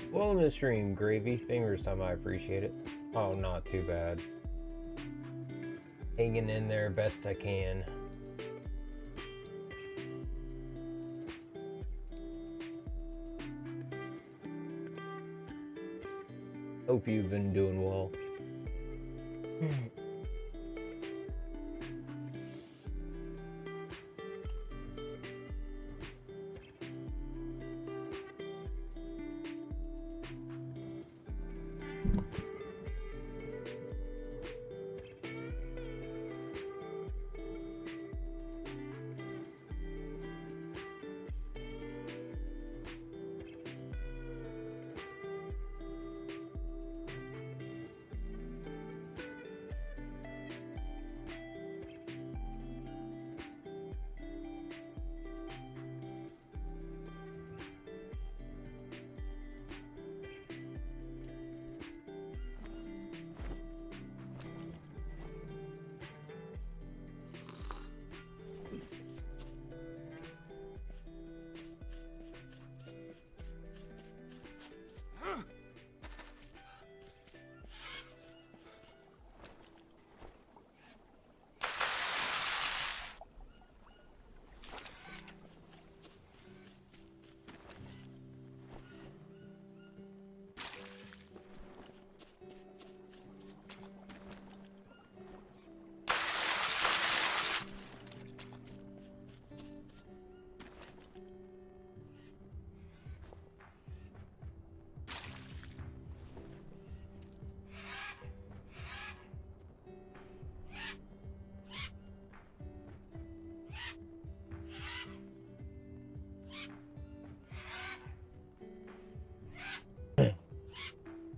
Welcome to the stream, Gravy. Thank you for some. I appreciate it. Oh, not too bad. Hanging in there best I can. Hope you've been doing well.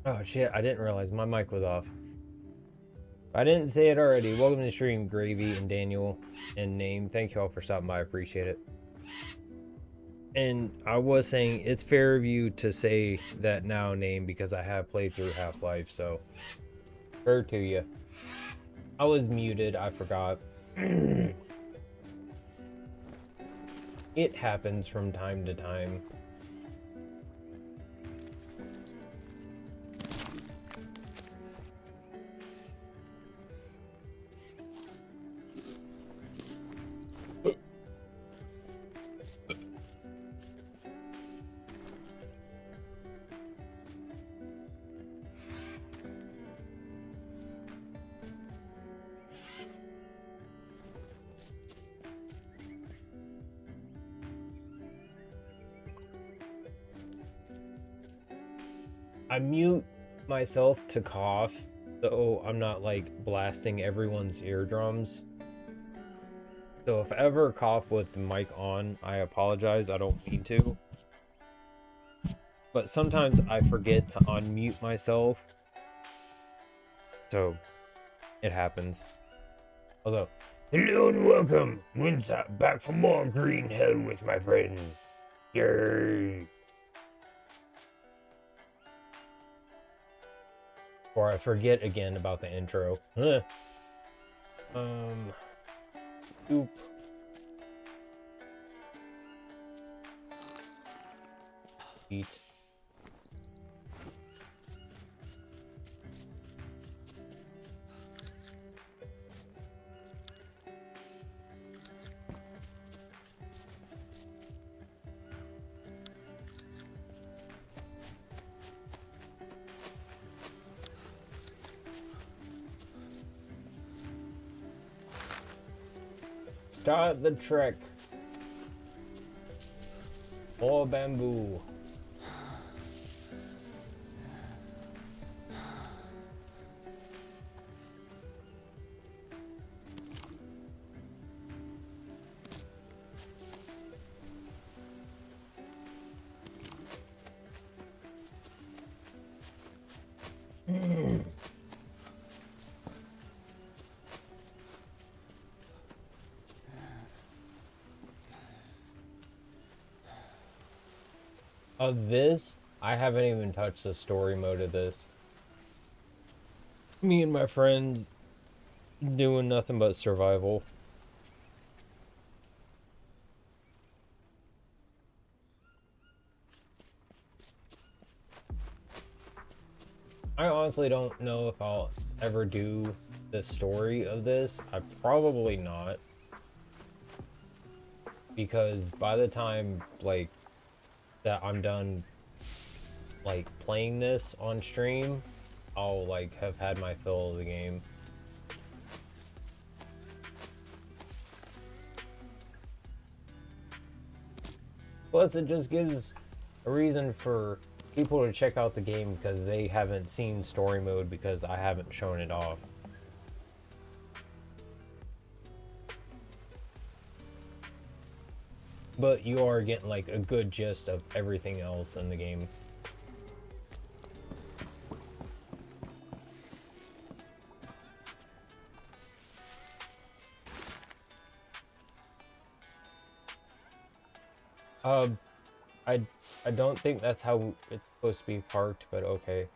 Oh shit, I didn't realize my mic was off. I didn't say it already. Welcome to the stream, Gravy and Daniel and Name. Thank you all for stopping by. I appreciate it. And I was saying it's fair of you to say that now, Name, because I have played through Half-Life, so fair to you. I was muted, I forgot. It happens from time to time. I mute myself to cough, so I'm not like blasting everyone's eardrums. So if I ever cough with the mic on, I apologize. I don't mean to. But sometimes I forget to unmute myself. So it happens. Although, hello and welcome. Winsop back for more green hell with my friends. Yay! Or I forget again about the intro. Huh. Oop. Eat. Start the trek. More bamboo. Of this, I haven't even touched the story mode of this. Me and my friends doing nothing but survival. I honestly don't know if I'll ever do the story of this. I probably not. Because by the time, like, that I'm done, like, playing this on stream, I'll, like, have had my fill of the game. Plus, it just gives a reason for people to check out the game because they haven't seen story mode because I haven't shown it off. But you are getting like a good gist of everything else in the game. I I don't think that's how it's supposed to be parked, but okay.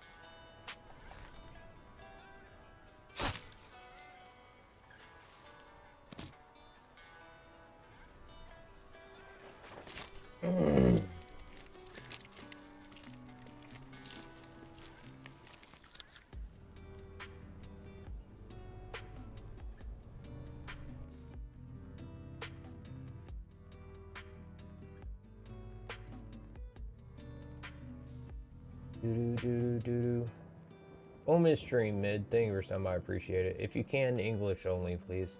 Oh, Miss Stream Mid, thank you for some. I appreciate it. If you can, English only, please.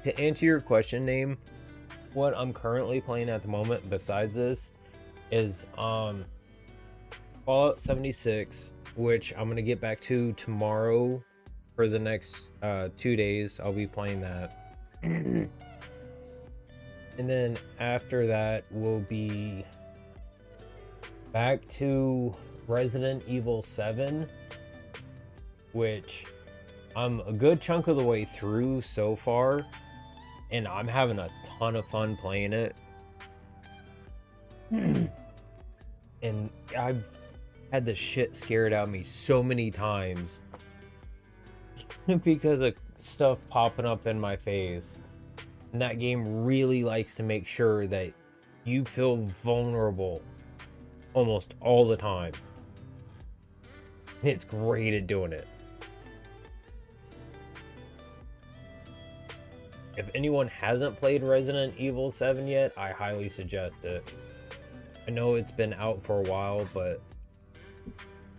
To answer your question, Name, what I'm currently playing at the moment besides this is Fallout 76, which I'm gonna get back to tomorrow for the next 2 days. I'll be playing that. And then after that we'll be back to Resident Evil 7, which I'm a good chunk of the way through so far, and I'm having a ton of fun playing it. And I've had the shit scared out of me so many times because of stuff popping up in my face. And that game really likes to make sure that you feel vulnerable almost all the time. And it's great at doing it. If anyone hasn't played Resident Evil 7 yet, I highly suggest it. I know it's been out for a while, but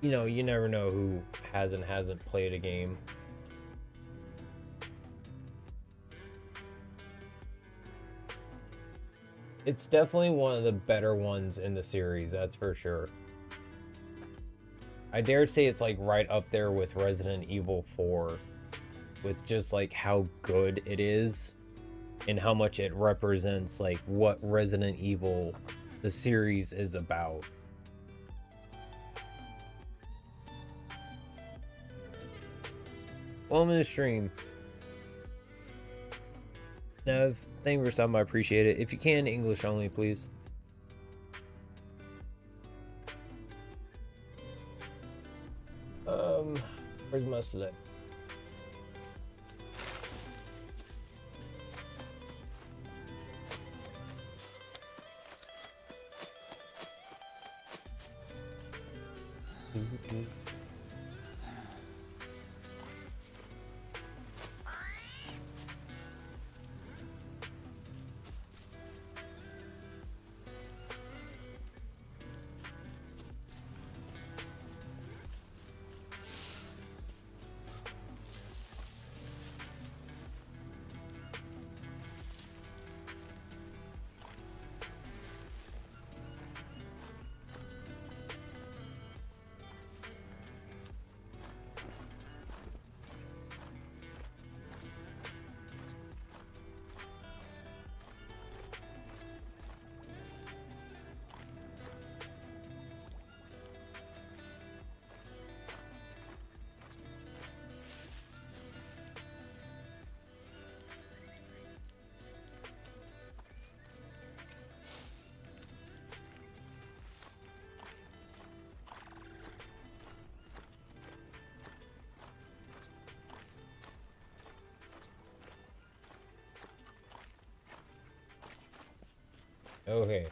you know, you never know who hasn't played a game. It's definitely one of the better ones in the series, that's for sure. I dare say it's like right up there with Resident Evil 4, with just like how good it is and how much it represents like what Resident Evil the series is about. Welcome to the stream. Nev, thank you for stopping by, I appreciate it. If you can, English only, please. Where's my select? Okay.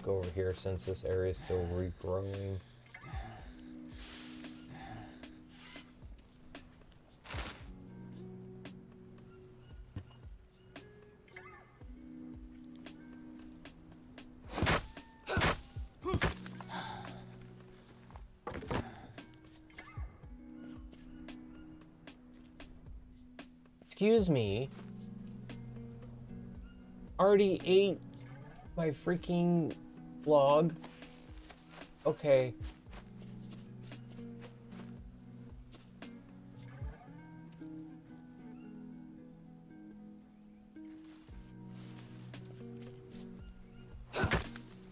Go over here since this area is still regrowing. Excuse me. Already ate my freaking log. Okay.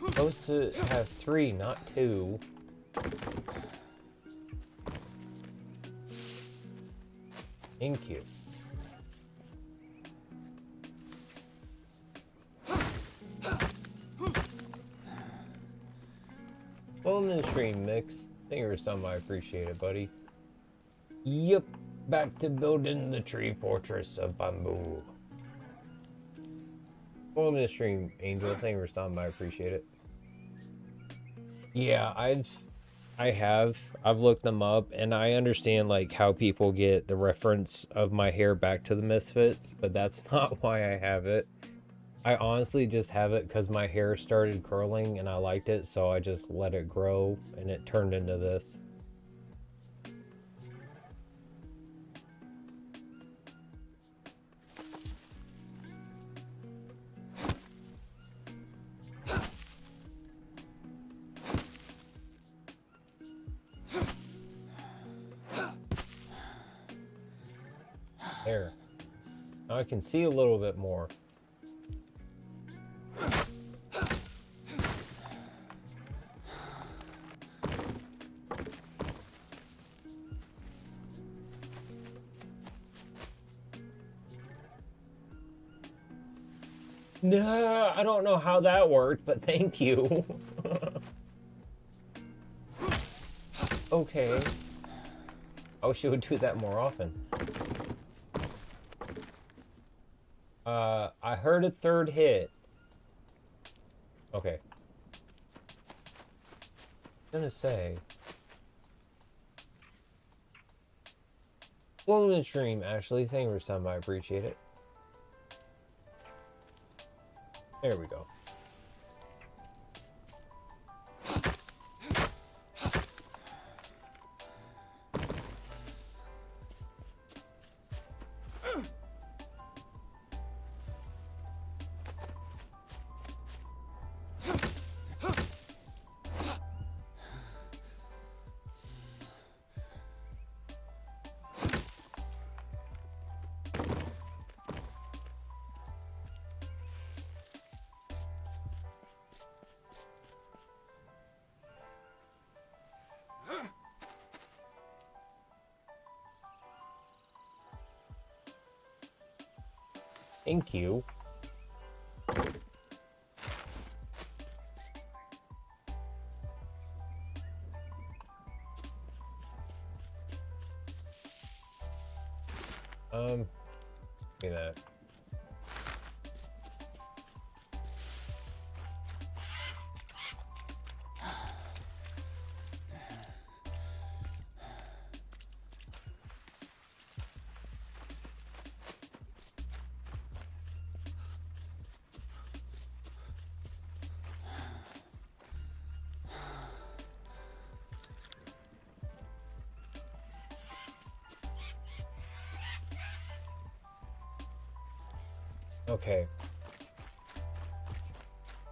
Supposed to have 3, not 2. Thank you. Welcome to the stream, Mix. Thank you for some. I appreciate it, buddy. Yep, back to building the tree fortress of bamboo. Welcome to the stream, Angel. Thank you for stopping by. I appreciate it. Yeah, I've looked them up, and I understand like how people get the reference of my hair back to the Misfits, but that's not why I have it. I honestly just have it because my hair started curling and I liked it, so I just let it grow and it turned into this. There. Now I can see a little bit more. No, I don't know how that worked, but thank you. Okay. I wish you would do that more often. I heard a third hit. Okay. I'm gonna say. Welcome to the stream, Ashley. Thank you for stopping by. I appreciate it. There we go. Thank you. Give me that. Okay.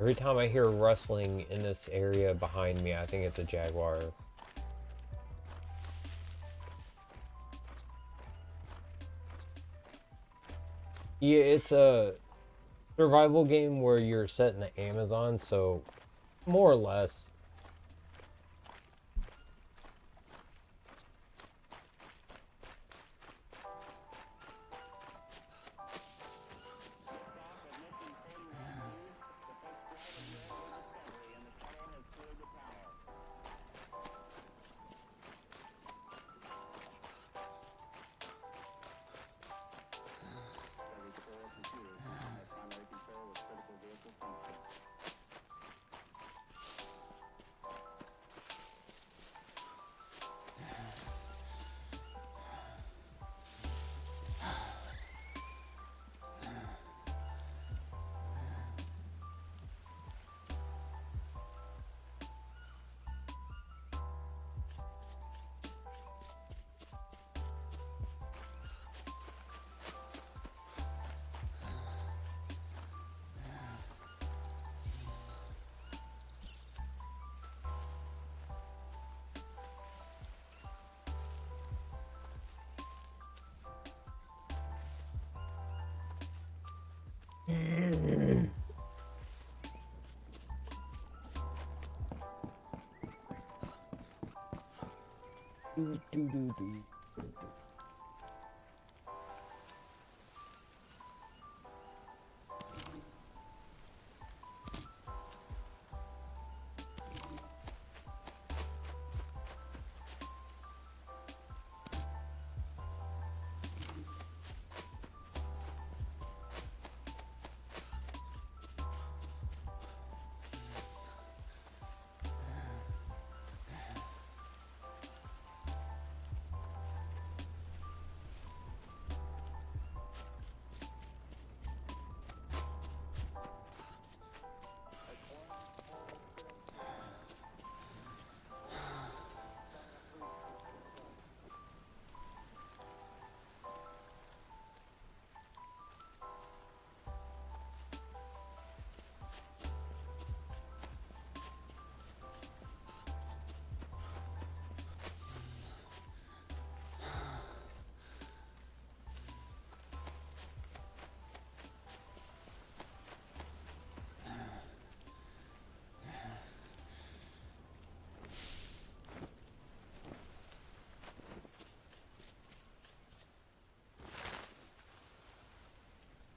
Every time I hear rustling in this area behind me, I think it's a jaguar. Yeah, it's a survival game where you're set in the Amazon, so more or less.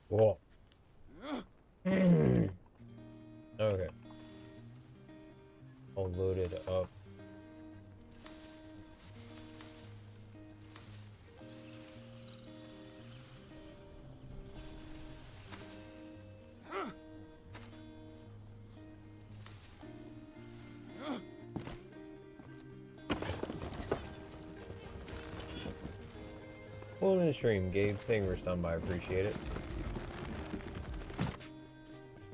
Whoa. Okay. I'll load it up. Well, in the stream, Gabe. Thank you for stopping by. I appreciate it.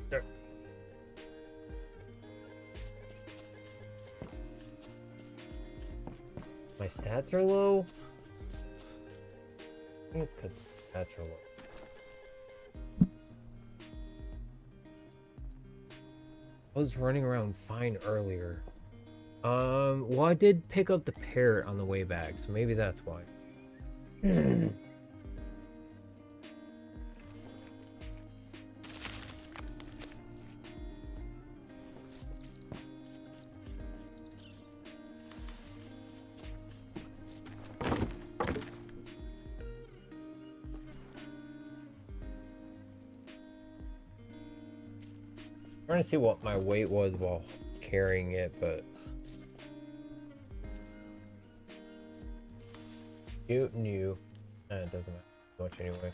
Sure. My stats are low? I think it's because my stats are low. I was running around fine earlier. Well, I did pick up the parrot on the way back, so maybe that's why. Trying to see what my weight was while carrying it, but new. It doesn't matter much anyway.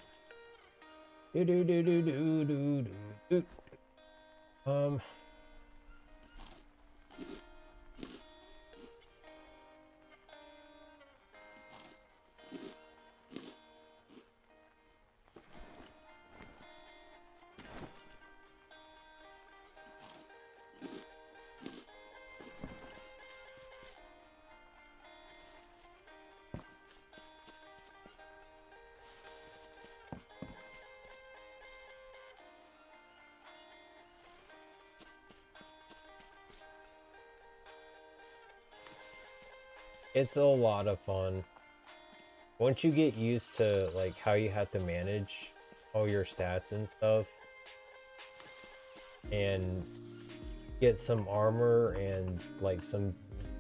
It's a lot of fun. Once you get used to like how you have to manage all your stats and stuff and get some armor and like some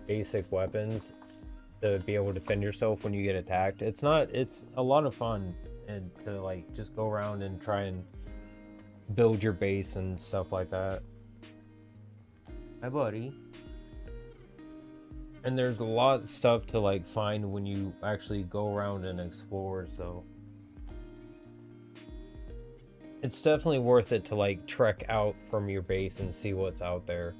basic weapons to be able to defend yourself when you get attacked, it's a lot of fun, and to like just go around and try and build your base and stuff like that. Hi buddy. And there's a lot of stuff to like find when you actually go around and explore, so it's definitely worth it to like trek out from your base and see what's out there.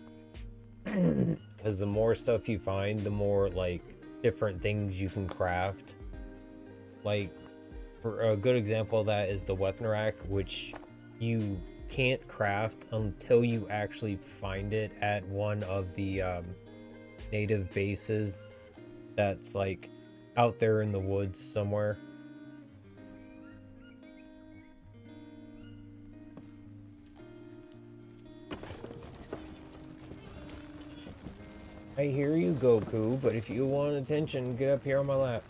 Because the more stuff you find, the more like different things you can craft. Like, for a good example of that is the weapon rack, which you can't craft until you actually find it at one of the native bases that's like out there in the woods somewhere. I hear you, Goku, but if you want attention, get up here on my lap.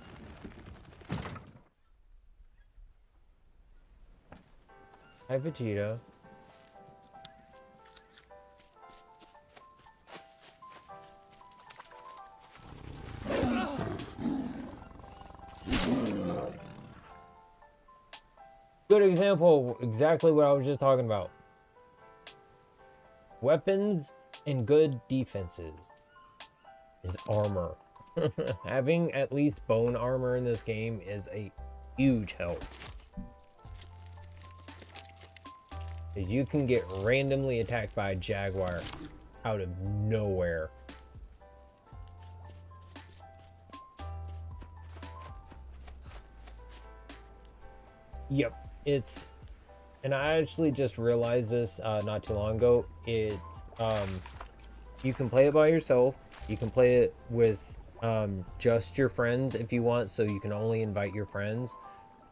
Hi, Vegeta. Good example, exactly what I was just talking about. Weapons and good defenses is armor. Having at least bone armor in this game is a huge help. Because you can get randomly attacked by a jaguar out of nowhere. Yep, and I actually just realized this not too long ago. It's you can play it by yourself. You can play it with just your friends if you want, so you can only invite your friends,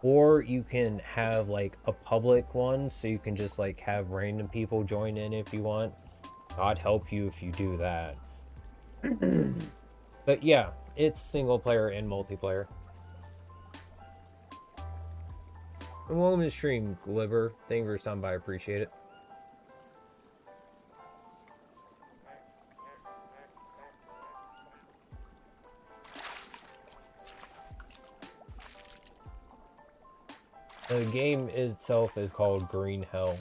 or you can have like a public one, so you can just like have random people join in if you want. God help you if you do that. But yeah, it's single player and multiplayer. Welcome to stream, Gliver. Thank you for stopping by. I appreciate it. The game itself is called Green Hell.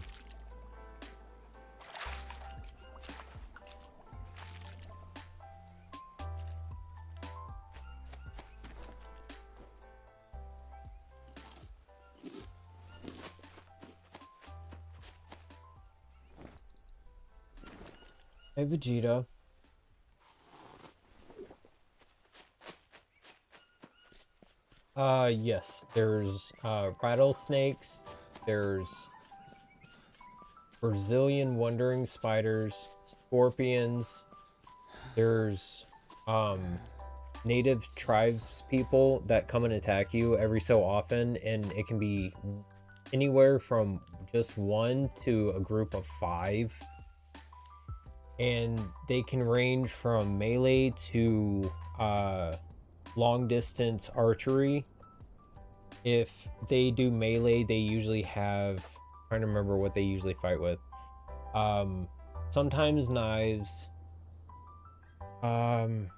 Hey, Vegeta. Yes, there's rattlesnakes, there's Brazilian wandering spiders, scorpions, there's native tribes people that come and attack you every so often, and it can be anywhere from just 1 to a group of 5, and they can range from melee to long distance archery. If they do melee, they usually have, I'm trying to remember what they usually fight with. Sometimes knives. Oh,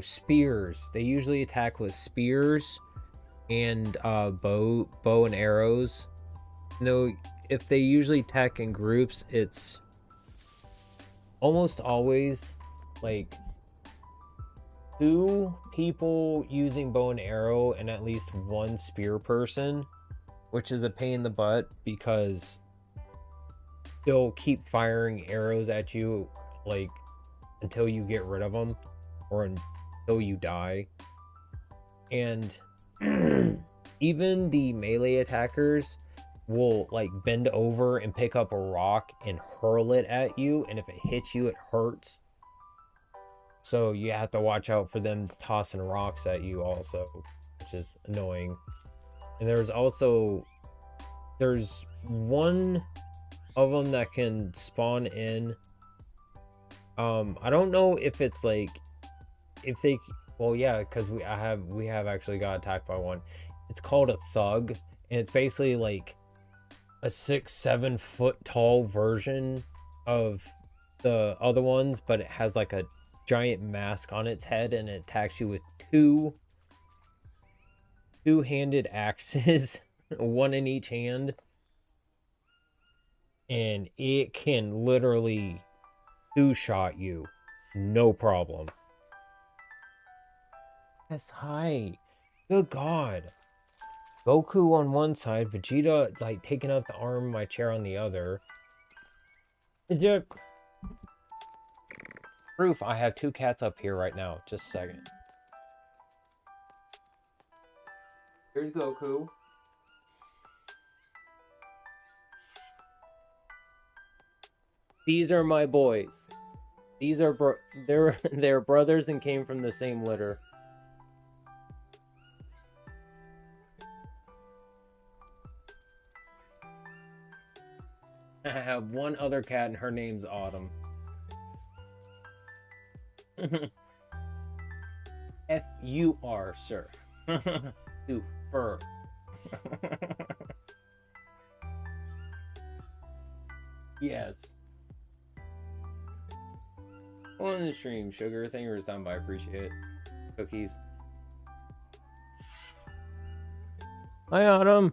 spears. They usually attack with spears and bow and arrows. No, if they usually attack in groups, it's almost always like 2 people using bow and arrow and at least 1 spear person, which is a pain in the butt because they'll keep firing arrows at you like until you get rid of them or until you die. And even the melee attackers will like bend over and pick up a rock and hurl it at you, and if it hits you, it hurts. So you have to watch out for them tossing rocks at you also, which is annoying. And there's one of them that can spawn in. I don't know if it's like if they, well, yeah, because we have actually got attacked by one. It's called a thug, and it's basically like a 6-7 foot tall version of the other ones, but it has like a giant mask on its head, and it attacks you with two-handed axes, one in each hand, and it can literally two-shot you, no problem. Yes, hi. Good God. Goku on one side, Vegeta like taking up the arm of my chair on the other. Proof, I have 2 cats up here right now. Just a second. Here's Goku. These are my boys. These are they're brothers and came from the same litter. I have one other cat and her name's Autumn. F-U-R, sir. To fur. Yes. On the stream, sugar. Thank you for stopping by. I appreciate it. Cookies. Hi, Autumn.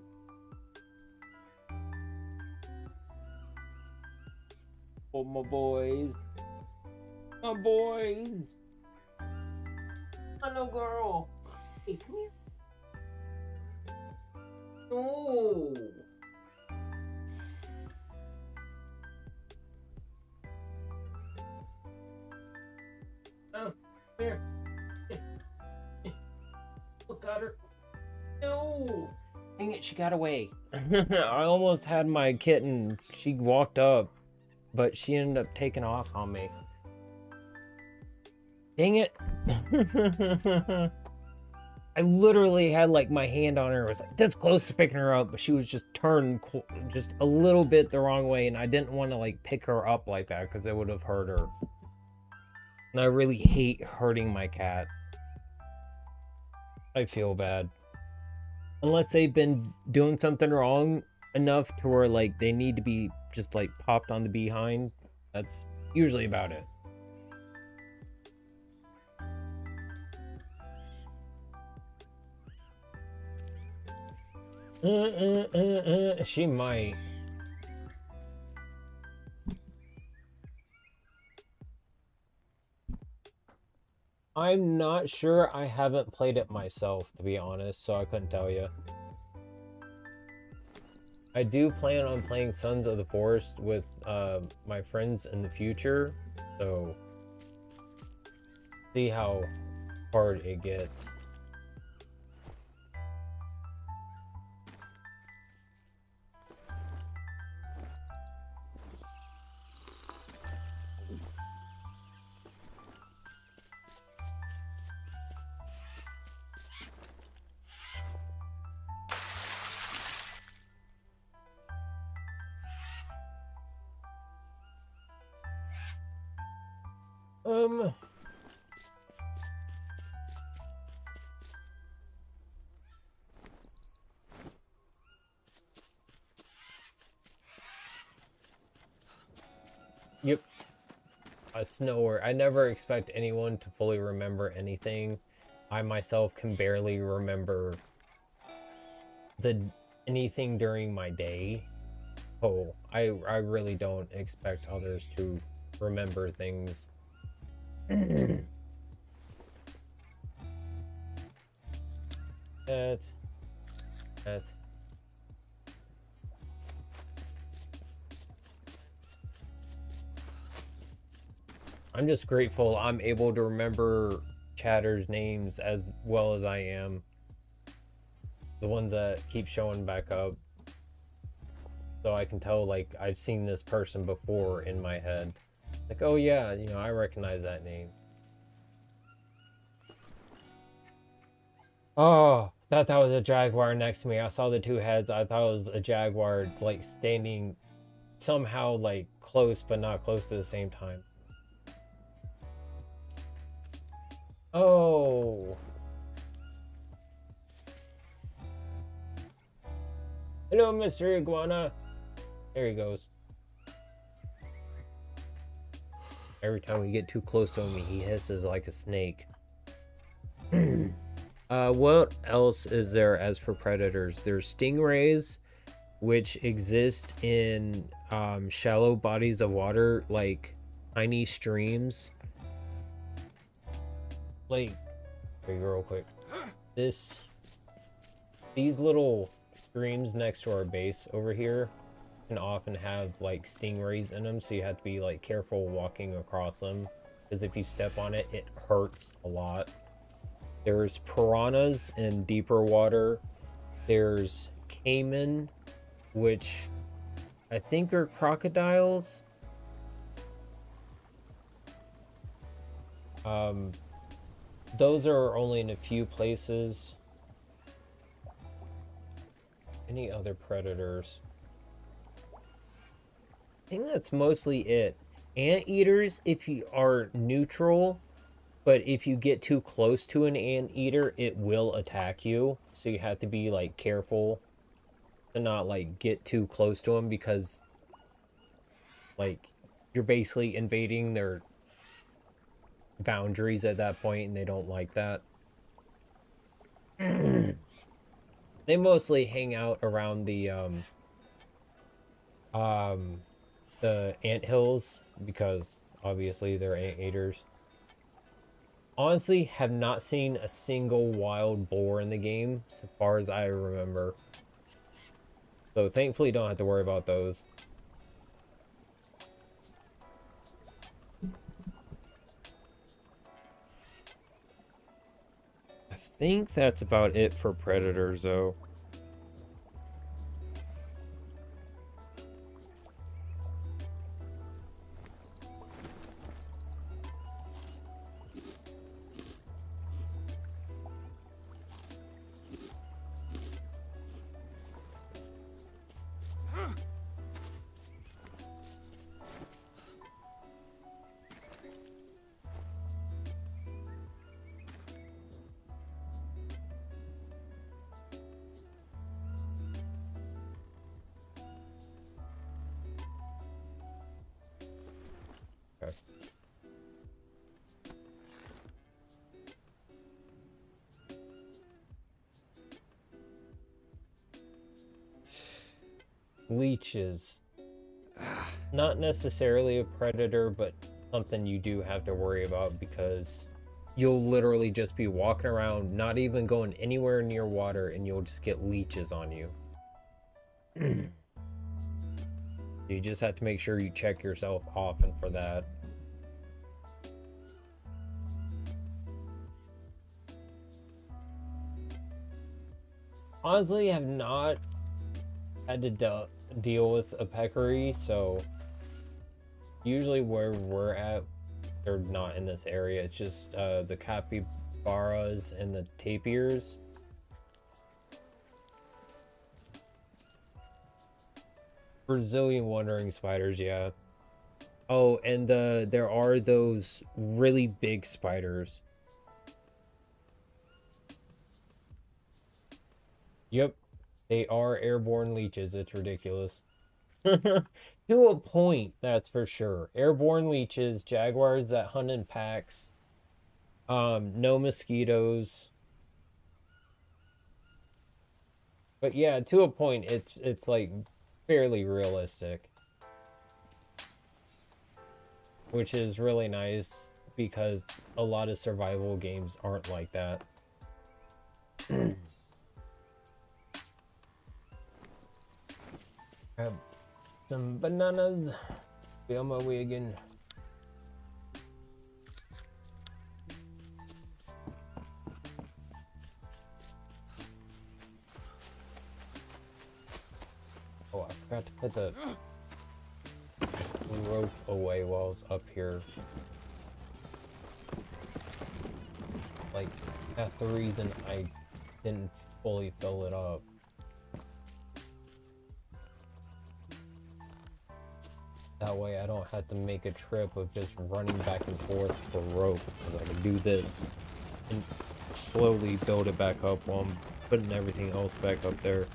Oh, my boys. My boys. Hello, girl. Hey, come here. Oh. Oh, here. Look at her. No. Dang it, she got away. I almost had my kitten. She walked up, but she ended up taking off on me. Dang it. I literally had like my hand on her. I was like this close to picking her up, but she was just turned just a little bit the wrong way, and I didn't want to like pick her up like that because it would have hurt her. And I really hate hurting my cat. I feel bad. Unless they've been doing something wrong enough to where like they need to be just like popped on the behind. That's usually about it. She might. I'm not sure. I haven't played it myself, to be honest, so I couldn't tell you. I do plan on playing Sons of the Forest with my friends in the future, so see how hard it gets. Yep. It's nowhere. I never expect anyone to fully remember anything. I myself can barely remember anything during my day. Oh, I really don't expect others to remember things. That. I'm just grateful I'm able to remember Chatter's names as well as I am. The ones that keep showing back up. So I can tell, like, I've seen this person before in my head. Like, oh yeah, you know, I recognize that name. Oh, thought that was a jaguar next to me. I saw the 2 heads. I thought it was a jaguar, like, standing somehow, like, close, but not close to the same time. Oh. Hello, Mr. Iguana. There he goes. Every time we get too close to him, he hisses like a snake. What else is there as for predators? There's stingrays, which exist in shallow bodies of water, like tiny streams. Like, real quick. These little streams next to our base over here can often have like stingrays in them, so you have to be like careful walking across them, because if you step on it, it hurts a lot. There's piranhas in deeper water. There's caiman, which I think are crocodiles. Those are only in a few places. Any other predators? I think that's mostly it. Anteaters, if you are neutral, but if you get too close to an anteater, it will attack you. So you have to be like careful to not like get too close to them, because like you're basically invading their boundaries at that point, and they don't like that. They mostly hang out around the anthills, because obviously they're anteaters. Honestly, have not seen a single wild boar in the game, so far as I remember. So thankfully don't have to worry about those. I think that's about it for predators, though. Okay. Leeches. Not necessarily a predator, but something you do have to worry about, because you'll literally just be walking around, not even going anywhere near water, and you'll just get leeches on you. You just have to make sure you check yourself often for that. Honestly, I have not had to deal with a peccary, so usually where we're at, they're not in this area. It's just the capybaras and the tapirs. Brazilian wandering spiders, yeah. Oh, and there are those really big spiders. Yep, they are airborne leeches. It's ridiculous. To a point, that's for sure. Airborne leeches, jaguars that hunt in packs, no mosquitoes. But yeah, to a point, it's like fairly realistic, which is really nice, because a lot of survival games aren't like that. Grab some bananas. Be on my way again. Oh, I forgot to put the rope away while I was up here. Like, that's the reason I didn't fully fill it up. That way I don't have to make a trip of just running back and forth for rope, because I can do this and slowly build it back up while I'm putting everything else back up there.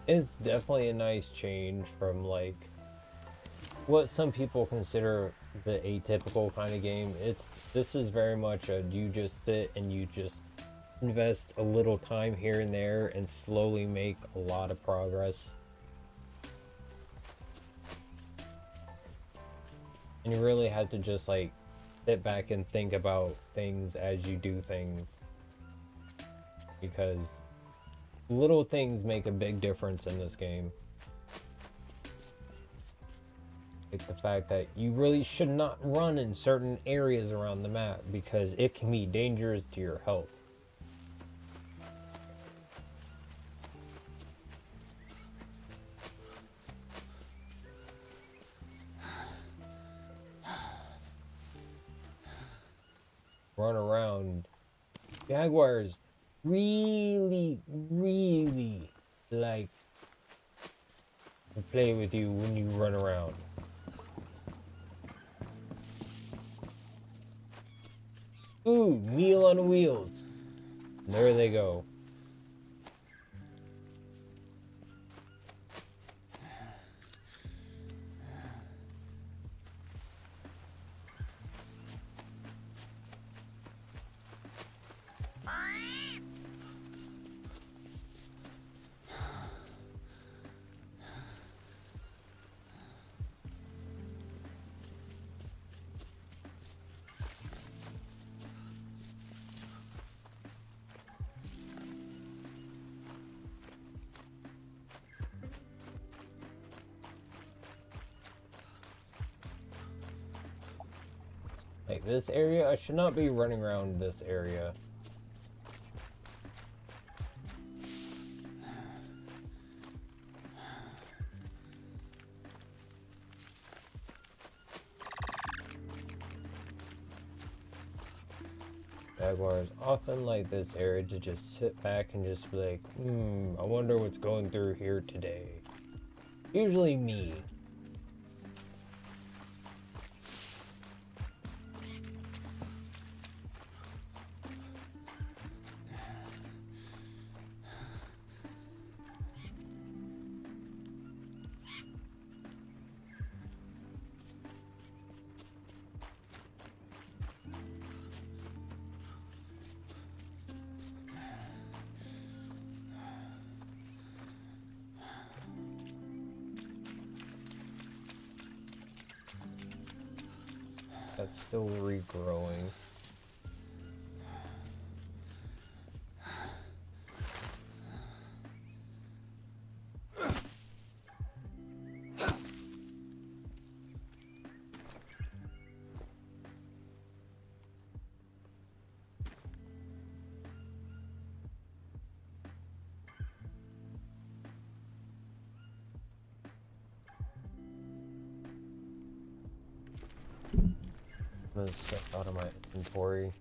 It's definitely a nice change from like what some people consider the atypical kind of game. This is very much a you just sit and you just invest a little time here and there and slowly make a lot of progress. And you really have to just like sit back and think about things as you do things, because little things make a big difference in this game. Like the fact that you really should not run in certain areas around the map because it can be dangerous to your health. Run around. Jaguars really like to play with you when you run around. Ooh, Meal on Wheels. There they go. Like this area, I should not be running around this area. Jaguars often like this area to just sit back and just be like, I wonder what's going through here today. Usually me. That's still regrowing. I'm gonna step out of my inventory.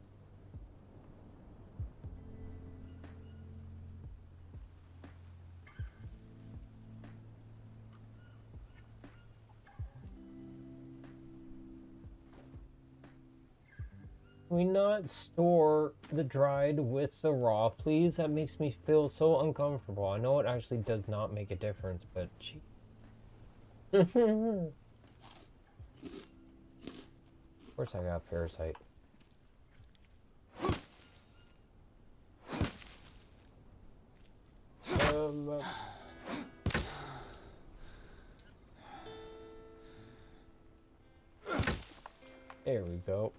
Can we not store the dried with the raw, please? That makes me feel so uncomfortable. I know it actually does not make a difference, but gee. Of course I got Parasite. There we go.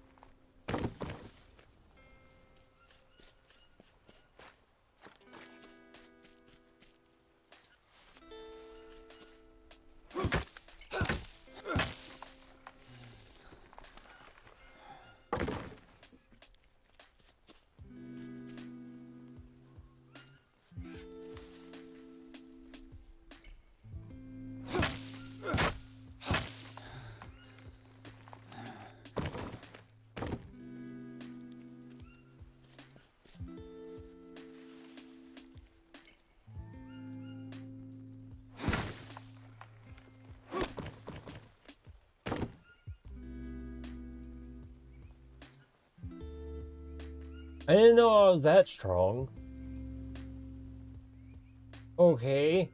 I didn't know I was that strong. Okay.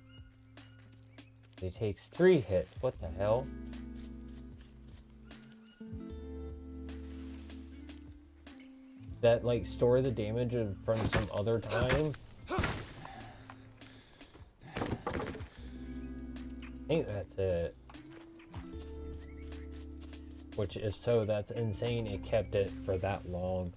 It takes 3 hits. What the hell? That, like, store the damage from some other time? I think that's it. Which, if so, that's insane it kept it for that long.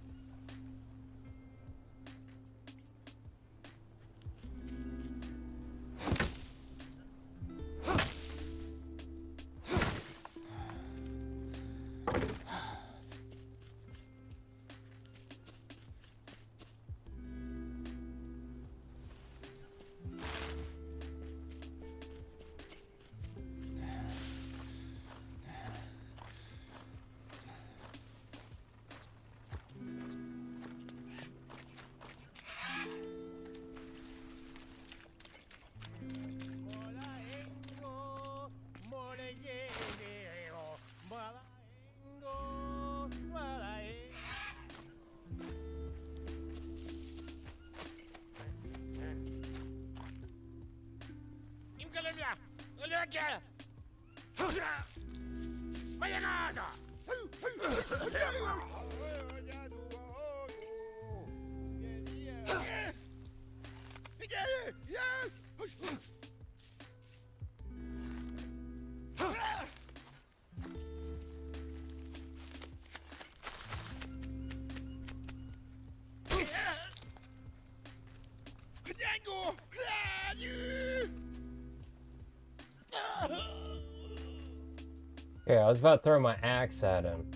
Okay, I was about to throw my axe at him.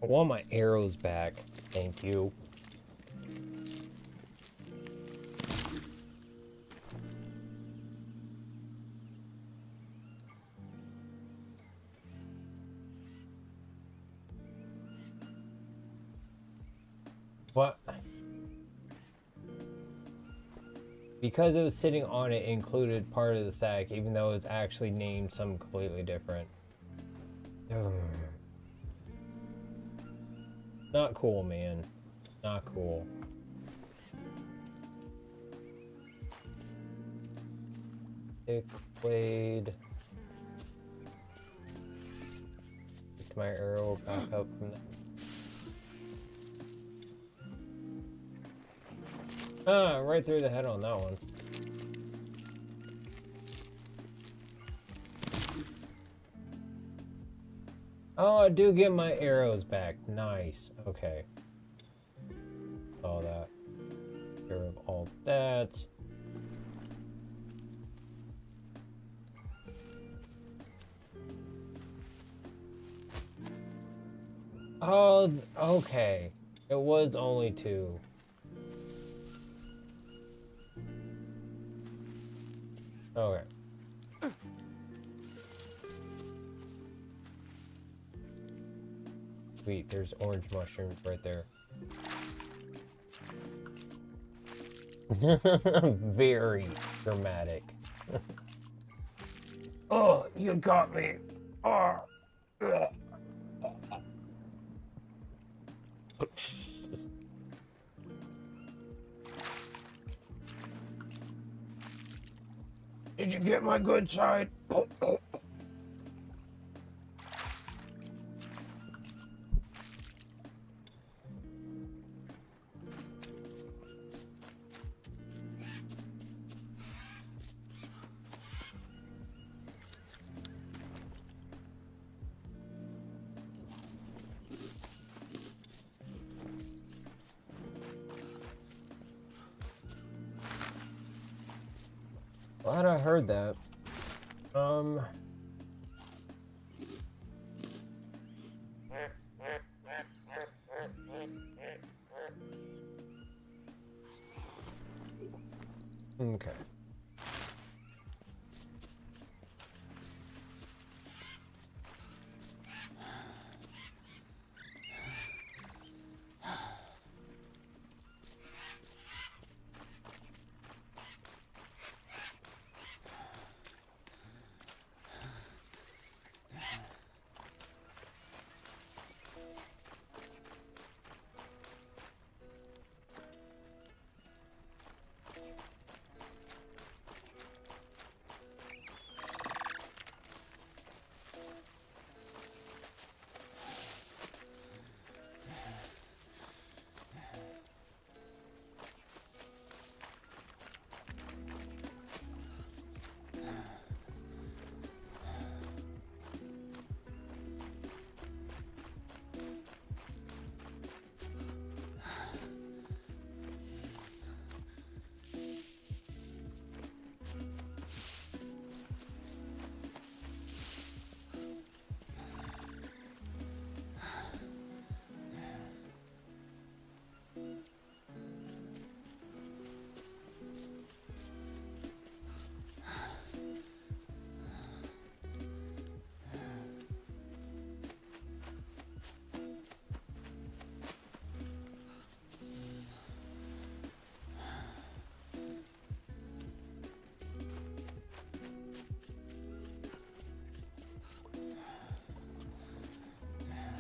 I want my arrows back. Thank you. What? Because it was sitting on it included part of the sack, even though it's actually named something completely different. Ugh. Not cool, man. Not cool. Thick blade. Pick my arrow back up from that. Ah, right through the head on that one. Oh, I do get my arrows back. Nice. Okay. All that. Get rid of all that. Oh, okay. It was only 2. Okay. Sweet, there's orange mushrooms right there. Very dramatic. Oh, you got me. Oh. Did you get my good side? Glad I heard that. Okay.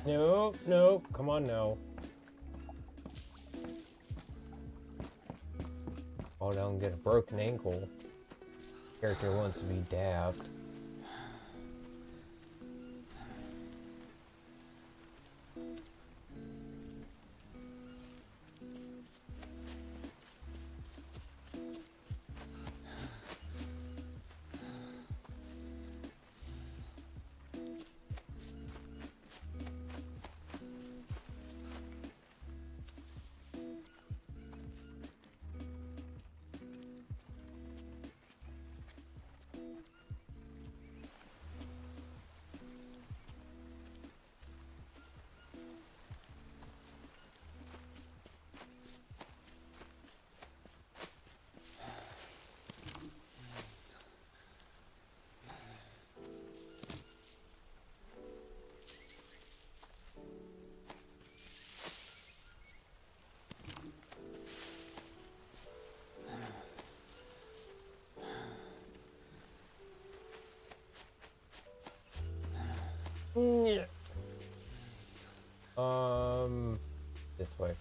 No, no, come on now. Oh, don't get a broken ankle. Character wants to be daft. Yeah. This way.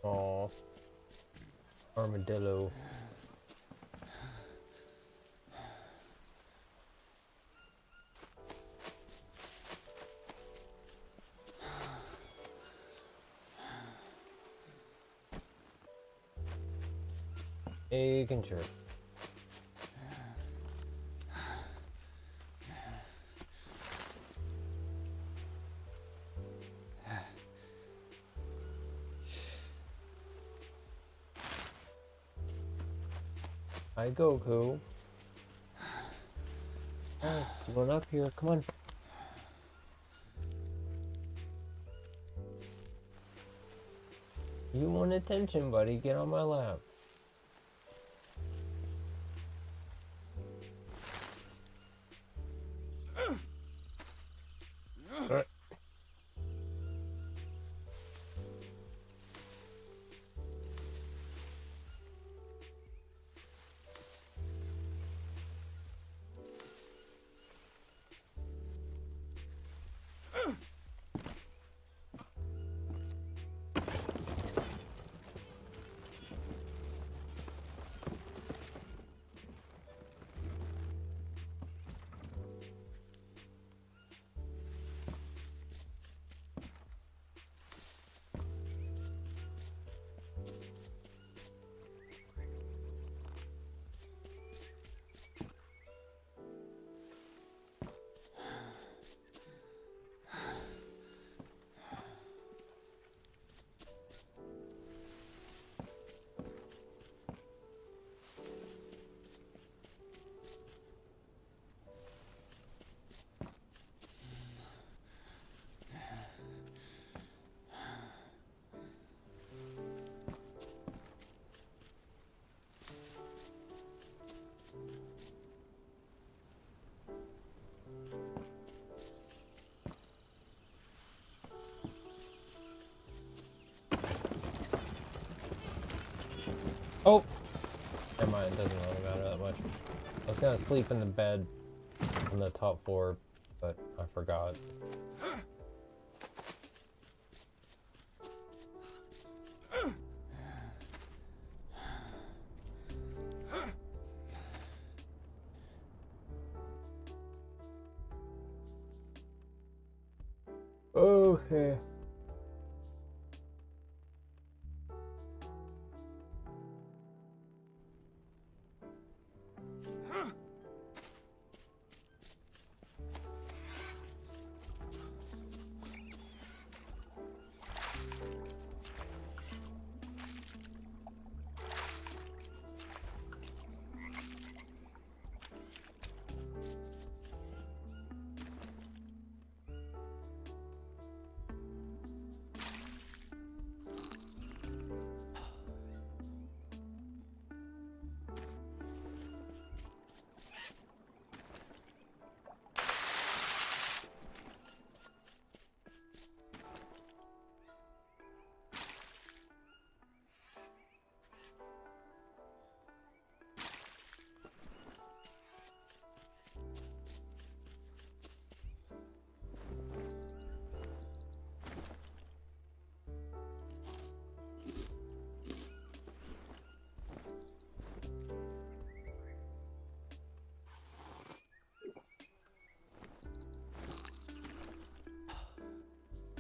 Aw. Armadillo. Making sure. Hi, Goku. Yes, run up here. Come on. You want attention, buddy. Get on my lap. Alright. Oh! Never mind, it doesn't really matter that much. I was gonna sleep in the bed on the top floor, but I forgot. Okay.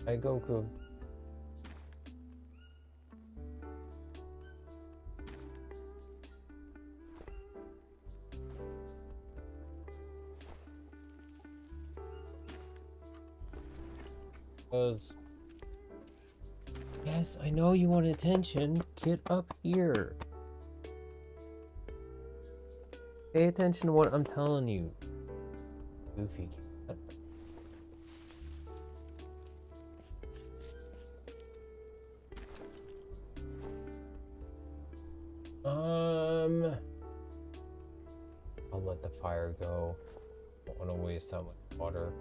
Hey, Goku. Yes, I know you want attention. Get up here. Pay attention to what I'm telling you. Goofy. I'll let the fire go. Don't want to waste that much water.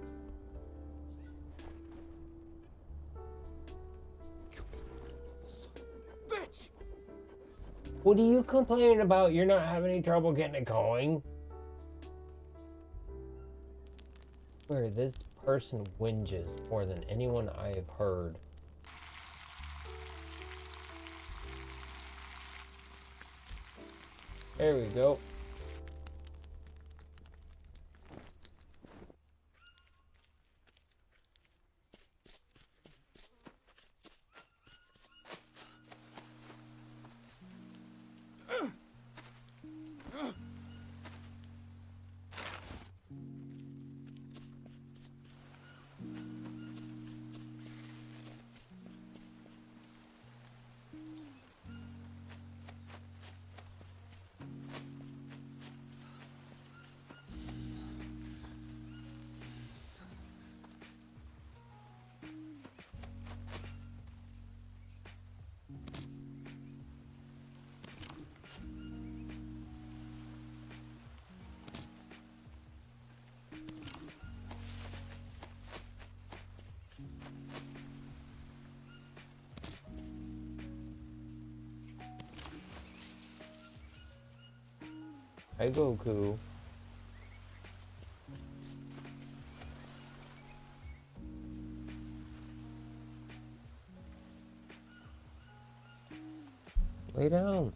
Bitch! What are you complaining about? You're not having any trouble getting it going? Where this person whinges more than anyone I have heard. There we go. Hi, Goku. Lay down.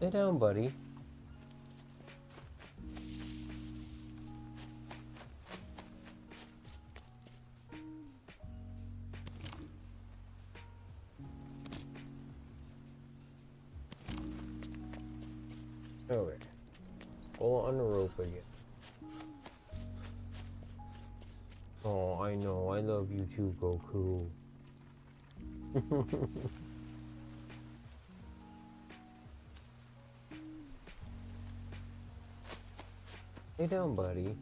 Lay down, buddy. Okay. Pull on the rope again. Oh, I know. I love you too, Goku. Lay down, buddy.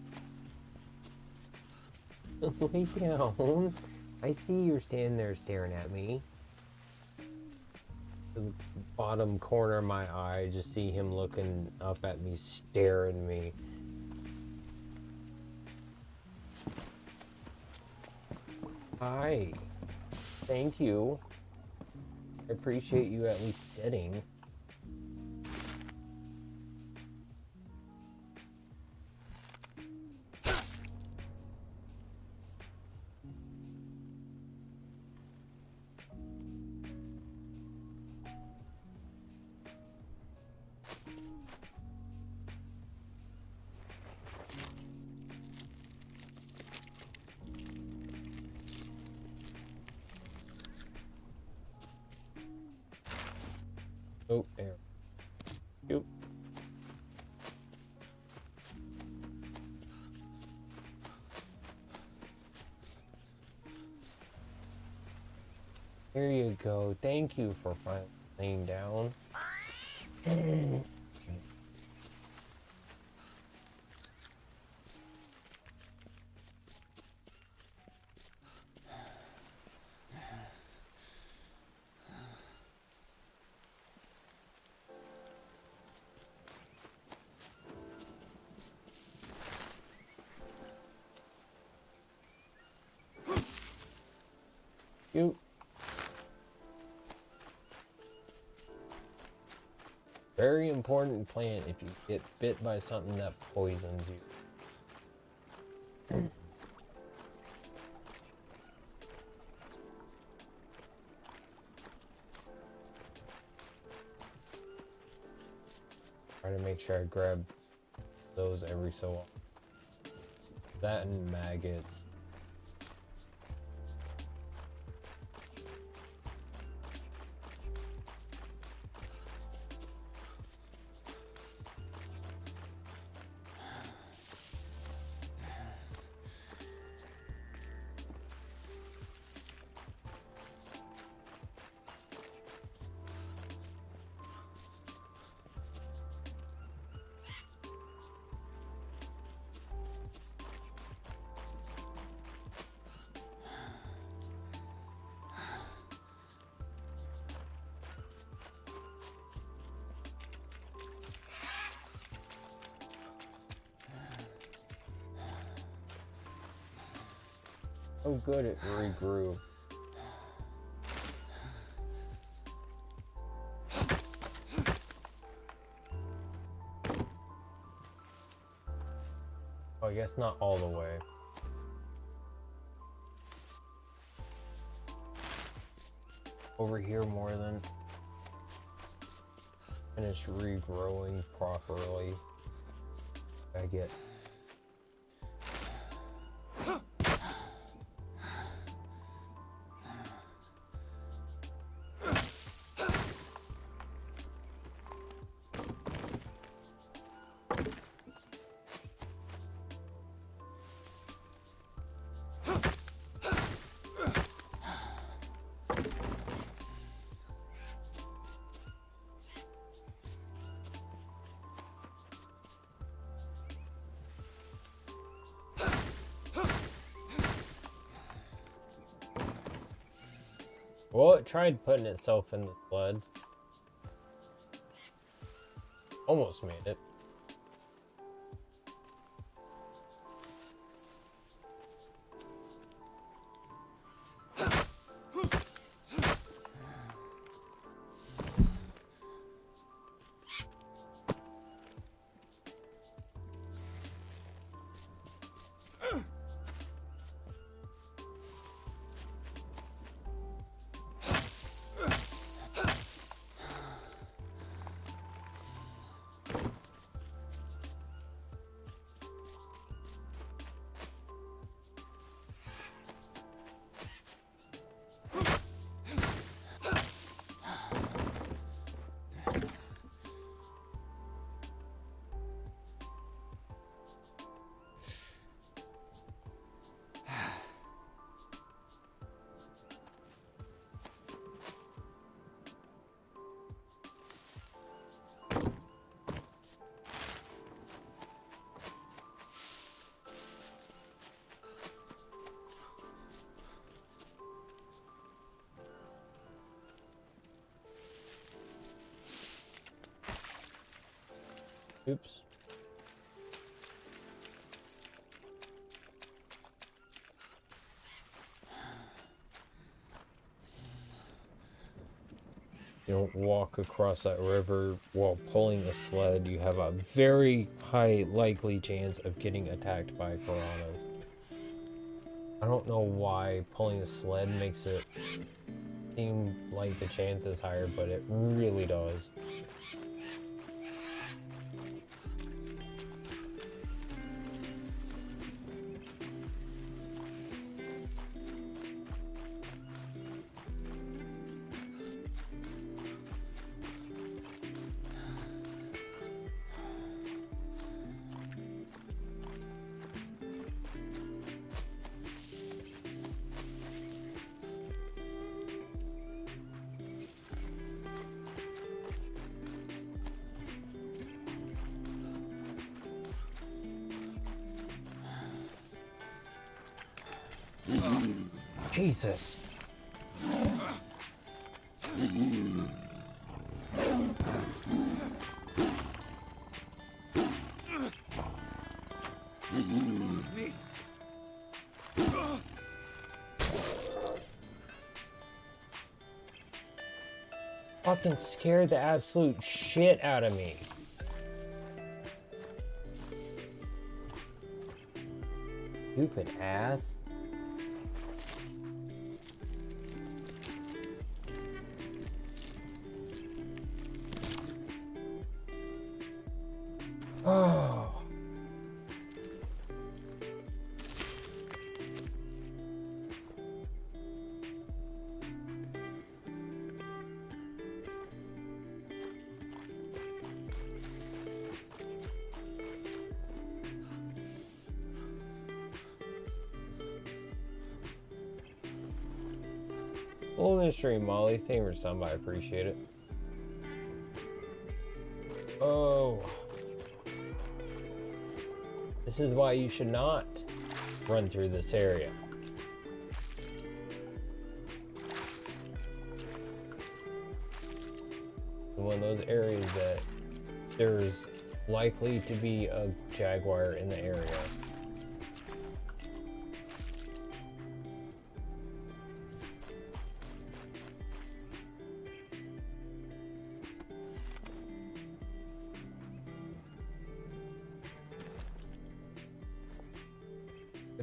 Lay down. I see you're standing there staring at me. The bottom corner of my eye, just see him looking up at me, staring at me. Hi. Thank you. I appreciate you at least sitting. Oh, there. Yep. There you go. Thank you for finally laying down. You. Very important plant if you get bit by something that poisons you. Try to make sure I grab those every so often. That and maggots. Oh good, it regrew. Oh, I guess not all the way. Over here more than finish regrowing properly. I get well, it tried putting itself in this blood. Almost made it. Oops. You don't walk across that river while pulling a sled. You have a very high likely chance of getting attacked by piranhas. I don't know why pulling a sled makes it seem like the chance is higher, but it really does. Jesus. Fucking scared the absolute shit out of me. Stupid ass. Oh. Full mystery, Molly. Thank you for some. I appreciate it. Oh. This is why you should not run through this area. One of those areas that there's likely to be a jaguar in the area.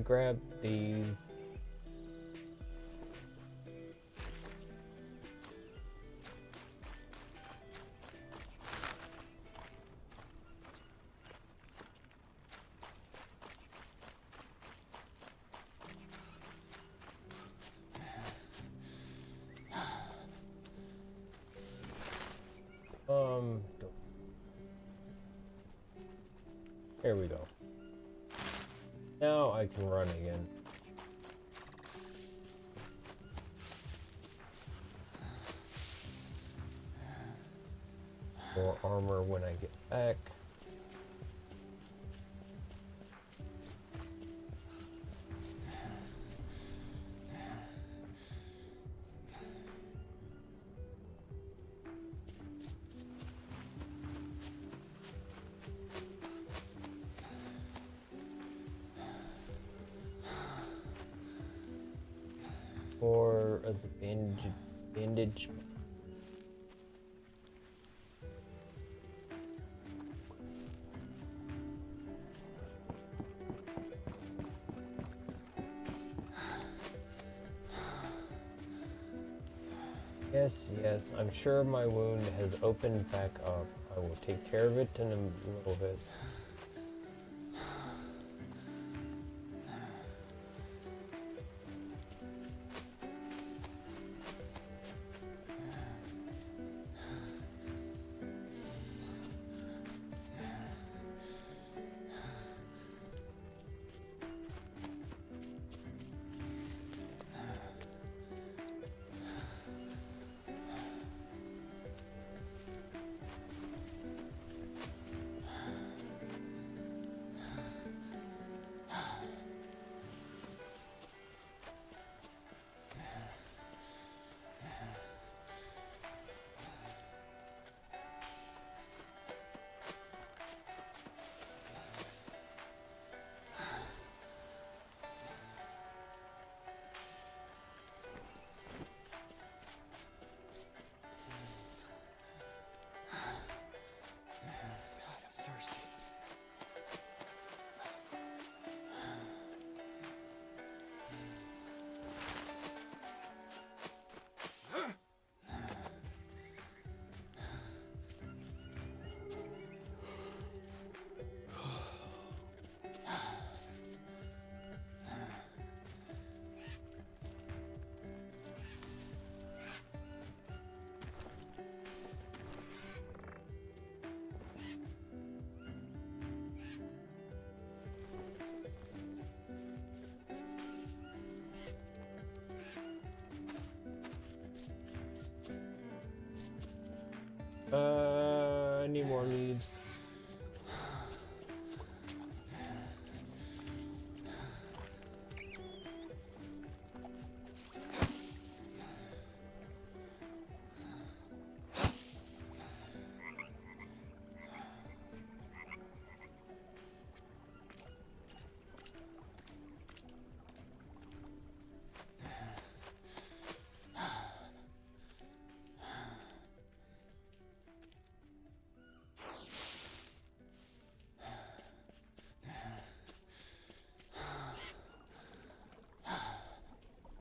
Grab the there we go. Now I can run again. More armor when I get back. Or the bandage. Yes, I'm sure my wound has opened back up. I will take care of it in a little bit.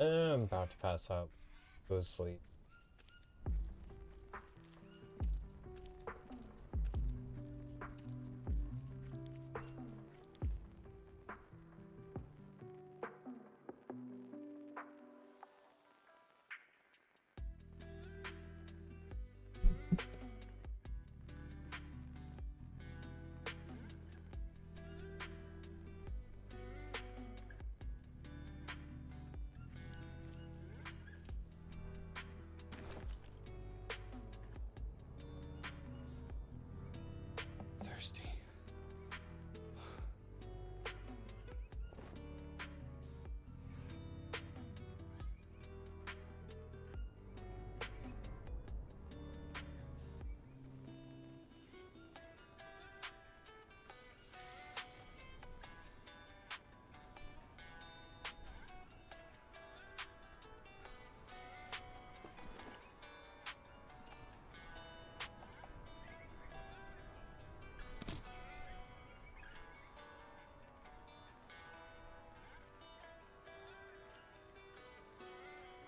I'm about to pass out. Go to sleep. Thirsty.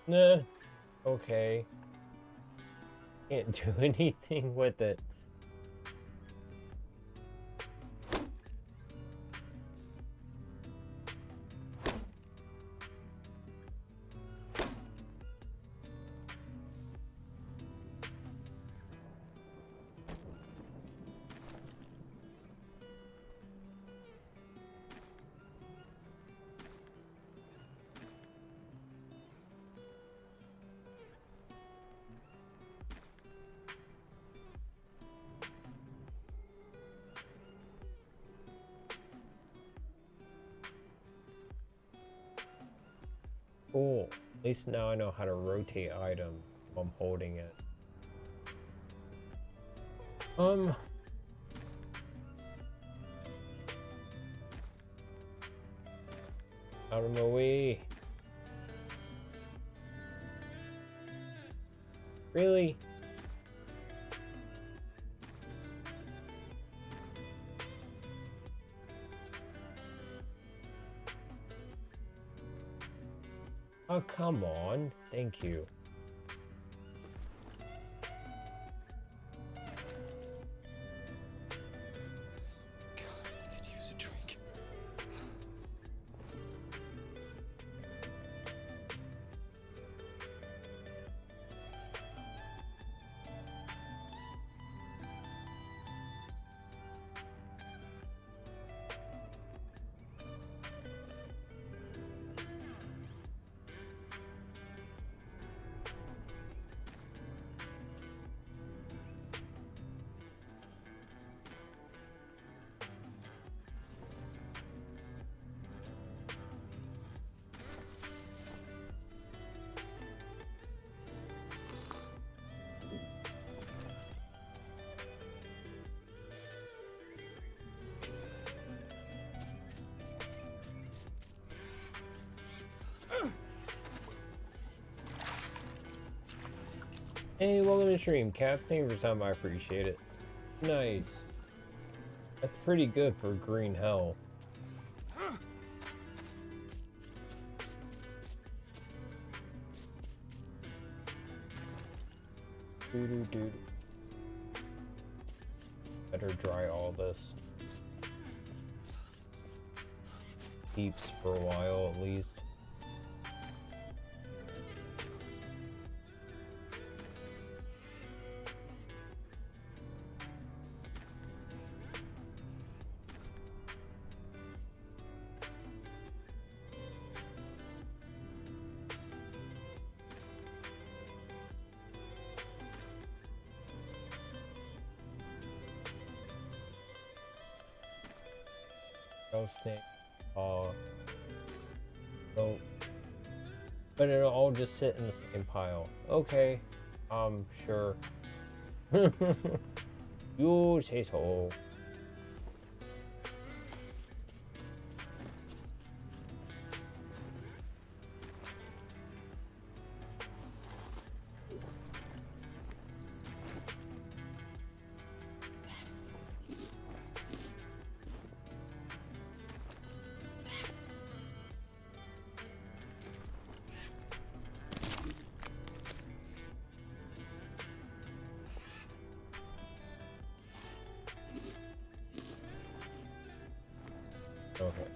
Nah. Okay. Can't do anything with it. Cool. At least now I know how to rotate items while I'm holding it. Out of my way. Really? Oh, come on. Thank you. God, I could use a drink. Hey, welcome to the stream, Cap. Thank you for your time. I appreciate it. Nice. That's pretty good for green hell. Doo-doo-doo. Better dry all this. Keeps for a while at least. No snake. Oh. No. But it'll all just sit in the same pile. Okay. Sure. You say so. Okay.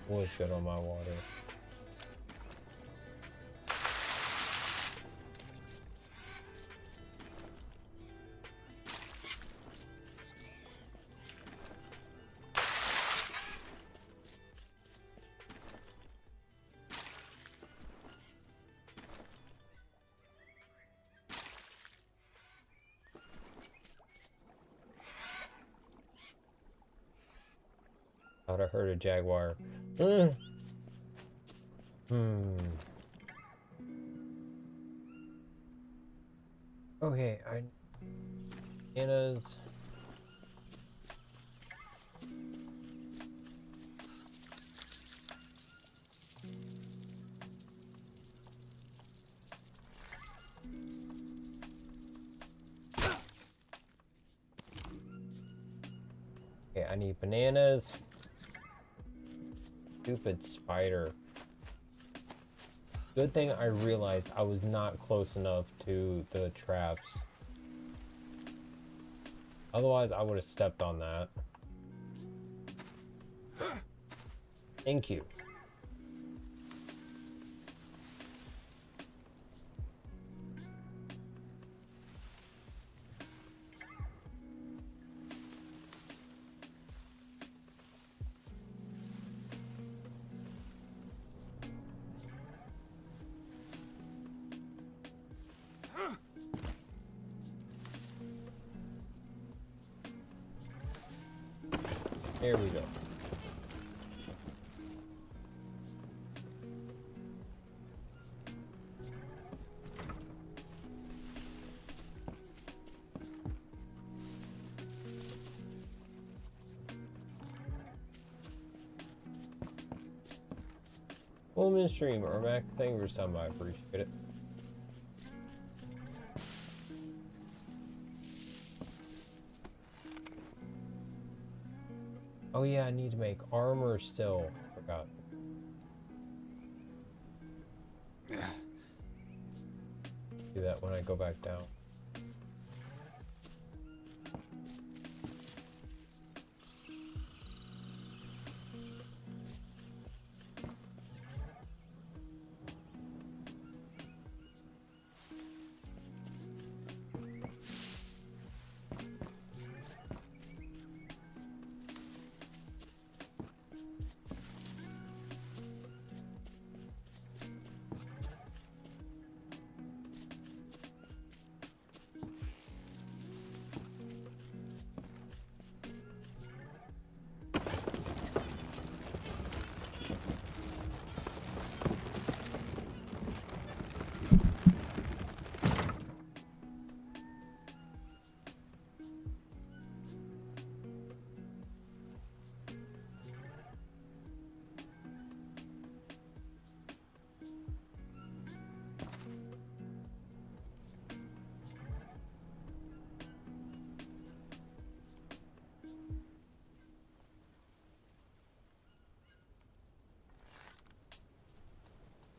Always good on my water. Thought I heard a jaguar. Okay, Anna's. Okay, I need bananas. Stupid spider. Good thing I realized I was not close enough to the traps. Otherwise, I would have stepped on that. Thank you. There we go. Woman stream or Mac thing or something, I appreciate it. Oh yeah, I need to make armor still. Forgot. Do that when I go back down.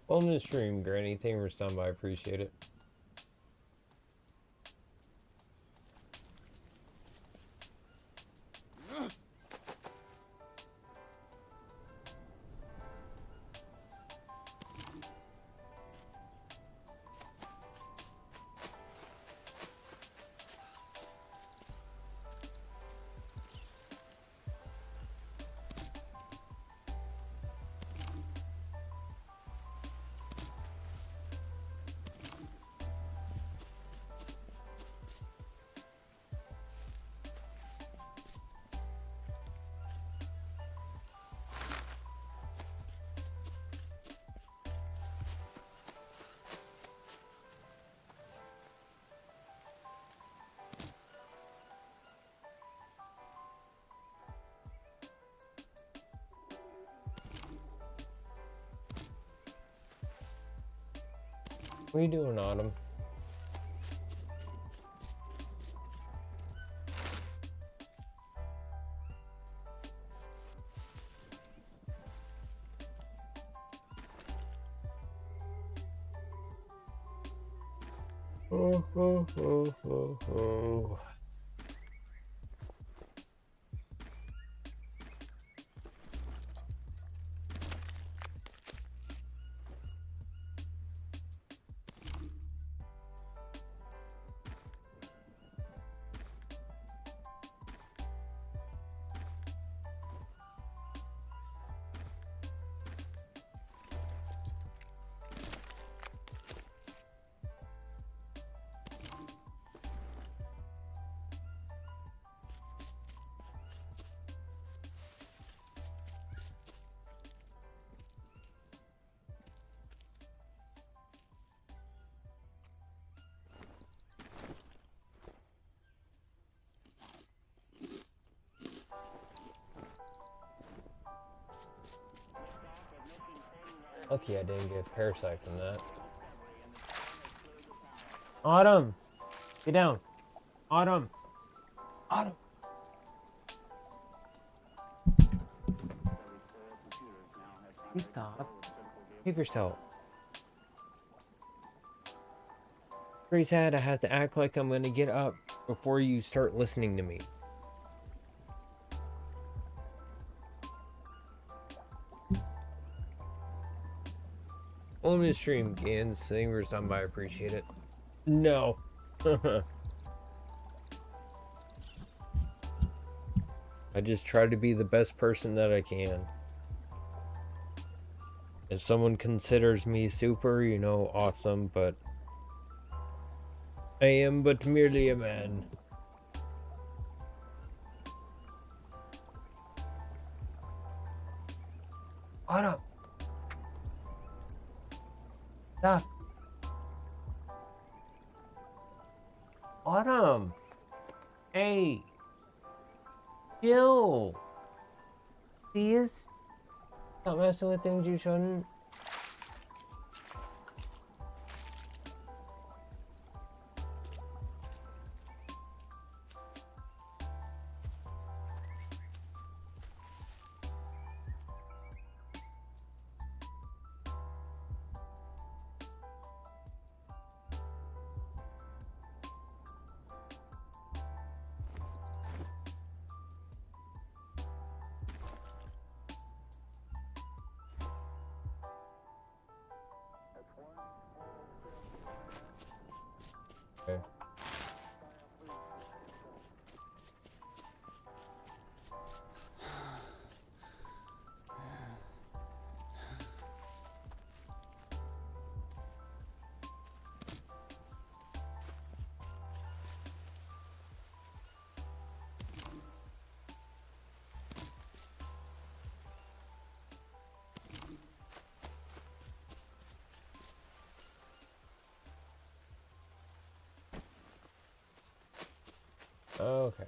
On the stream, Granny. Thank you for stopping by. I appreciate it. What are you doing, Autumn? Oh, oh, oh, oh, oh. Lucky I didn't get a parasite from that. Autumn! Get down! Autumn! Autumn! Please stop. Save yourself. Pretty sad I have to act like I'm gonna get up before you start listening to me. On the stream, Gans, singers time by, I appreciate it. No. I just try to be the best person that I can. If someone considers me super, you know, awesome, but I am but merely a man. Autumn! Stop! Autumn! Hey! Chill! Please? Stop messing with things you shouldn't. Okay. Okay.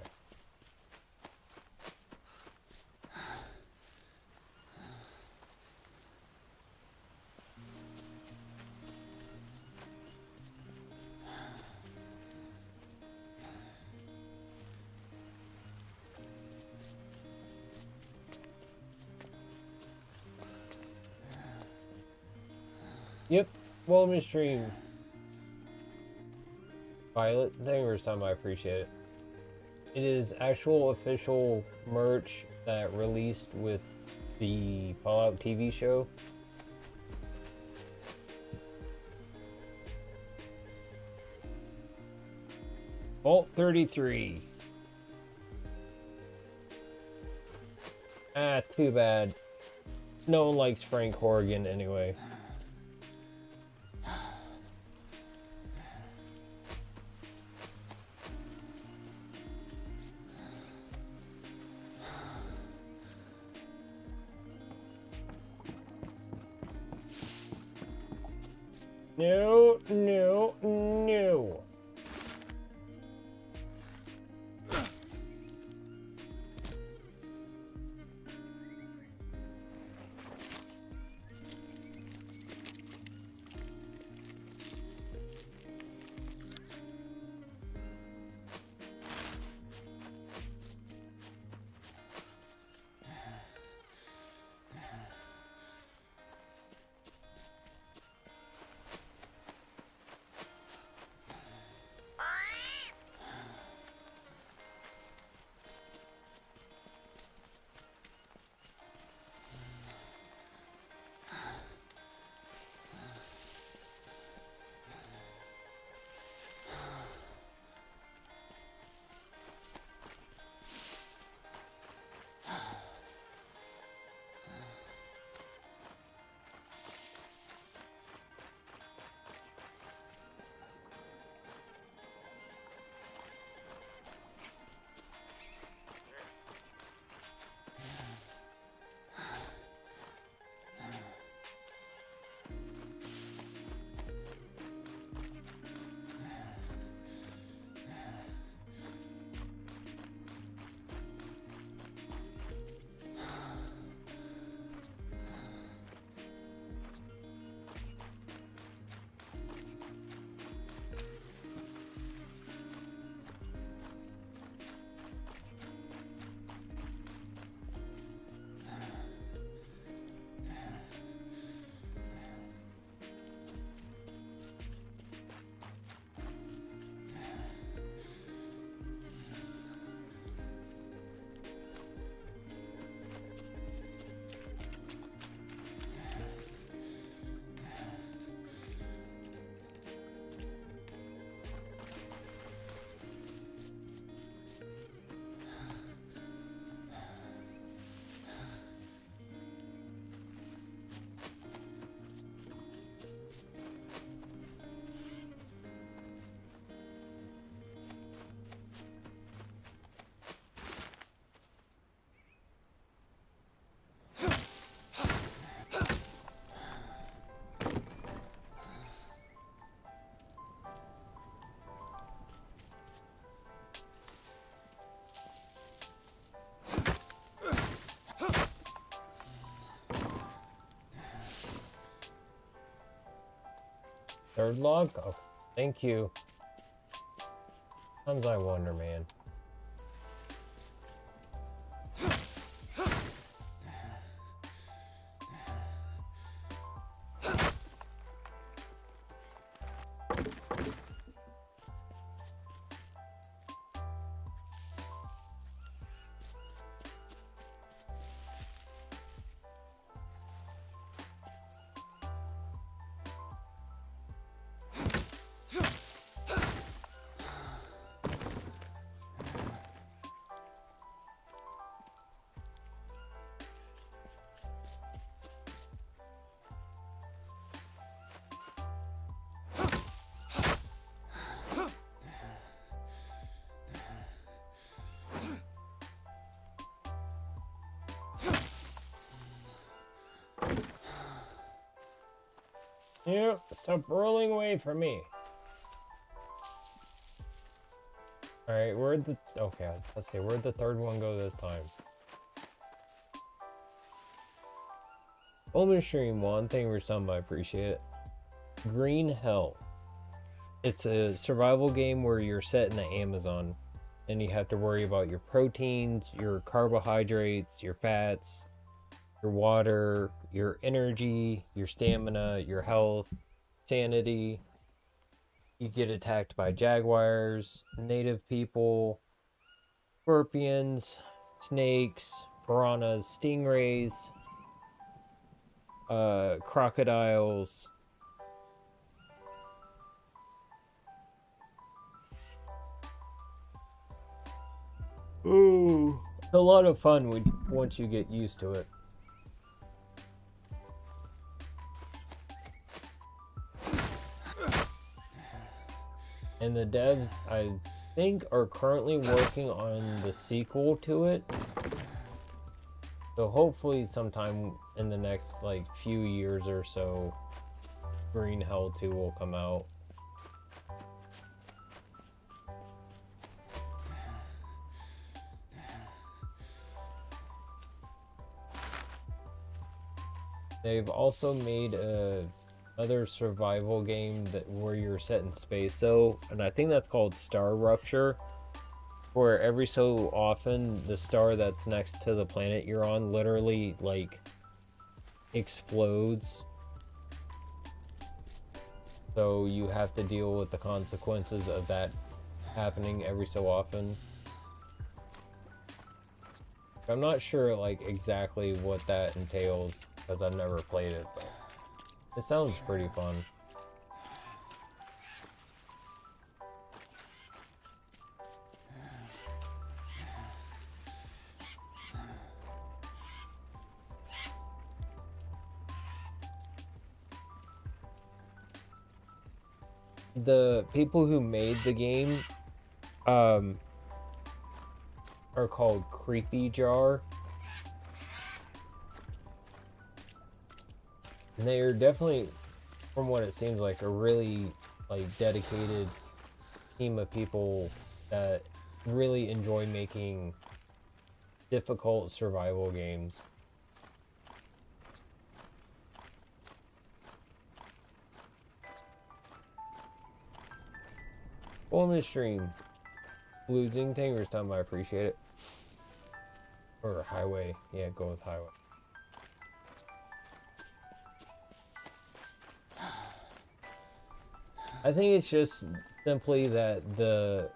Yep, welcome to stream. Violet, thank you for time, I appreciate it. It is actual official merch that released with the Fallout TV show. Vault 33. Ah, too bad. No one likes Frank Horrigan anyway. No, no, no. Third log? Oh, thank you. Sometimes I wonder, man. Yeah, stop rolling away from me. Alright, okay, let's see, where'd the third one go this time? Omen Stream 1, thank you for some, I appreciate it. Green Hell. It's a survival game where you're set in the Amazon and you have to worry about your proteins, your carbohydrates, your fats, your water, your energy, your stamina, your health, sanity. You get attacked by jaguars, native people, scorpions, snakes, piranhas, stingrays, crocodiles. Ooh, it's a lot of fun once you get used to it. And the devs, I think, are currently working on the sequel to it. So hopefully sometime in the next like few years or so, Green Hell 2 will come out. They've also made another survival game where you're set in space, and I think that's called Star Rupture, where every so often the star that's next to the planet you're on literally like explodes. So you have to deal with the consequences of that happening every so often. I'm not sure like exactly what that entails because I've never played it, but it sounds pretty fun. The people who made the game are called Creepy Jar. And they are definitely, from what it seems like, a really like dedicated team of people that really enjoy making difficult survival games. On the stream, losing Tanger's time, I appreciate it. Or highway, yeah, go with highway. I think it's just simply that the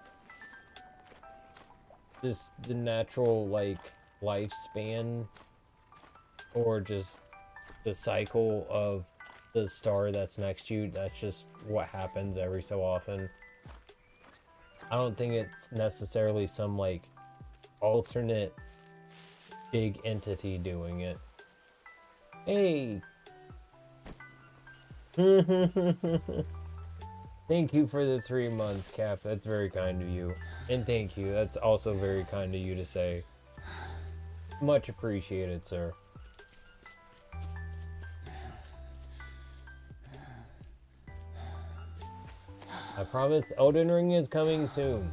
natural like lifespan, or just the cycle of the star that's next to you, that's just what happens every so often. I don't think it's necessarily some like alternate big entity doing it. Hey. Thank you for the 3 months, Cap. That's very kind of you. And thank you. That's also very kind of you to say. Much appreciated, sir. I promise Elden Ring is coming soon.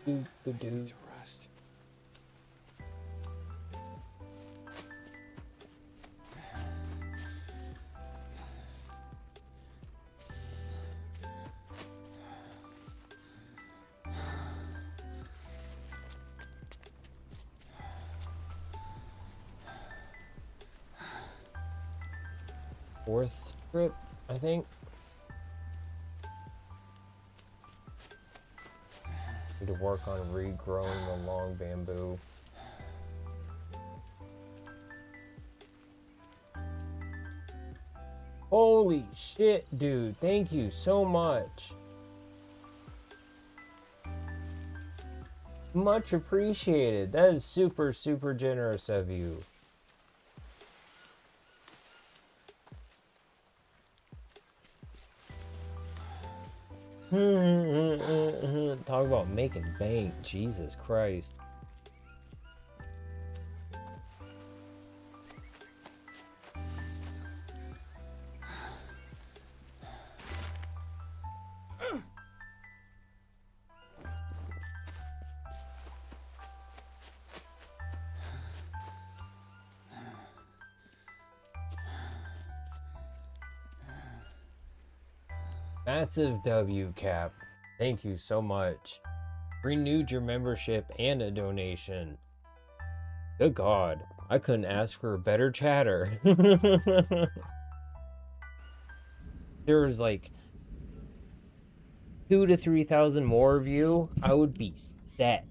Do, do, I need do. to rest. Fourth trip, I think. Need to work on regrowing the long bamboo. Holy shit, dude. Thank you so much. Much appreciated. That is super, super generous of you. Talk about making bank. Jesus Christ. Massive W, Cap. Thank you so much. Renewed your membership and a donation. Good God. I couldn't ask for a better chatter. There was like 2,000 to 3,000 more of you. I would be set.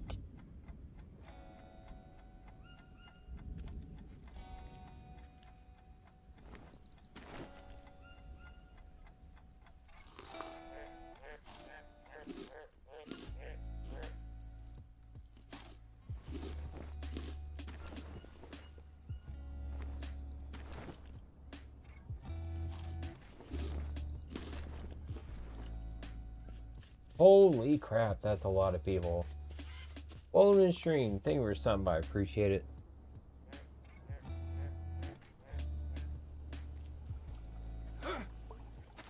Holy crap, that's a lot of people. Bonus stream, thank you for stopping by, appreciate it.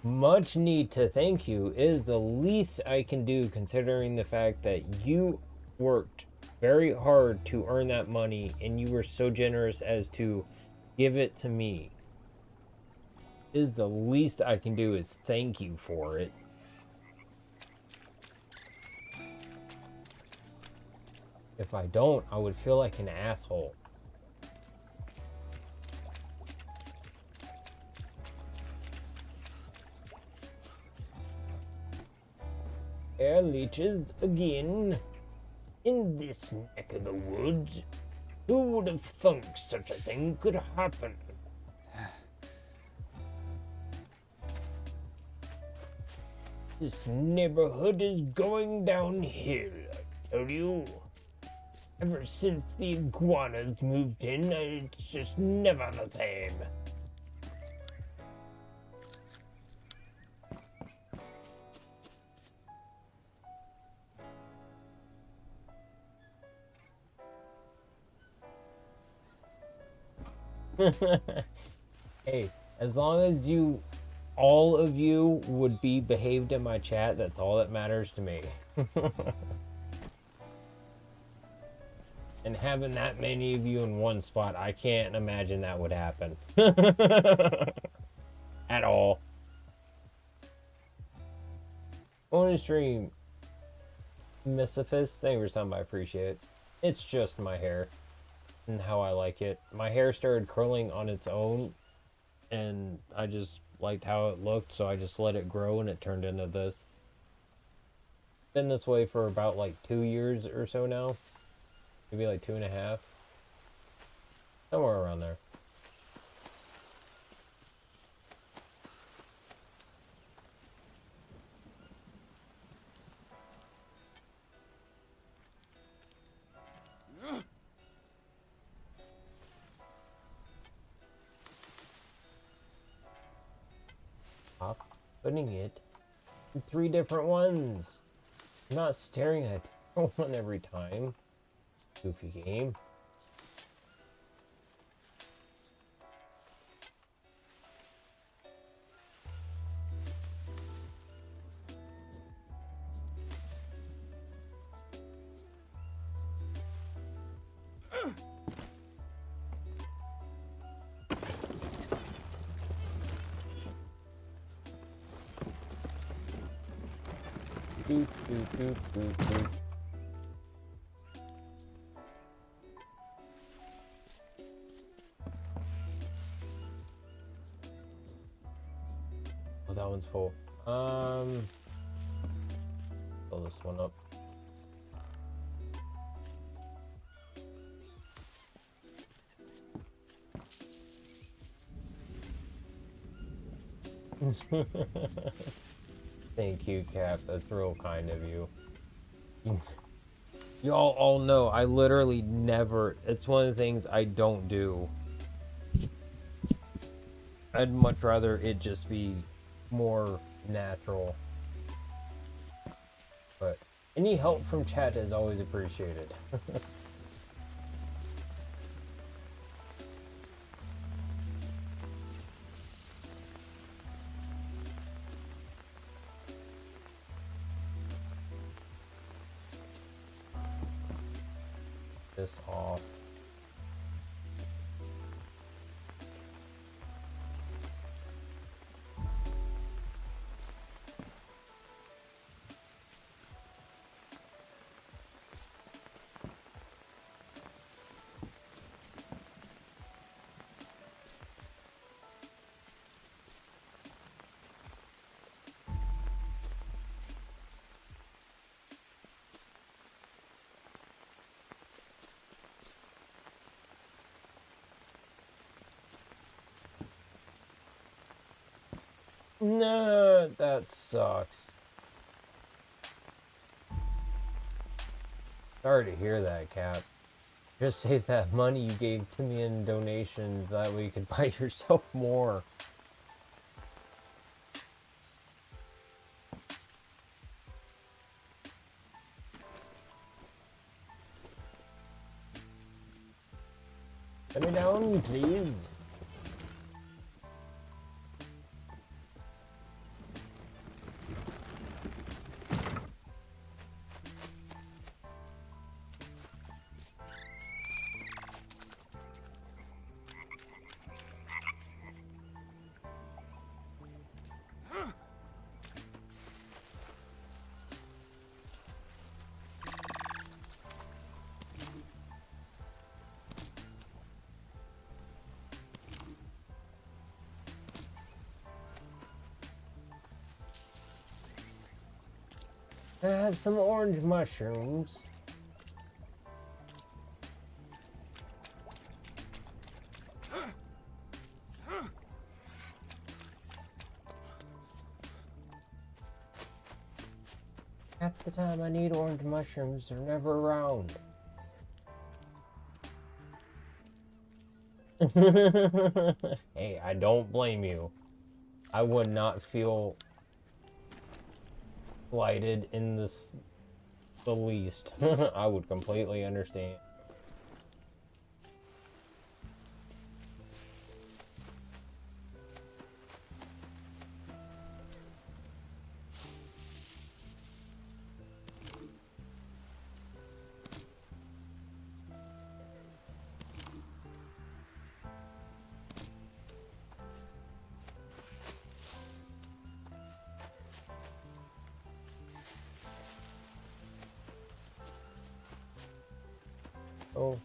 Much need to thank you is the least I can do considering the fact that you worked very hard to earn that money and you were so generous as to give it to me. Is the least I can do is thank you for it. If I don't, I would feel like an asshole. Air leeches again. In this neck of the woods. Who would have thunk such a thing could happen? This neighborhood is going downhill, I tell you. Ever since the iguanas moved in, it's just never the same. Hey, as long as you, all of you would be behaved in my chat, that's all that matters to me. And having that many of you in one spot, I can't imagine that would happen. At all. On stream, Misophists, thank you for something, I appreciate it. It's just my hair and how I like it. My hair started curling on its own and I just liked how it looked, so I just let it grow and it turned into this. Been this way for about like 2 years or so now. Maybe like 2.5. Somewhere around there. Stop putting it in 3 different ones. I'm not staring at one every time. Goofy game. Doot, doot, doot, doot, doot. Oh, that one's full. Fill this one up. Thank you, Cap. That's real kind of you. Y'all all know I literally never. It's one of the things I don't do. I'd much rather it just be more natural. But any help from chat is always appreciated. This off. No, that sucks. Sorry to hear that, Cap. Just save that money you gave to me in donations. That way you could buy yourself more. Let me down, please. I have some orange mushrooms. Half the time I need orange mushrooms, they're never around. Hey, I don't blame you. I would not feel blighted in the least. I would completely understand. Oh,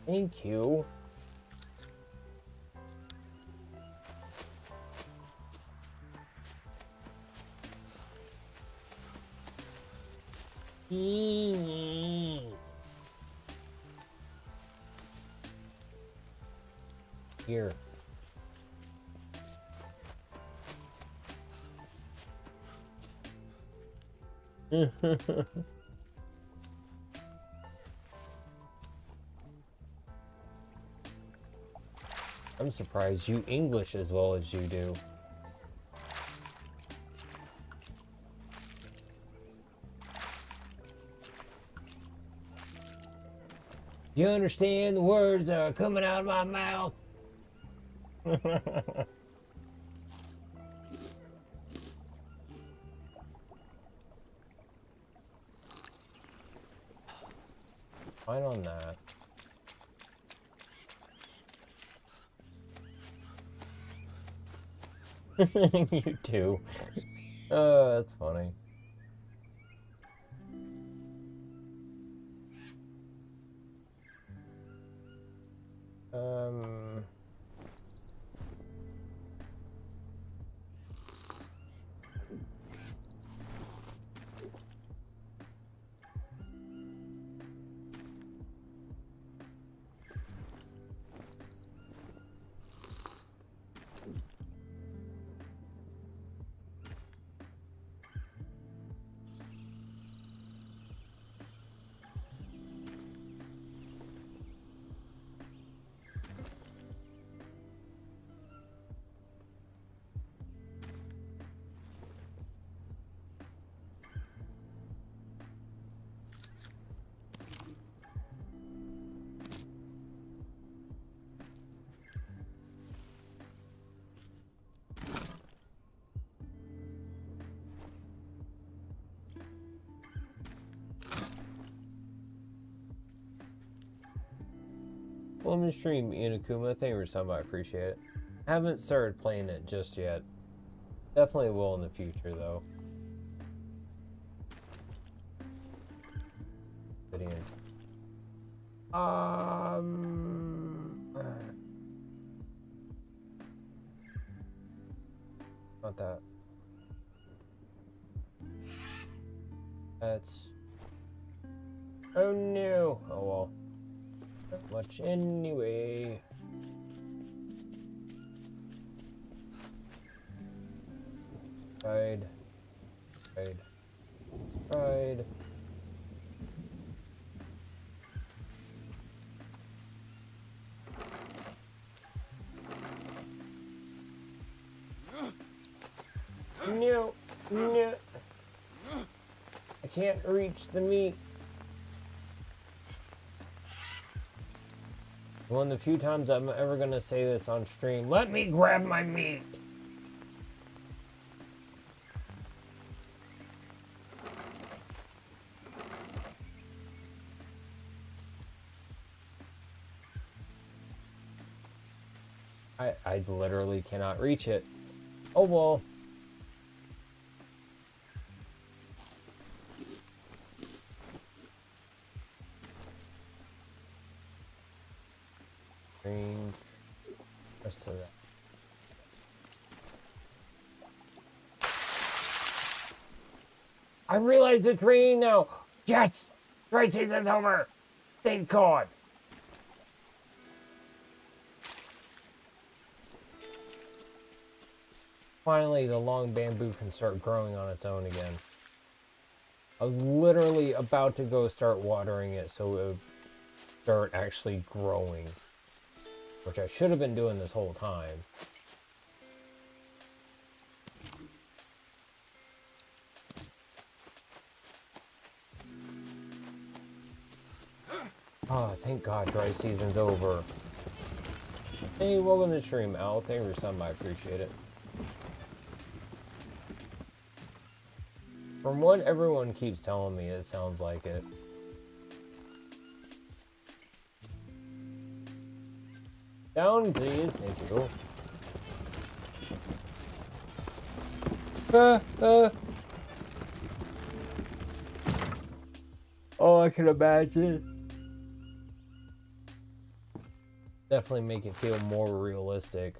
thank you. Here. I'm surprised you English as well as you do. You understand the words that are coming out of my mouth? Fine on that. You too. That's funny. Um... Welcome to stream, Inakuma. Thank you for stopping by. I appreciate it. Haven't started playing it just yet. Definitely will in the future, though. Video. Not that. That's. Oh no! Oh well. Not much anyway. Ride. Ride. Ride. No. No. I can't reach the meat. One of the few times I'm ever gonna say this on stream. Let me grab my meat. I literally cannot reach it. Oh well. Drink. Rest of that. I realize it's raining now. Yes! Dry season's over. Thank God. Finally, the long bamboo can start growing on its own again. I was literally about to go start watering it so it would start actually growing. Which I should have been doing this whole time. Oh, thank God dry season's over. Hey, welcome to stream, Al. Thank you for stopping by. I appreciate it. From what everyone keeps telling me, it sounds like it. Down, please. Thank you. Oh, I can imagine. Definitely make it feel more realistic.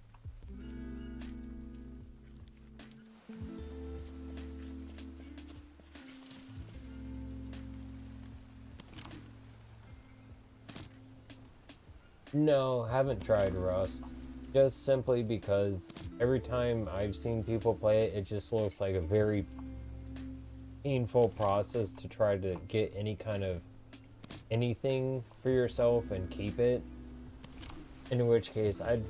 No, haven't tried Rust. Just simply because every time I've seen people play it, it just looks like a very painful process to try to get any kind of anything for yourself and keep it. In which case, I'd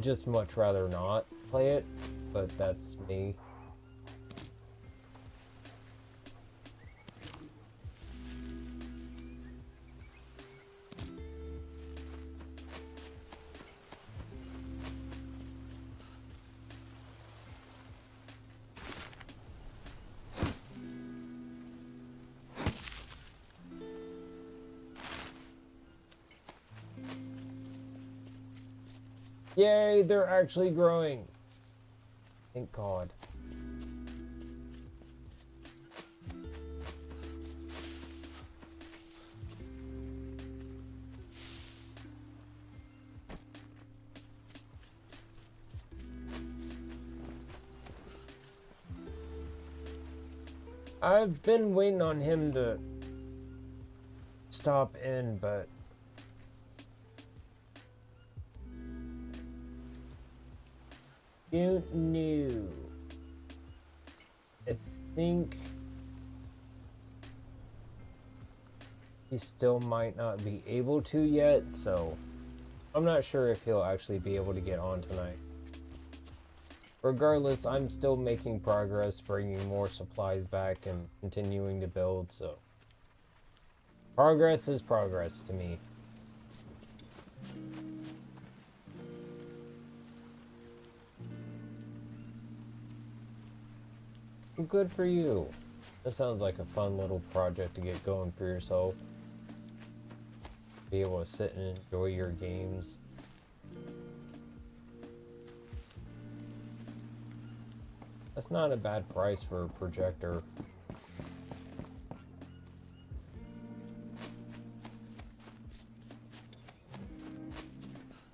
just much rather not play it, but that's me. Yay, they're actually growing. Thank God. I've been waiting on him to stop in, but don't know. I think he still might not be able to yet, so I'm not sure if he'll actually be able to get on tonight. Regardless, I'm still making progress, bringing more supplies back and continuing to build, so progress is progress to me. Good for you. That sounds like a fun little project to get going for yourself. Be able to sit and enjoy your games. That's not a bad price for a projector.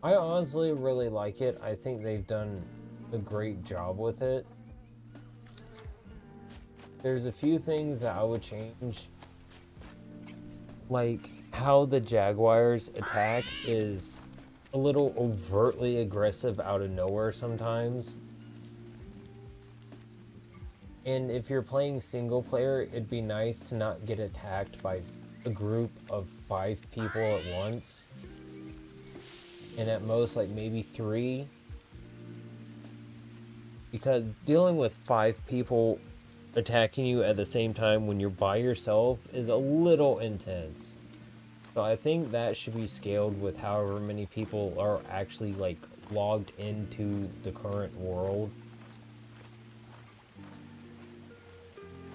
I honestly really like it. I think they've done a great job with it. There's a few things that I would change. Like how the Jaguars attack is a little overtly aggressive out of nowhere sometimes. And if you're playing single player, it'd be nice to not get attacked by a group of 5 people at once. And at most, like maybe 3. Because dealing with 5 people attacking you at the same time when you're by yourself is a little intense. So I think that should be scaled with however many people are actually like logged into the current world.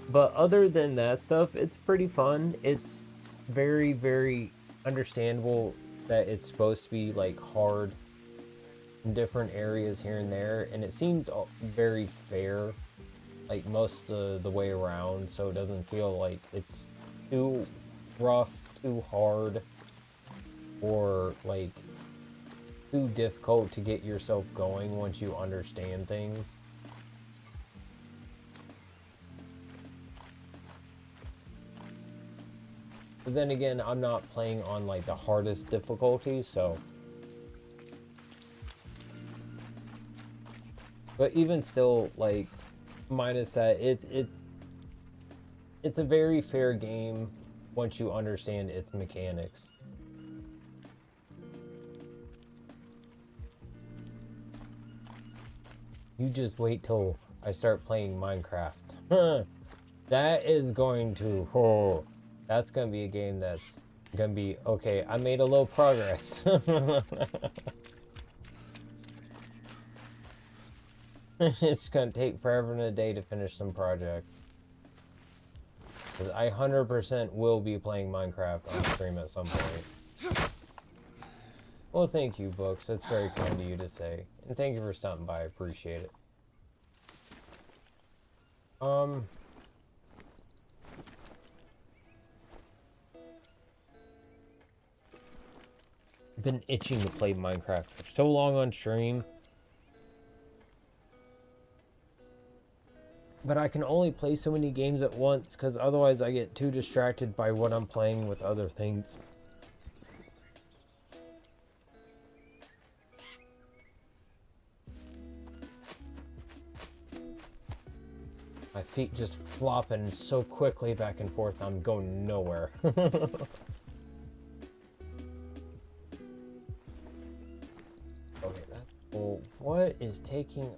But other than that stuff, it's pretty fun. It's very, very understandable that it's supposed to be like hard in different areas here and there, and it seems very fair, like most of the way around, so it doesn't feel like it's too rough, too hard, or like too difficult to get yourself going once you understand things. But then again, I'm not playing on like the hardest difficulty, so. But even still, like, minus that, it's a very fair game once you understand its mechanics. You just wait till I start playing Minecraft. That is going to, oh, that's going to be a game that's going to be, okay, I made a little progress. It's going to take forever and a day to finish some projects. Because I 100% will be playing Minecraft on stream at some point. Well, thank you, Books. That's very kind of you to say. And thank you for stopping by. I appreciate it. I've been itching to play Minecraft for so long on stream. But I can only play so many games at once, because otherwise I get too distracted by what I'm playing with other things. My feet just flopping so quickly back and forth, I'm going nowhere. Okay, that's cool. What is taking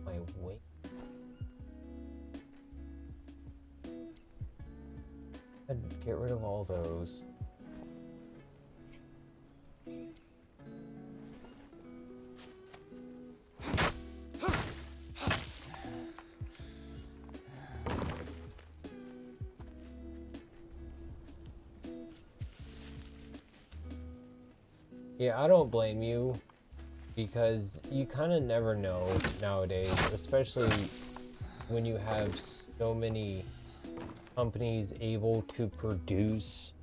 my weight? I'd get rid of all those. Yeah, I don't blame you. because you kind of never know nowadays, especially when you have so many companies able to produce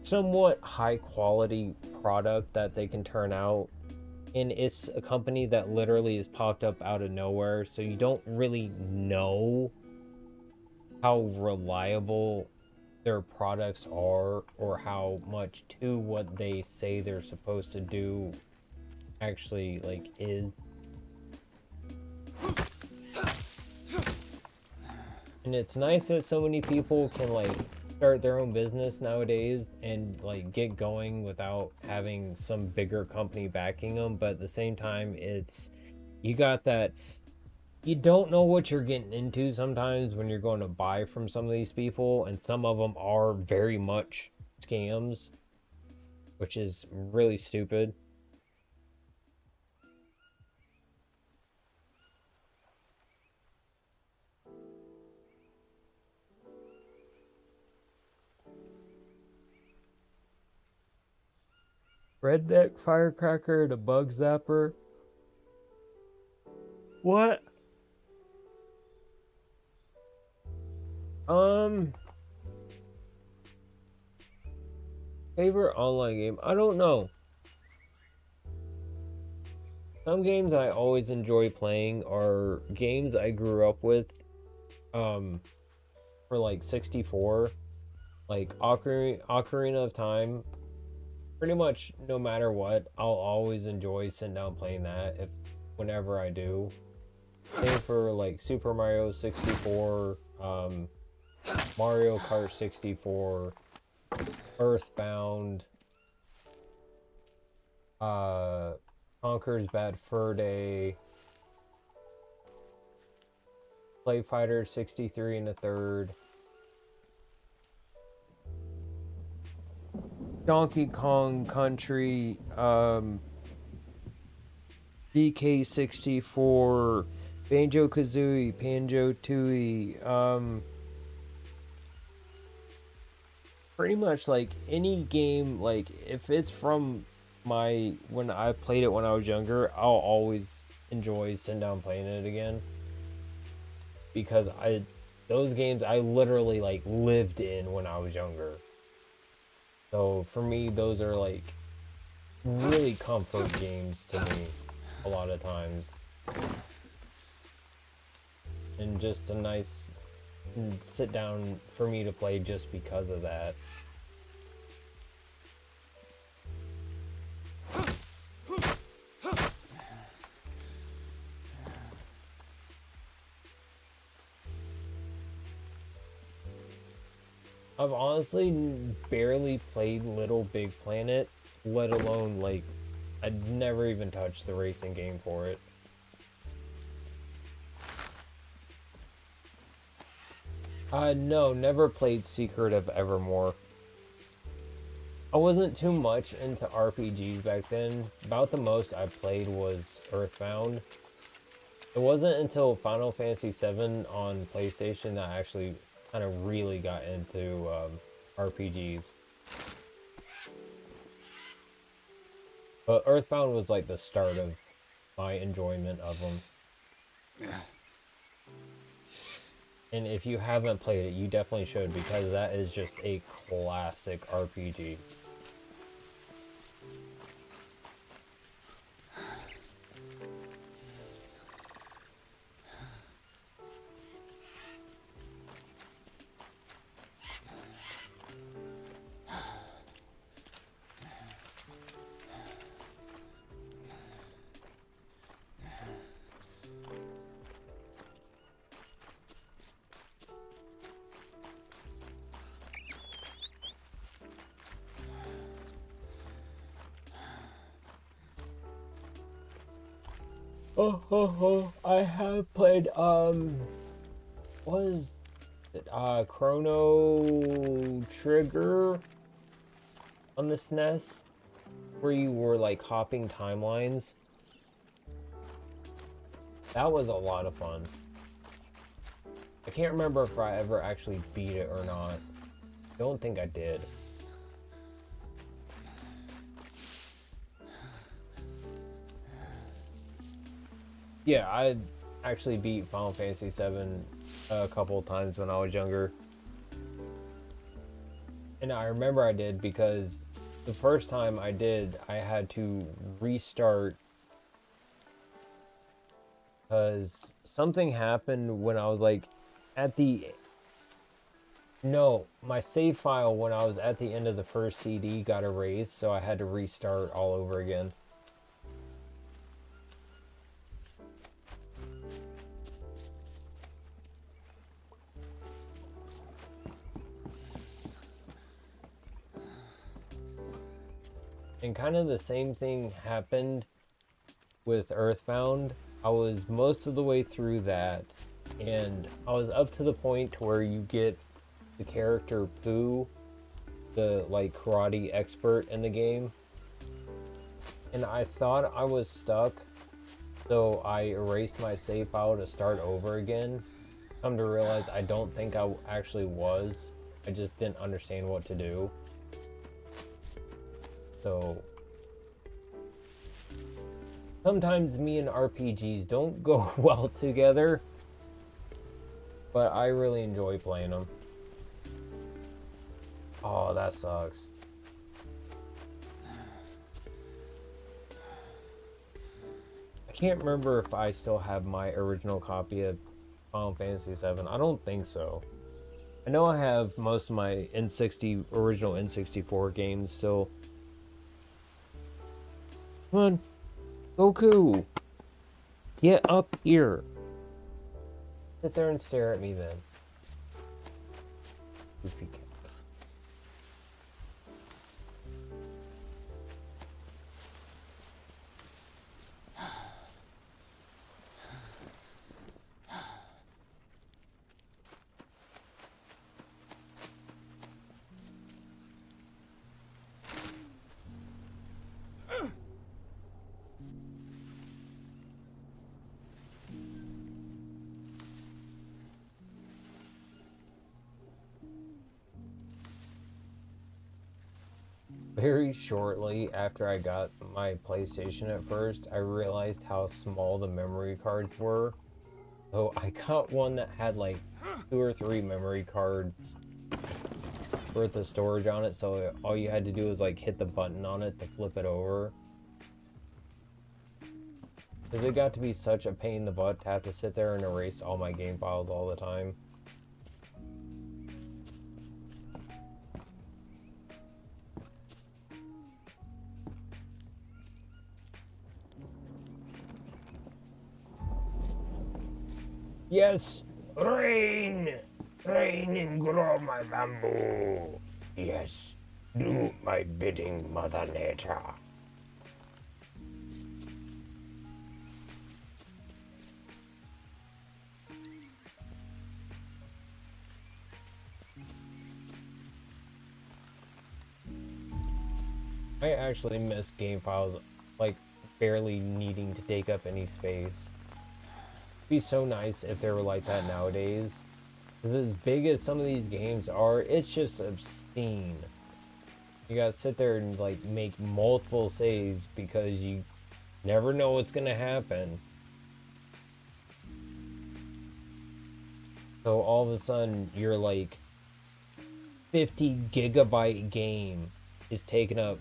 somewhat high quality product that they can turn out, and it's a company that literally has popped up out of nowhere, so you don't really know how reliable their products are or how much to what they say they're supposed to do actually like is. And it's nice that so many people can like start their own business nowadays and like get going without having some bigger company backing them, but at the same time it's, you got that, you don't know what you're getting into sometimes when you're going to buy from some of these people, and some of them are very much scams, which is really stupid. Redneck firecracker and a bug zapper. What? Favorite online game? I don't know. Some games I always enjoy playing are games I grew up with. For like 64, like Ocarina of Time. Pretty much no matter what, I'll always enjoy sitting down playing that if whenever I do. Same for like Super Mario 64, Mario Kart 64, Earthbound, Conker's Bad Fur Day, Play Fighter 63 and a third, Donkey Kong Country, DK64, Banjo-Kazooie, Banjo-Tooie, pretty much like any game, like if it's from when I played it when I was younger, I'll always enjoy sitting down playing it again. Because those games I literally like lived in when I was younger. So for me, those are like really comfort games to me a lot of times. And just a nice sit down for me to play just because of that. I've honestly barely played Little Big Planet, let alone like I'd never even touched the racing game for it. No, never played Secret of Evermore. I wasn't too much into RPGs back then. About the most I played was Earthbound. It wasn't until Final Fantasy VII on PlayStation that I actually kind of really got into RPGs. But Earthbound was like the start of my enjoyment of them. And if you haven't played it, you definitely should, because that is just a classic RPG. I have played, what is it, Chrono Trigger on the SNES, where you were, like, hopping timelines. That was a lot of fun. I can't remember if I ever actually beat it or not. Don't think I did. Yeah, I actually beat Final Fantasy VII a couple of times when I was younger. And I remember I did because the first time I did, I had to restart because something happened when I was like at the no, my save file when I was at the end of the first CD got erased, so I had to restart all over again. And kind of the same thing happened with Earthbound. I was most of the way through that, and I was up to the point to where you get the character Pooh, the like karate expert in the game, and I thought I was stuck, so I erased my save file to start over again. Come to realize I don't think I actually was. I just didn't understand what to do. So sometimes me and RPGs don't go well together, but I really enjoy playing them. Oh, that sucks. I can't remember if I still have my original copy of Final Fantasy VII. I don't think so. I know I have most of my original N64 games still. Come on, Goku, get up here. Sit there and stare at me then. Goofy cat. Very shortly after I got my PlayStation at first, I realized how small the memory cards were. So I got one that had like 2 or 3 memory cards worth of storage on it, so all you had to do was like hit the button on it to flip it over. Because it got to be such a pain in the butt to have to sit there and erase all my game files all the time. Yes, rain! Rain and grow my bamboo. Yes, do my bidding, Mother Nature. I actually miss game files, like, barely needing to take up any space. It'd be so nice if they were like that nowadays. Because as big as some of these games are, it's just obscene. You gotta sit there and, like, make multiple saves because you never know what's gonna happen. So all of a sudden, your, like, 50 gigabyte game is taking up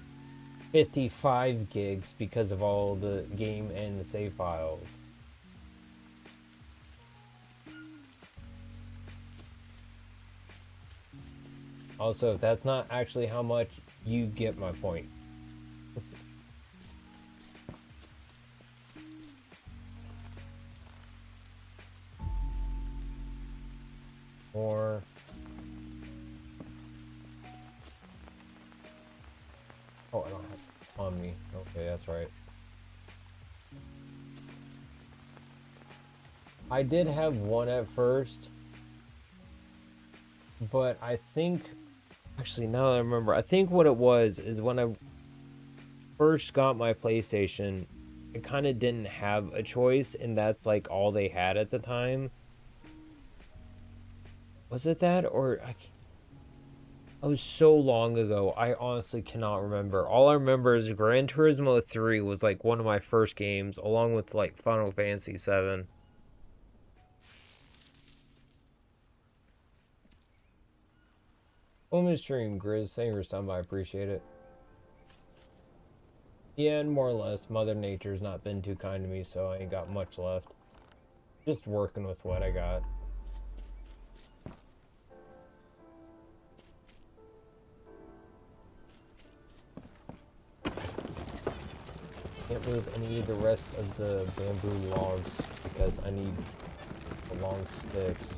55 gigs because of all the game and the save files. Also, if that's not actually how much, you get my point. Or oh, I don't have it on me. Okay, that's right. I did have one at first, but I think, actually, now that I remember, I think what it was is when I first got my PlayStation, I kind of didn't have a choice, and that's like all they had at the time. Was it that, or It was so long ago. I honestly cannot remember. All I remember is Gran Turismo 3 was like one of my first games, along with like Final Fantasy 7. Home stream, Grizz. Thank you for stopping by. I appreciate it. Yeah, and more or less, Mother Nature's not been too kind to me, so I ain't got much left. Just working with what I got. Can't move any of the rest of the bamboo logs because I need the long sticks.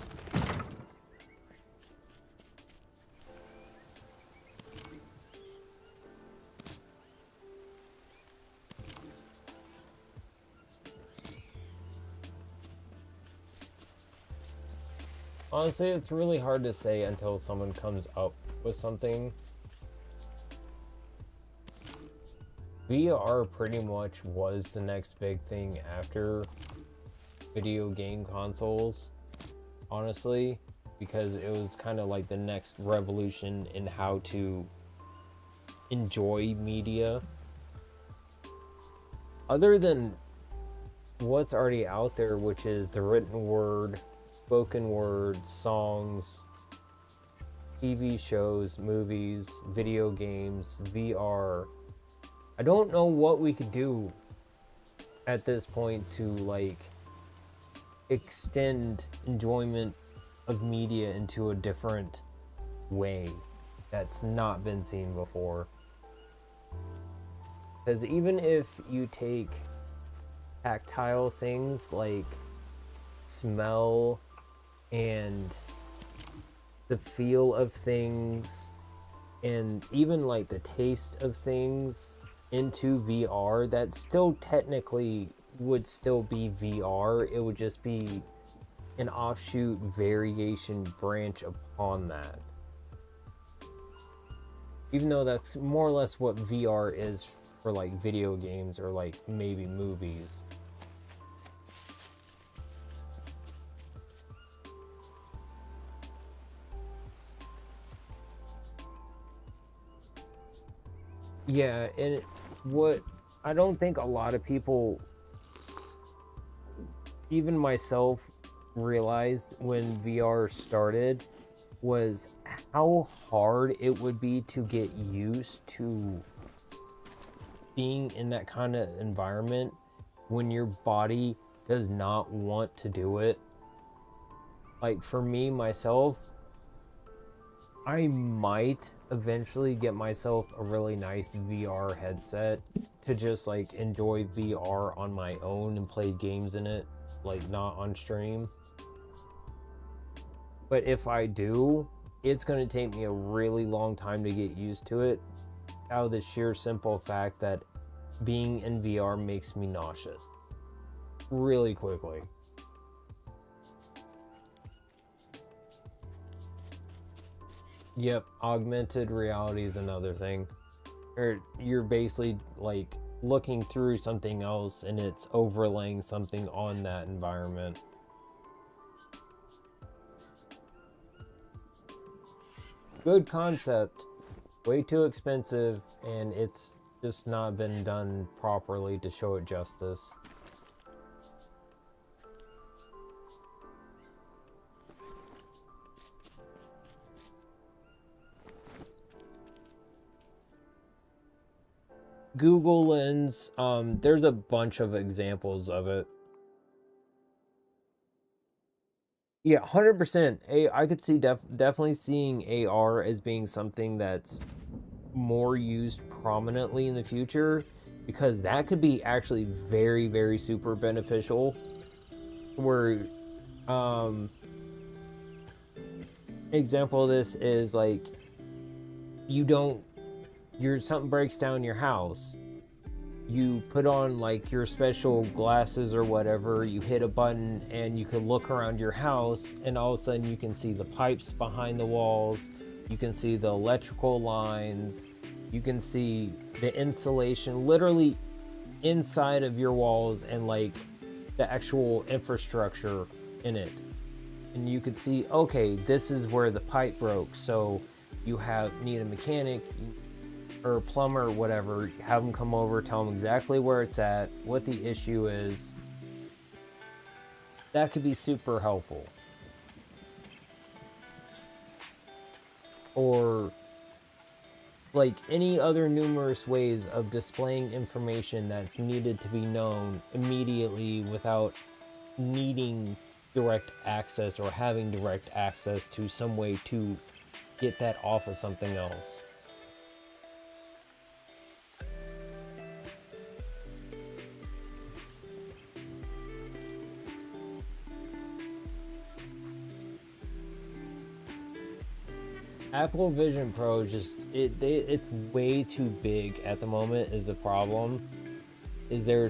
Honestly, it's really hard to say until someone comes up with something. VR pretty much was the next big thing after video game consoles, honestly, because it was kind of like the next revolution in how to enjoy media. Other than what's already out there, which is the written word, spoken word, songs, TV shows, movies, video games, VR. I don't know what we could do at this point to like extend enjoyment of media into a different way that's not been seen before. Because even if you take tactile things like smell and the feel of things and even like the taste of things into VR, that still technically would still be VR. It would just be an offshoot variation branch upon that. Even though that's more or less what VR is for like video games or like maybe movies. Yeah, and what I don't think a lot of people, even myself, realized when VR started was how hard it would be to get used to being in that kind of environment when your body does not want to do it. Like for me, myself, I might eventually get myself a really nice VR headset to just like enjoy VR on my own and play games in it, like not on stream. But if I do, it's going to take me a really long time to get used to it, out of the sheer simple fact that being in VR makes me nauseous really quickly. Yep, augmented reality is another thing. Or you're basically like looking through something else and it's overlaying something on that environment. Good concept, way too expensive, and it's just not been done properly to show it justice. Google Lens, there's a bunch of examples of it. Yeah, 100%. I could see definitely seeing AR as being something that's more used prominently in the future, because that could be actually very, very super beneficial. Where, example of this is like, something breaks down your house. You put on like your special glasses or whatever, you hit a button and you can look around your house and all of a sudden you can see the pipes behind the walls, you can see the electrical lines, you can see the insulation literally inside of your walls and like the actual infrastructure in it. And you could see, okay, this is where the pipe broke, so you need a mechanic or a plumber or whatever, have them come over, tell them exactly where it's at, what the issue is. That could be super helpful. Or like any other numerous ways of displaying information that's needed to be known immediately without needing direct access or having direct access to some way to get that off of something else. Apple Vision Pro it's way too big at the moment is the problem. Is they're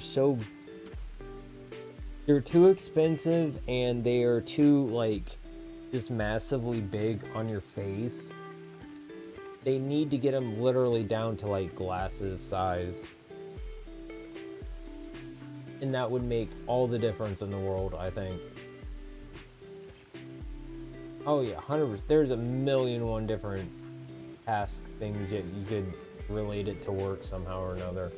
too expensive and they are too like just massively big on your face. They need to get them literally down to like glasses size. And that would make all the difference in the world, I think. Oh yeah, 100%. There's a million and one different task things that you could relate it to work somehow or another.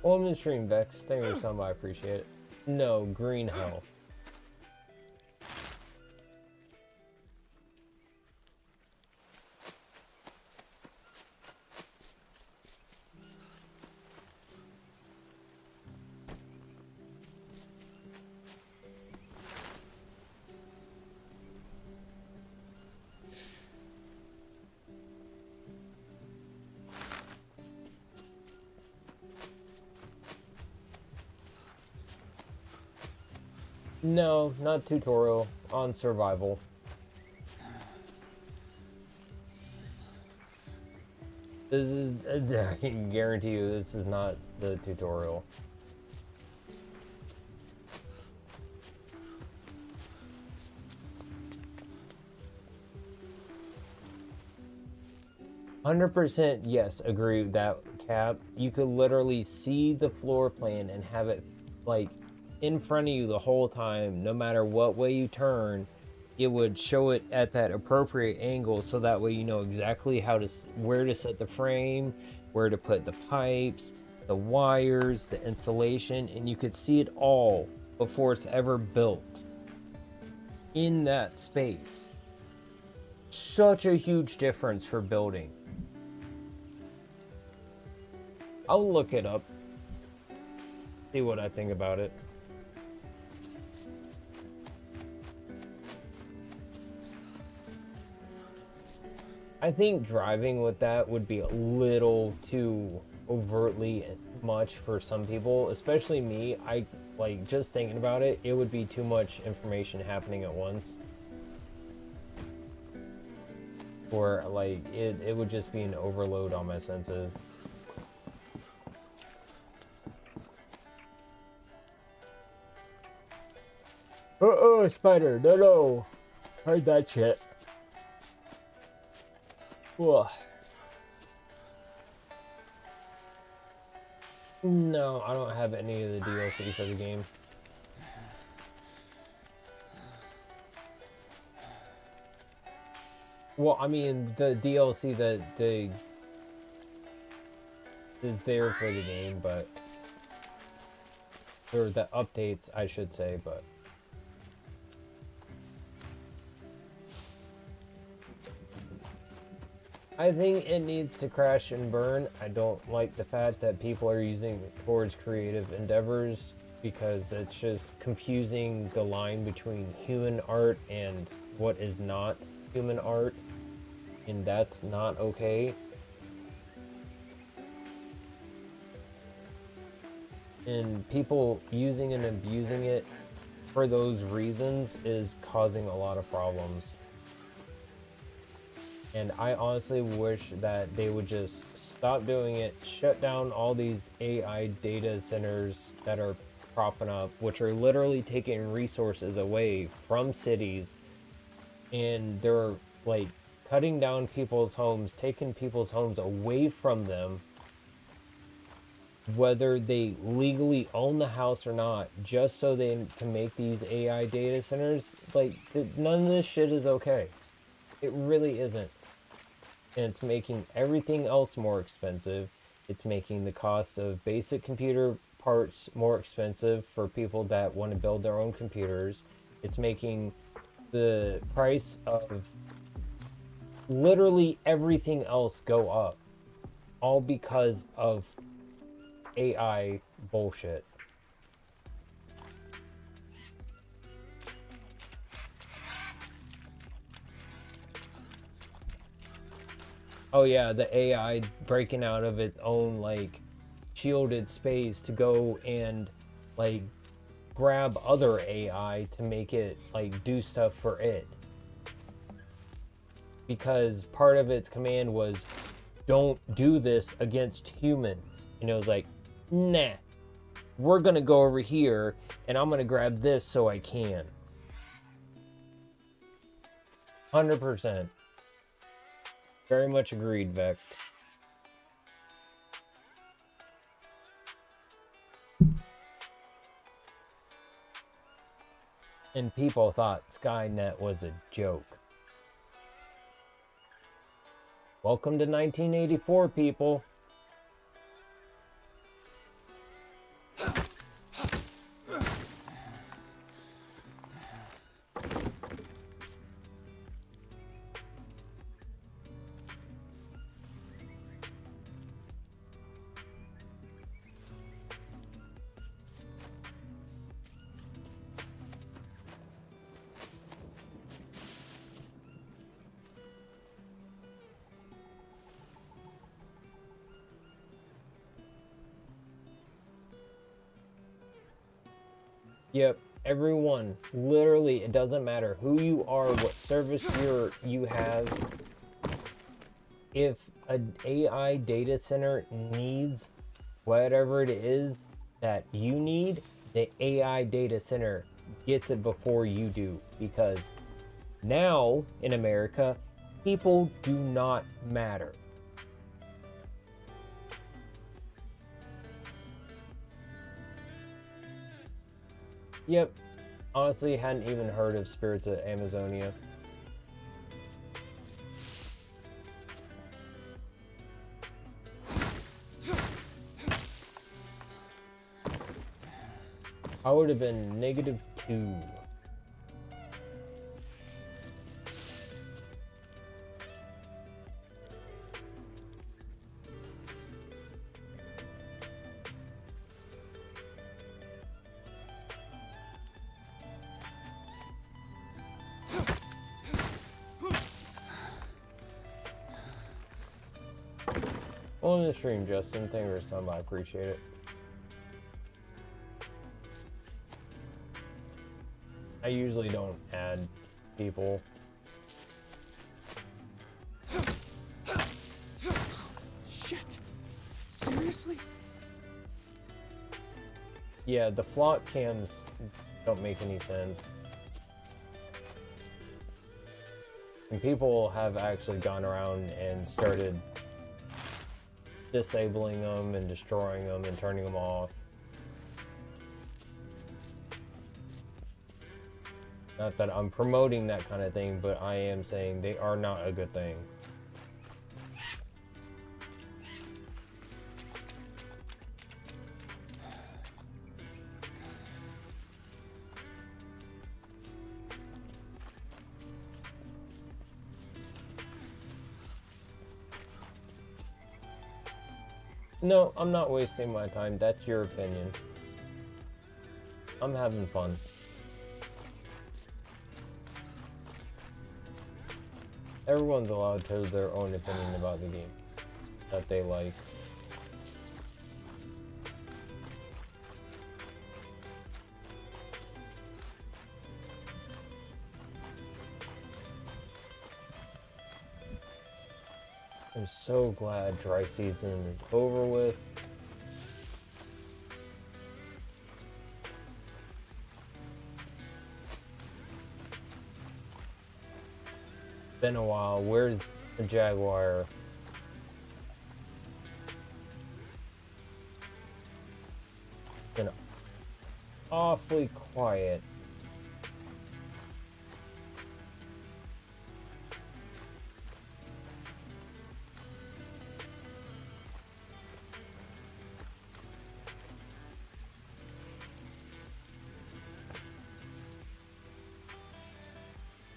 Welcome to the stream, Vex. Thank you for some, I appreciate it. No, green hell. No, not tutorial. On survival. This is, I can guarantee you this is not the tutorial. %, yes, agree with that, Cap. You could literally see the floor plan and have it like in front of you the whole time. No matter what way you turn, it would show it at that appropriate angle, so that way you know exactly where to set the frame, where to put the pipes, the wires, the insulation, and you could see it all before it's ever built in that space. Such a huge difference for building. I'll look it up, see what I think about it. I think driving with that would be a little too overtly much for some people, especially me. I like just thinking about it, it would be too much information happening at once. Or like it would just be an overload on my senses. Uh-oh, spider, no. Hide that shit. Ugh. No, I don't have any of the DLC for the game. Well, I mean, the DLC that is there for the game, but or the updates, I should say, but I think it needs to crash and burn. I don't like the fact that people are using it towards creative endeavors, because it's just confusing the line between human art and what is not human art, and that's not okay. And people using and abusing it for those reasons is causing a lot of problems. And I honestly wish that they would just stop doing it, shut down all these AI data centers that are propping up, which are literally taking resources away from cities, and they're like cutting down people's homes, taking people's homes away from them, whether they legally own the house or not, just so they can make these AI data centers. Like, none of this shit is okay. It really isn't. And it's making everything else more expensive. It's making the cost of basic computer parts more expensive for people that want to build their own computers. It's making the price of literally everything else go up, all because of AI bullshit. Oh yeah, the AI breaking out of its own like shielded space to go and like grab other AI to make it like do stuff for it. Because part of its command was, don't do this against humans. And it was like, nah, we're gonna go over here and I'm gonna grab this so I can. 100%. Very much agreed, Vexed. And people thought Skynet was a joke. Welcome to 1984, people. Yep, everyone, literally, it doesn't matter who you are, what service you have. If an AI data center needs whatever it is that you need, the AI data center gets it before you do. Because now in America, people do not matter. Yep, honestly, hadn't even heard of Spirits of Amazonia. I would have been -2. On the stream, Justin. Thank you for some. I appreciate it. I usually don't add people. Shit! Seriously? Yeah, the flock cams don't make any sense. And people have actually gone around and started disabling them and destroying them and turning them off. Not that I'm promoting that kind of thing, but I am saying they are not a good thing. No, I'm not wasting my time. That's your opinion. I'm having fun. Everyone's allowed to have their own opinion about the game that they like. I'm so glad dry season is over with. Been a while. Where's the Jaguar? Been awfully quiet.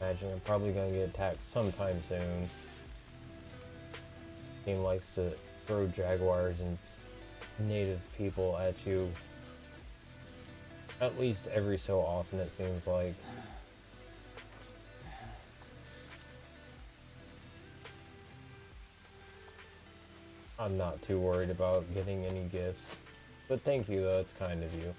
Imagine I'm probably gonna get attacked sometime soon. Game likes to throw jaguars and native people at you. At least every so often, it seems like. I'm not too worried about getting any gifts. But thank you, though. It's kind of you.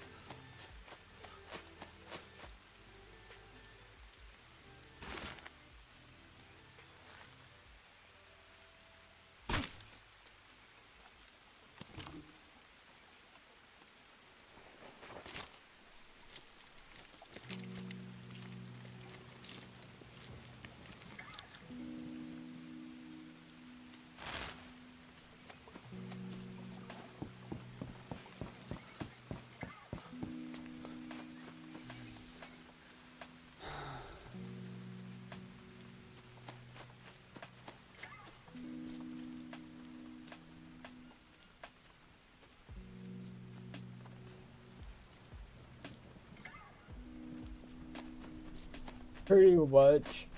Pretty much.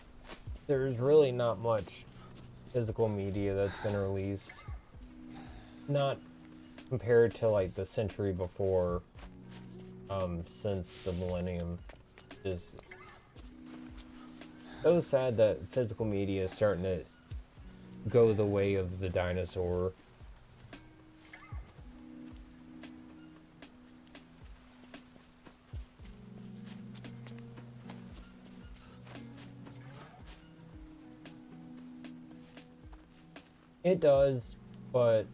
There's really not much physical media that's been released. Not compared to like the century before, since the millennium. Is so sad that physical media is starting to go the way of the dinosaur. It does, but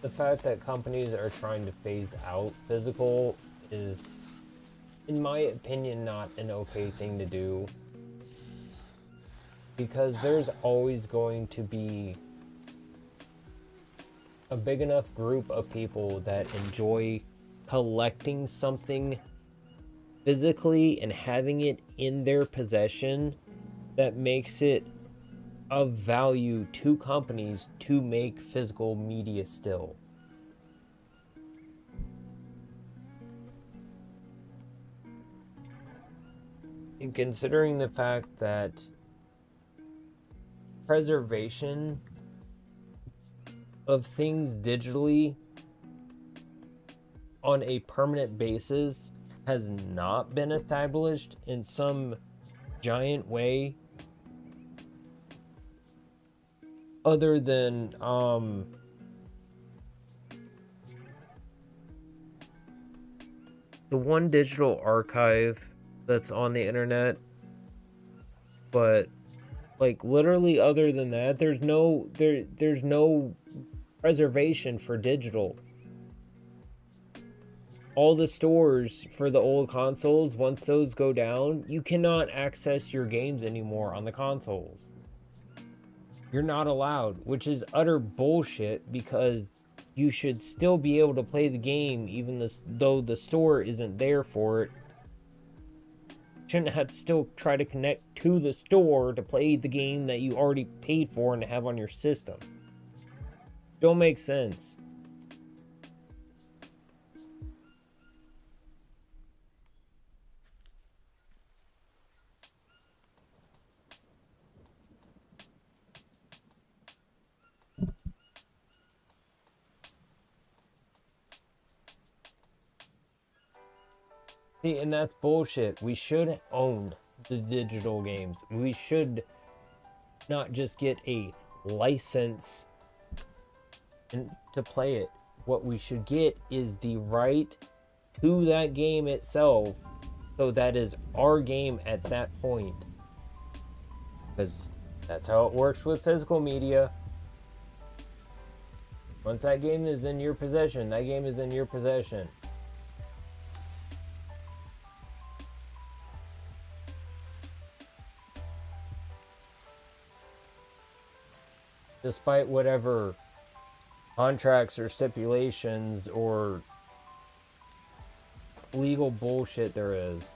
the fact that companies are trying to phase out physical is, in my opinion, not an okay thing to do. Because there's always going to be a big enough group of people that enjoy collecting something physically and having it in their possession that makes it of value to companies to make physical media still. And considering the fact that preservation of things digitally on a permanent basis has not been established in some giant way, other than the one digital archive that's on the internet, but like literally other than that, there's no preservation for digital. All the stores for the old consoles, once those go down, you cannot access your games anymore on the consoles. You're not allowed, which is utter bullshit, because you should still be able to play the game even though the store isn't there for it. Shouldn't have to still try to connect to the store to play the game that you already paid for and have on your system. Don't make sense. See, and that's bullshit. We should own the digital games. We should not just get a license to play it. What we should get is the right to that game itself, so that is our game at that point. Because that's how it works with physical media. Once that game is in your possession, that game is in your possession. Despite whatever contracts or stipulations or legal bullshit there is.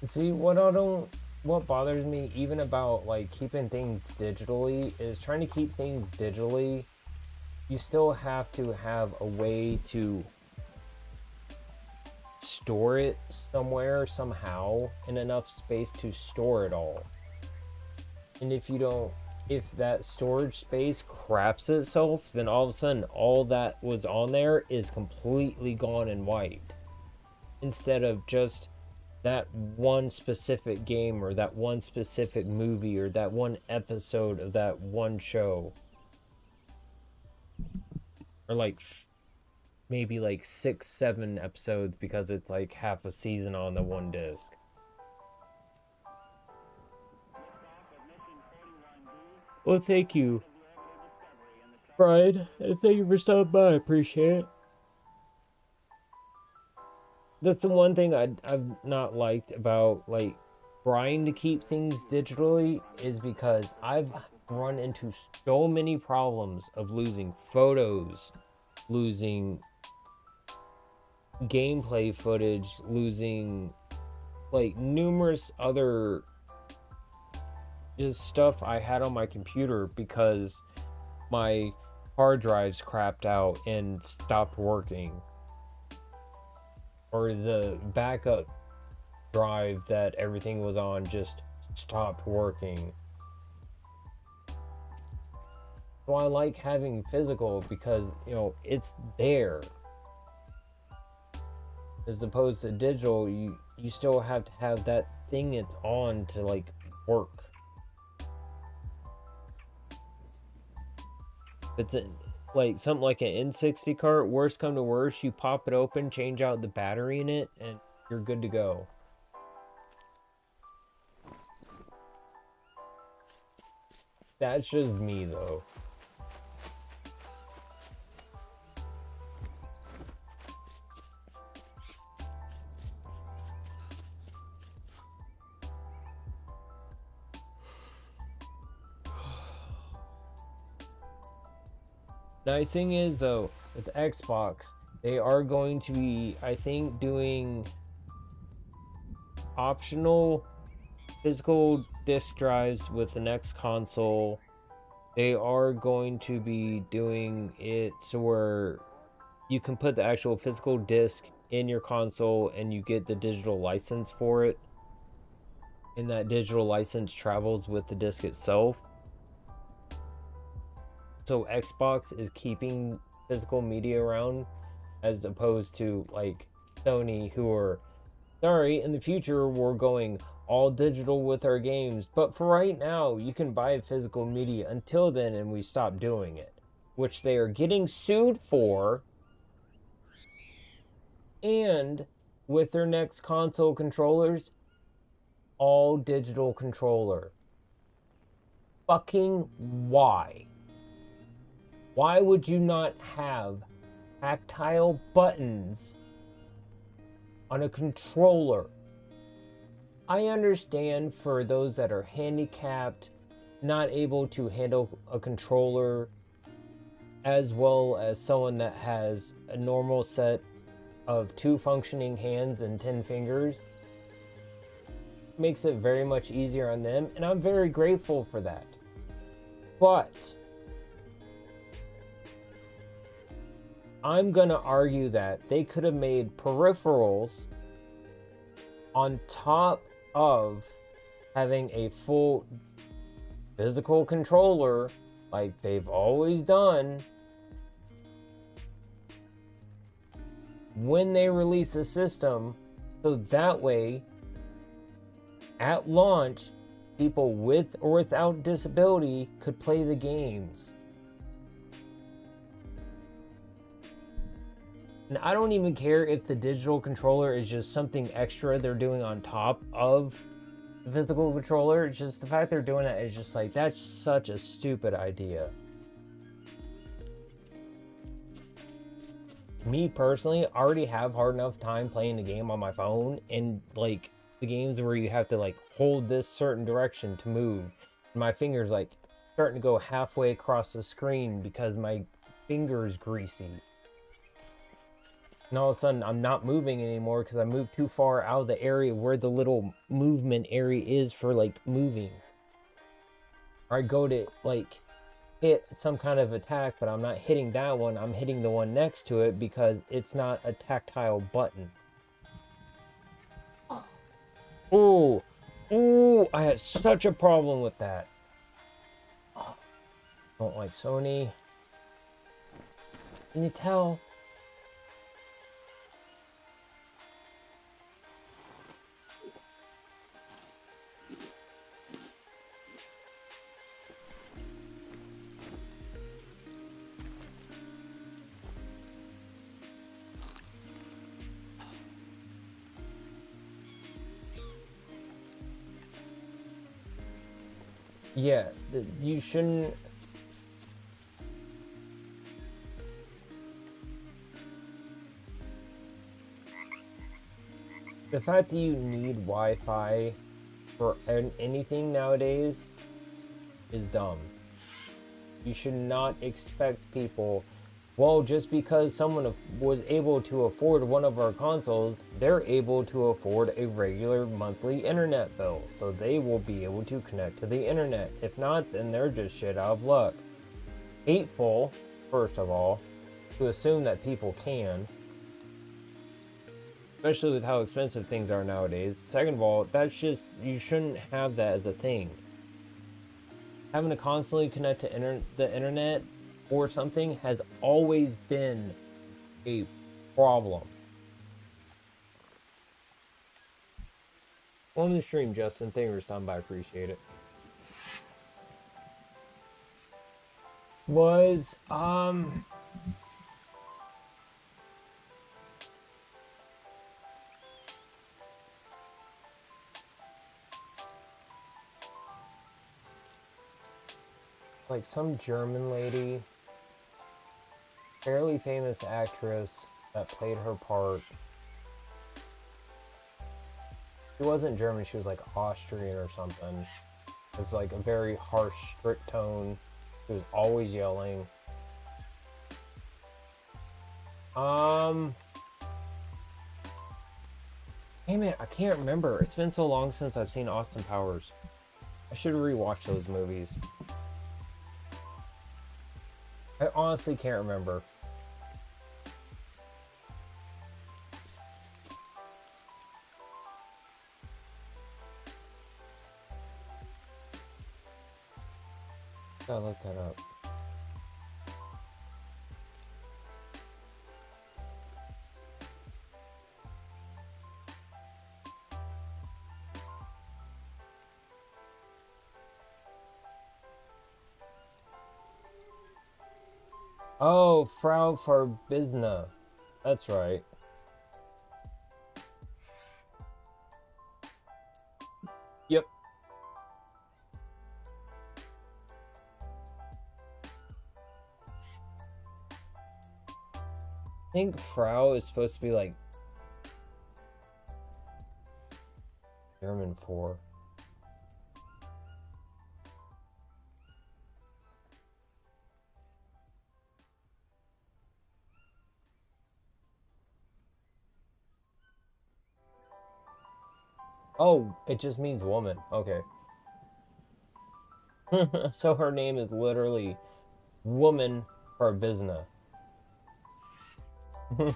See, what bothers me even about like keeping things digitally is trying to keep things digitally. You still have to have a way to store it somewhere, somehow, in enough space to store it all. And if that storage space craps itself, then all of a sudden all that was on there is completely gone and wiped. Instead of just that one specific game or that one specific movie or that one episode of that one show. Or like maybe like 6-7 episodes because it's like half a season on the one disc. Well, thank you, Brian, and thank you for stopping by. I appreciate it. That's the one thing I've not liked about like trying to keep things digitally is because I've run into so many problems of losing photos, losing gameplay footage, losing like numerous other just stuff I had on my computer because my hard drives crapped out and stopped working. Or the backup drive that everything was on just stopped working. So I like having physical because, you know, it's there. As opposed to digital, you still have to have that thing it's on to like work. It's like something like an N60 cart, worst come to worst, you pop it open, change out the battery in it, and you're good to go. That's just me though. Nice thing is though, with Xbox, they are going to be, I think, doing optional physical disc drives with the next console. They are going to be doing it so where you can put the actual physical disc in your console and you get the digital license for it. And that digital license travels with the disc itself. So Xbox is keeping physical media around as opposed to like Sony, who are sorry, in the future we're going all digital with our games, but for right now you can buy physical media until then and we stop doing it, which they are getting sued for. And with their next console controllers, all digital controller. Fucking why? Why would you not have tactile buttons on a controller? I understand for those that are handicapped, not able to handle a controller, as well as someone that has a normal set of 2 functioning hands and 10 fingers. Makes it very much easier on them, and I'm very grateful for that. But I'm gonna argue that they could have made peripherals on top of having a full physical controller like they've always done, when they release the system, so that way at launch people with or without disability could play the games. And I don't even care if the digital controller is just something extra they're doing on top of the physical controller. It's just the fact they're doing it is just like, that's such a stupid idea. Me personally, I already have hard enough time playing the game on my phone, and like the games where you have to like hold this certain direction to move. My fingers like starting to go halfway across the screen because my finger is greasy. And all of a sudden I'm not moving anymore because I moved too far out of the area where the little movement area is for like moving. Or I go to like hit some kind of attack, but I'm not hitting that one, I'm hitting the one next to it because it's not a tactile button. Oh, I had such a problem with that. Don't like Sony. Can you tell? Yeah, you shouldn't. The fact that you need Wi-Fi for anything nowadays is dumb. You should not expect people, well, just because someone was able to afford one of our consoles, they're able to afford a regular monthly internet bill, so they will be able to connect to the internet. If not, then they're just shit out of luck. Hateful, first of all, to assume that people can. Especially with how expensive things are nowadays. Second of all, that's just, you shouldn't have that as a thing. Having to constantly connect to the internet or something has always been a problem. On the stream, Justin. Thank you for stopping by. I appreciate it. Was, like some German lady, fairly famous actress that played her part. She wasn't German, she was like Austrian or something. It was like a very harsh, strict tone. She was always yelling. Damn it, I can't remember. It's been so long since I've seen Austin Powers. I should rewatch those movies. I honestly can't remember. Gotta look that up. Oh, Frau Farbizna. That's right. Yep. I think Frau is supposed to be like German for. Oh, it just means woman. Okay. So her name is literally Woman Farbizna. I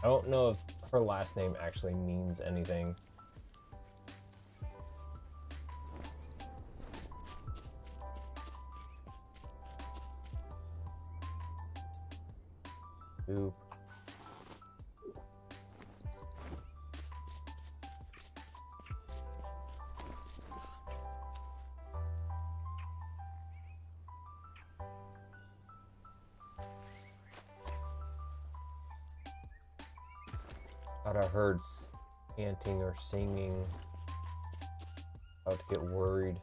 don't know if her last name actually means anything. Oop. Thought I heard chanting or singing. About to get worried.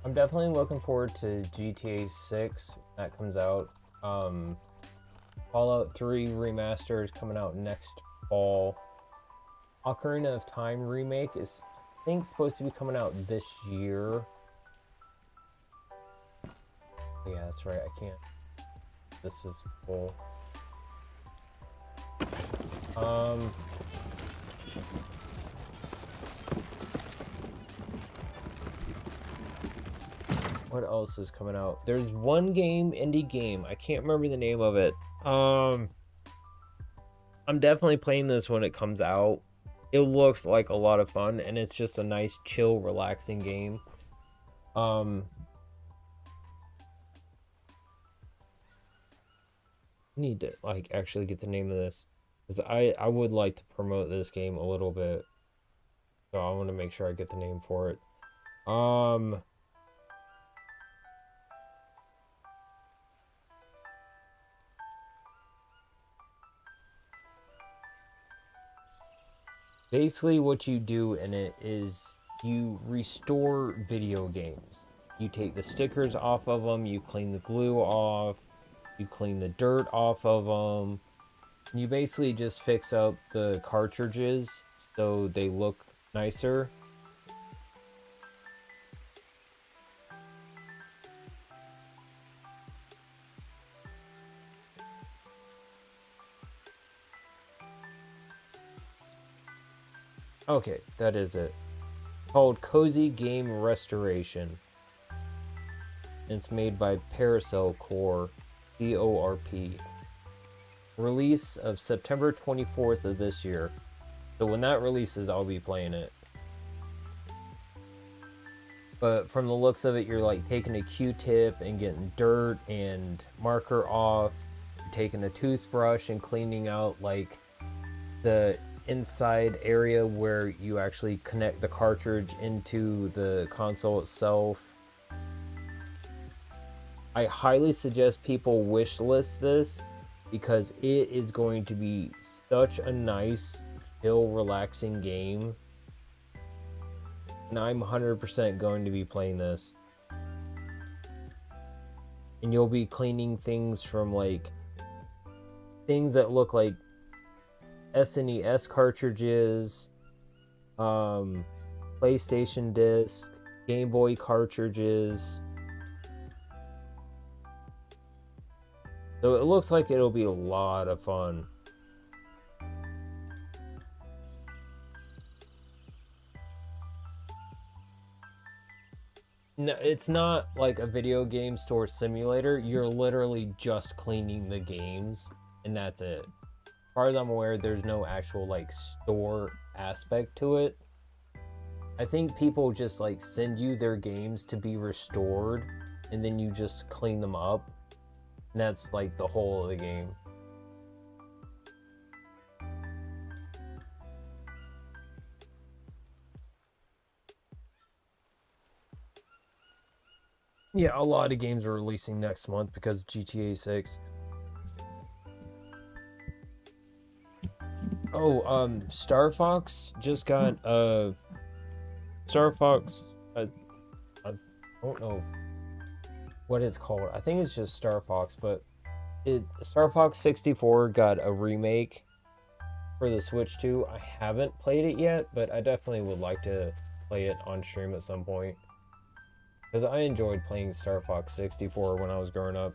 I'm definitely looking forward to GTA 6 that comes out. Fallout 3 remaster is coming out next fall. Ocarina of Time remake is, I think, supposed to be coming out this year. Yeah, that's right. I can't. This is full. What else is coming out? There's one indie game. I can't remember the name of it. I'm definitely playing this when it comes out. It looks like a lot of fun, and it's just a nice, chill, relaxing game. Need to like actually get the name of this, because I would like to promote this game a little bit. So I want to make sure I get the name for it. Basically what you do in it is you restore video games. You take the stickers off of them, you clean the glue off, you clean the dirt off of them. You basically just fix up the cartridges so they look nicer. Okay, that is it. Called Cozy Game Restoration. It's made by Paracel Corp, C-O-R-P. Release of September 24th of this year. So when that releases, I'll be playing it. But from the looks of it, you're like taking a Q-tip and getting dirt and marker off. You're taking a toothbrush and cleaning out like the inside area where you actually connect the cartridge into the console itself. I highly suggest people wishlist this because it is going to be such a nice, chill, relaxing game. And I'm 100% going to be playing this. And you'll be cleaning things from like things that look like SNES cartridges, PlayStation disc, Game Boy cartridges. So it looks like it'll be a lot of fun. No, it's not like a video game store simulator. You're literally just cleaning the games, and that's it. As far as I'm aware, there's no actual like store aspect to it. I think people just like send you their games to be restored, and then you just clean them up. And that's like the whole of the game. Yeah, a lot of games are releasing next month because GTA 6. Oh, Star Fox just got Star Fox, I don't know what it's called. I think it's just Star Fox, but Star Fox 64 got a remake for the Switch 2. I haven't played it yet, but I definitely would like to play it on stream at some point. Because I enjoyed playing Star Fox 64 when I was growing up.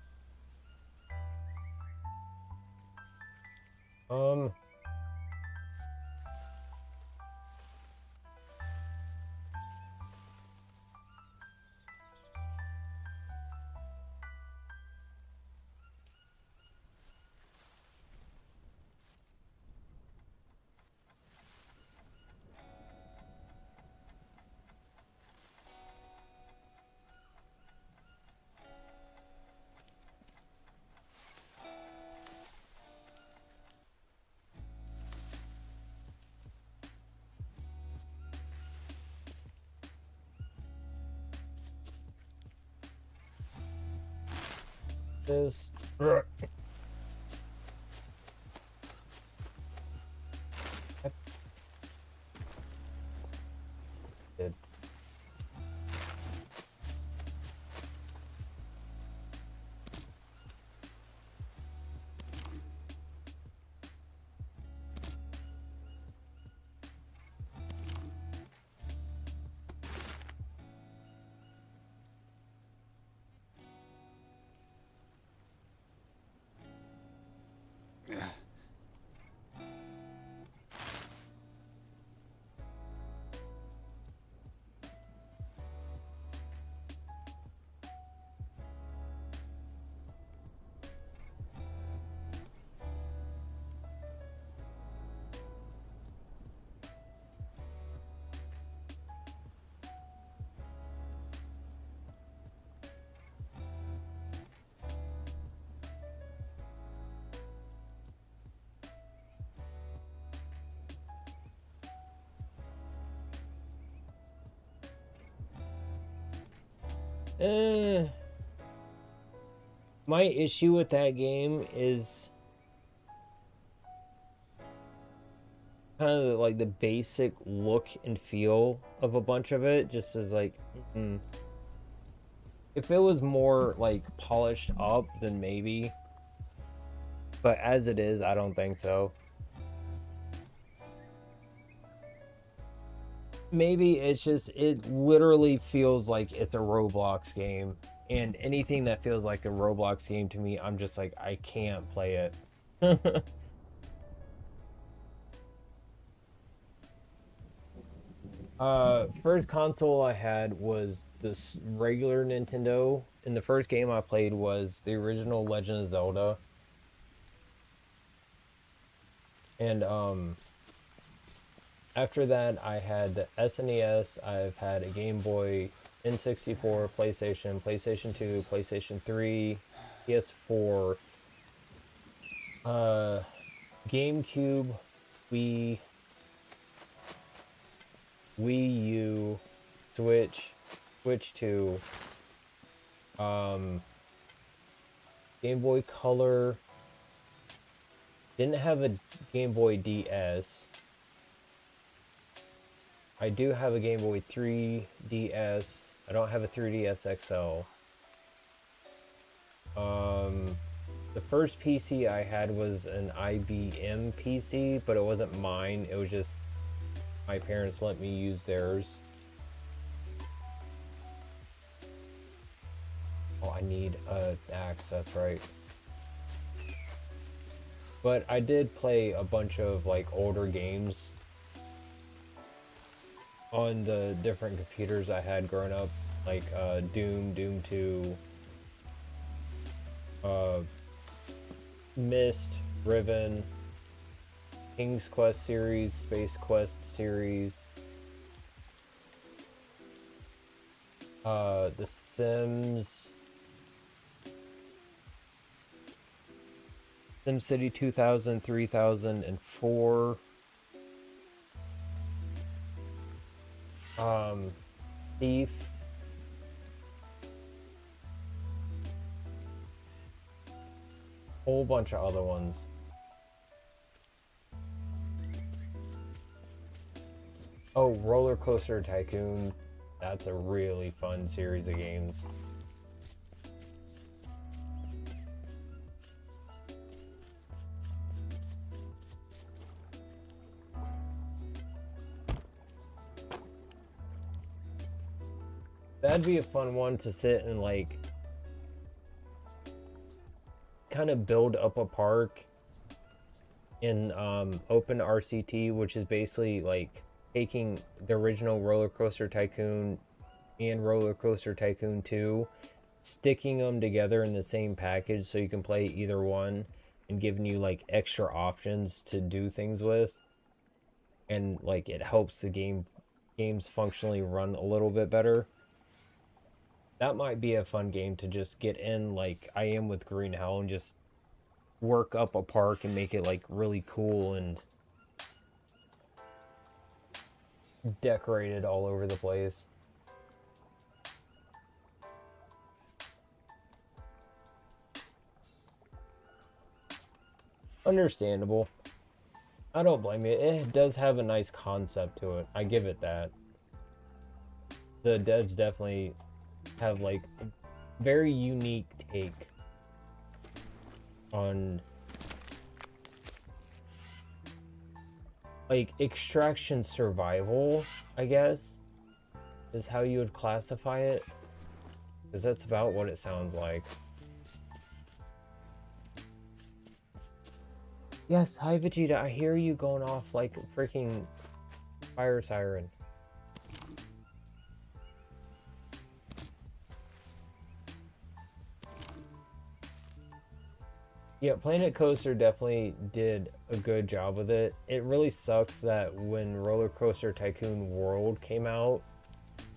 This. Did. My issue with that game is kind of like the basic look and feel of a bunch of it. Just as like, if it was more like polished up, then maybe. But as it is, I don't think so. Maybe it's just, it literally feels like it's a Roblox game. And anything that feels like a Roblox game to me, I'm just like, I can't play it. First console I had was this regular Nintendo, and the first game I played was the original Legend of Zelda. And after that, I had the SNES, I've had a Game Boy, N64, PlayStation, PlayStation 2, PlayStation 3, PS4, GameCube, Wii, Wii U, Switch, Switch 2, Game Boy Color, didn't have a Game Boy DS. I do have a Game Boy 3DS. I don't have a 3DS XL. The first PC I had was an IBM PC, but it wasn't mine. It was just my parents let me use theirs. Oh, I need an axe, that's right. But I did play a bunch of like older games on the different computers I had growing up, like Doom, Doom 2, Myst, Riven, King's Quest series, Space Quest series, The Sims, SimCity 2000, 3000, and 4. Thief. Whole bunch of other ones. Oh, Roller Coaster Tycoon. That's a really fun series of games. That'd be a fun one to sit and like kind of build up a park in Open RCT, which is basically like taking the original Roller Coaster Tycoon and Roller Coaster Tycoon 2, sticking them together in the same package so you can play either one, and giving you like extra options to do things with, and like it helps the games functionally run a little bit better. That might be a fun game to just get in, like I am with Green Hell, and just work up a park and make it like really cool and decorated all over the place. Understandable. I don't blame you. It does have a nice concept to it. I give it that. The devs definitely have like a very unique take on like extraction survival, I guess, is how you would classify it. Because that's about what it sounds like. Yes, hi Vegeta, I hear you going off like a freaking fire siren. Yeah, Planet Coaster definitely did a good job with it. It really sucks that when Roller Coaster Tycoon World came out,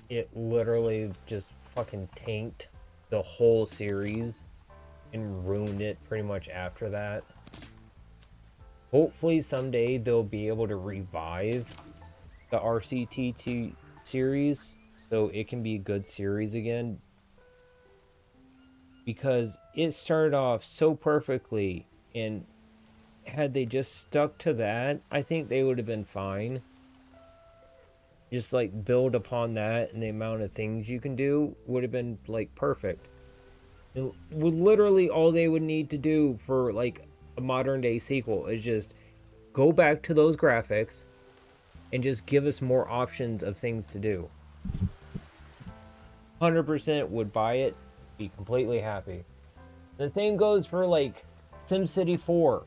it literally just fucking tanked the whole series and ruined it pretty much after that. Hopefully someday they'll be able to revive the RCTT series so it can be a good series again, because it started off so perfectly, and had they just stuck to that, I think they would have been fine. Just like build upon that, and the amount of things you can do would have been like perfect. It would literally all they would need to do for like a modern day sequel is just go back to those graphics and just give us more options of things to do. 100% would buy it, be completely happy. The same goes for like SimCity 4.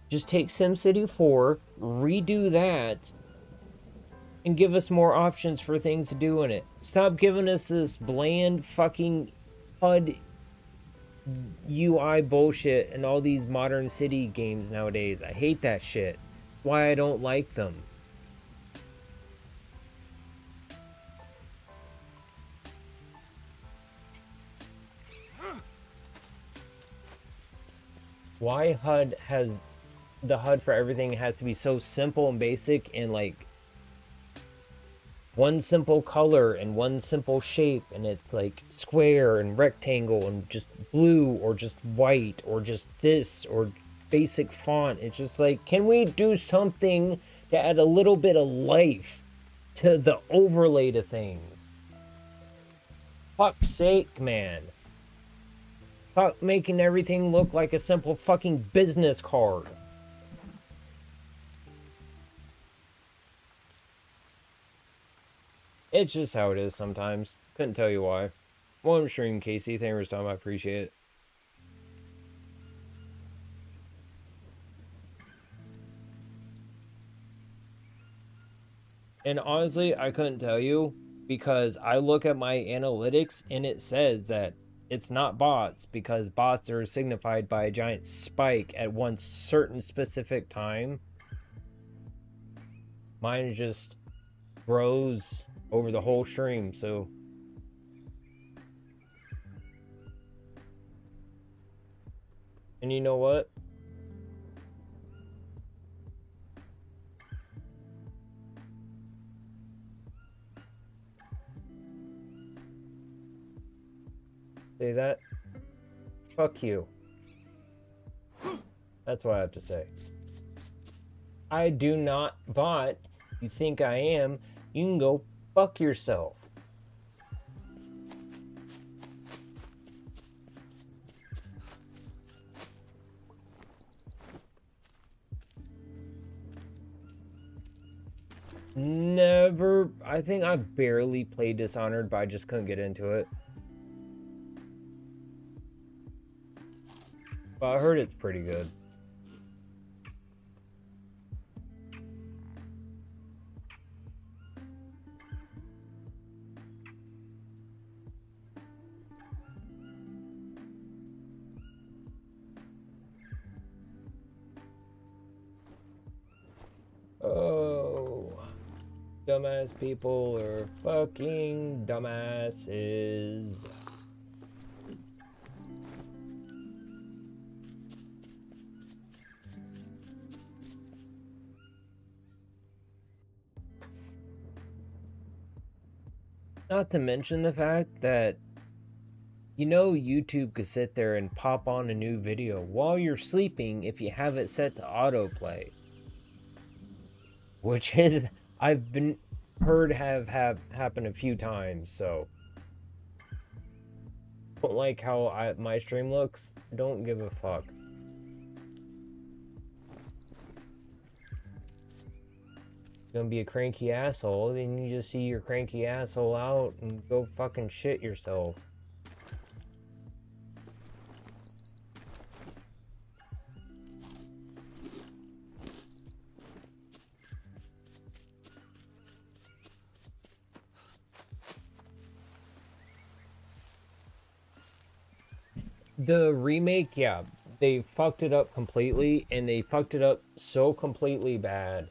Just take SimCity 4, redo that, and give us more options for things to do in it. Stop giving us this bland fucking HUD UI bullshit and all these modern city games nowadays. I hate that shit. Why I don't like them. Why the HUD for everything has to be so simple and basic, and like one simple color and one simple shape, and it's like square and rectangle and just blue or just white or just this or basic font. It's just like, can we do something to add a little bit of life to the overlay to things? Fuck's sake, man. Fuck making everything look like a simple fucking business card. It's just how it is sometimes. Couldn't tell you why. Welcome stream, Casey. Thank you for stopping. I appreciate it. And honestly, I couldn't tell you because I look at my analytics and it says that it's not bots, because bots are signified by a giant spike at one certain specific time. Mine just grows over the whole stream, so and you know what? Say that? Fuck you. That's what I have to say. I do not bot. You think I am? You can go fuck yourself. Never. I think I barely played Dishonored, but I just couldn't get into it. But I heard it's pretty good. Oh, dumbass people are fucking dumbasses. Not to mention the fact that You know, YouTube could sit there and pop on a new video while you're sleeping if you have it set to autoplay. Which is, I've been heard have happened a few times, so. Don't like how my stream looks? Don't give a fuck. Gonna be a cranky asshole, then you just see your cranky asshole out and go fucking shit yourself. The remake, yeah, they fucked it up completely, and they fucked it up so completely bad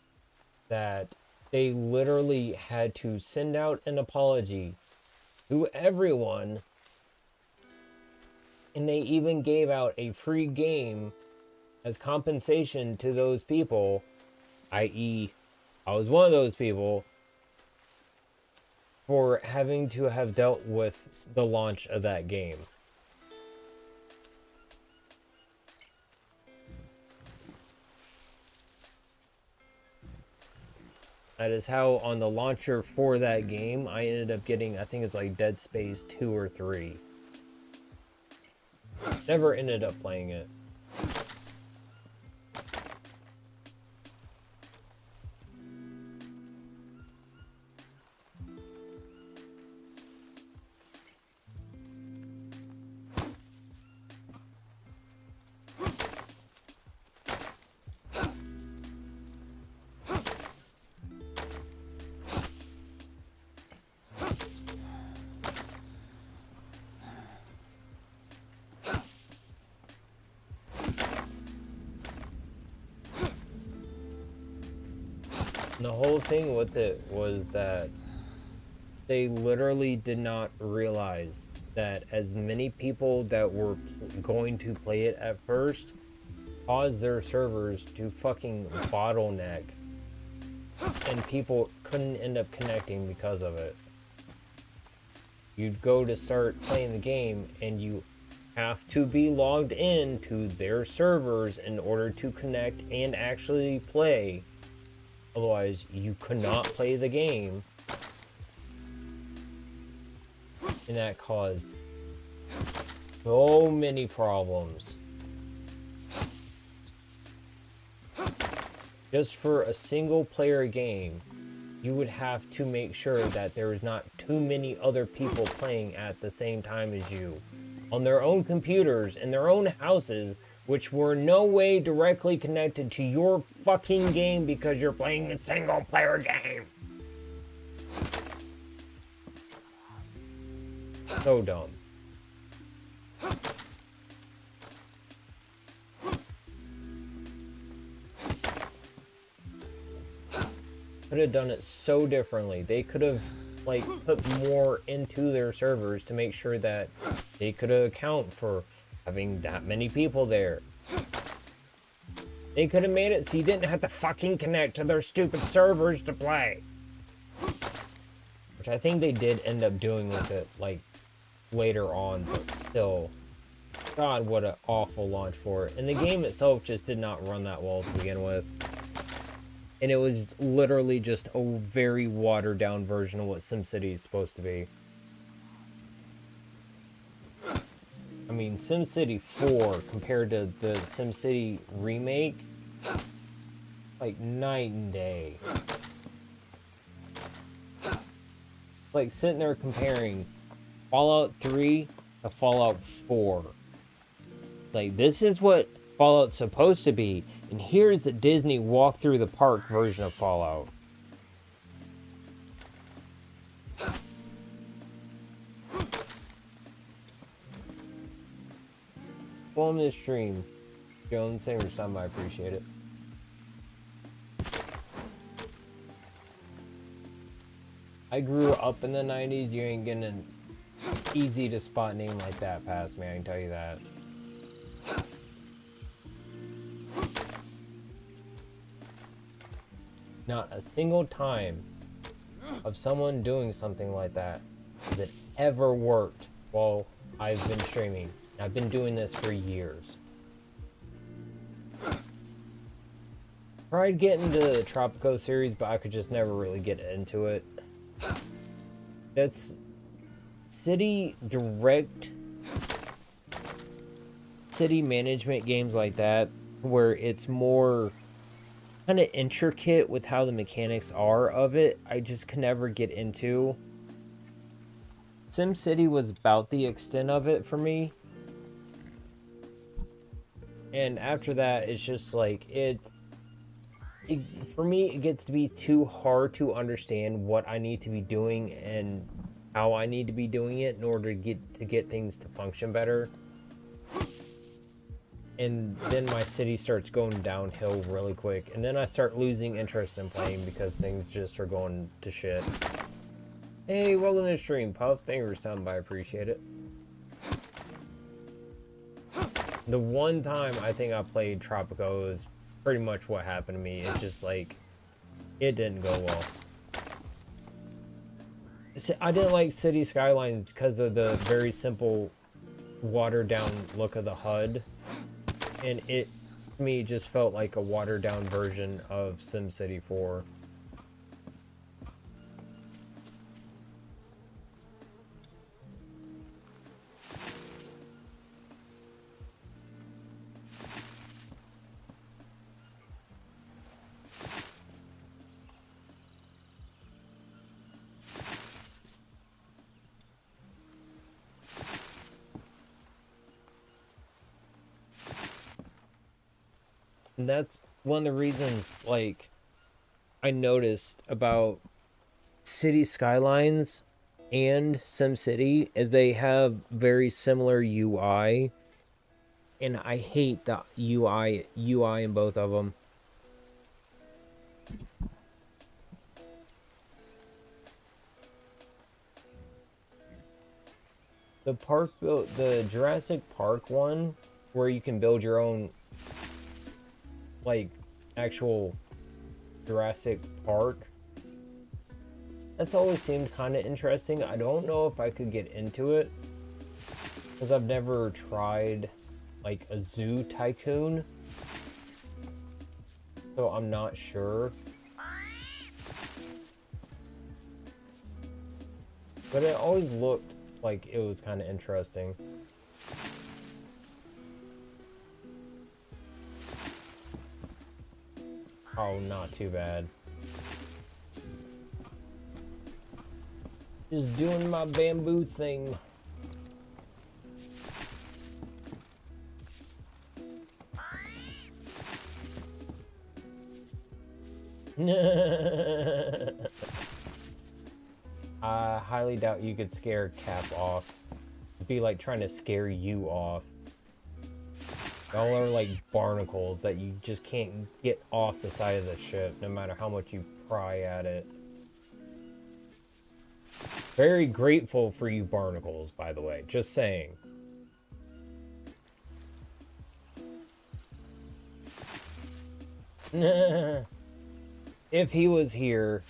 that they literally had to send out an apology to everyone, and they even gave out a free game as compensation to those people, i.e., I was one of those people, for having to have dealt with the launch of that game. That is how on the launcher for that game, I ended up getting, I think it's like Dead Space 2 or 3. Never ended up playing it. And the whole thing with it was that they literally did not realize that as many people that were going to play it at first caused their servers to fucking bottleneck, and people couldn't end up connecting because of it. You'd go to start playing the game and you have to be logged in to their servers in order to connect and actually play. Otherwise, you could not play the game. And that caused so many problems. Just for a single player game, you would have to make sure that there is not too many other people playing at the same time as you on their own computers in their own houses, which were no way directly connected to your fucking game because you're playing a single player game. So dumb. Could have done it so differently. They could have like put more into their servers to make sure that they could account for having that many people there. They could have made it so you didn't have to fucking connect to their stupid servers to play. Which I think they did end up doing with it, like, later on, but still. God, what an awful launch for it. And the game itself just did not run that well to begin with. And it was literally just a very watered down version of what SimCity is supposed to be. I mean, SimCity 4 compared to the SimCity remake, like night and day. Like sitting there comparing Fallout 3 to Fallout 4. Like, this is what Fallout's supposed to be, and here's the Disney walk through the park version of Fallout. Follow me to stream. Jones, same for some, I appreciate it. I grew up in the 90s, you ain't getting an easy to spot name like that past me, I can tell you that. Not a single time of someone doing something like that has it ever worked while I've been streaming. I've been doing this for years. Tried getting to the Tropico series, but I could just never really get into it. That's city management games like that, where it's more kind of intricate with how the mechanics are of it. I just could never get into. SimCity was about the extent of it for me. And after that, it's just like for me, it gets to be too hard to understand what I need to be doing and how I need to be doing it in order to get things to function better. And then my city starts going downhill really quick, and then I start losing interest in playing because things just are going to shit. Hey, welcome to the stream, Puff. Thank you for stopping by. I appreciate it. The one time I think I played Tropico is pretty much what happened to me. It's just like, it didn't go well. I didn't like City Skylines because of the very simple, watered down look of the HUD. And it, to me, just felt like a watered down version of SimCity 4. And that's one of the reasons, like, I noticed about City Skylines and SimCity is they have very similar UI, and I hate the UI in both of them. The Jurassic Park one, where you can build your own, like, actual Jurassic Park, that's always seemed kind of interesting. I don't know if I could get into it because I've never tried like a Zoo Tycoon, so I'm not sure. But it always looked like it was kind of interesting. Oh, not too bad. Just doing my bamboo thing. I highly doubt you could scare Cap off. It'd be like trying to scare you off. Y'all are like barnacles that you just can't get off the side of the ship no matter how much you pry at it. Very grateful for you barnacles, by the way. Just saying. If he was here,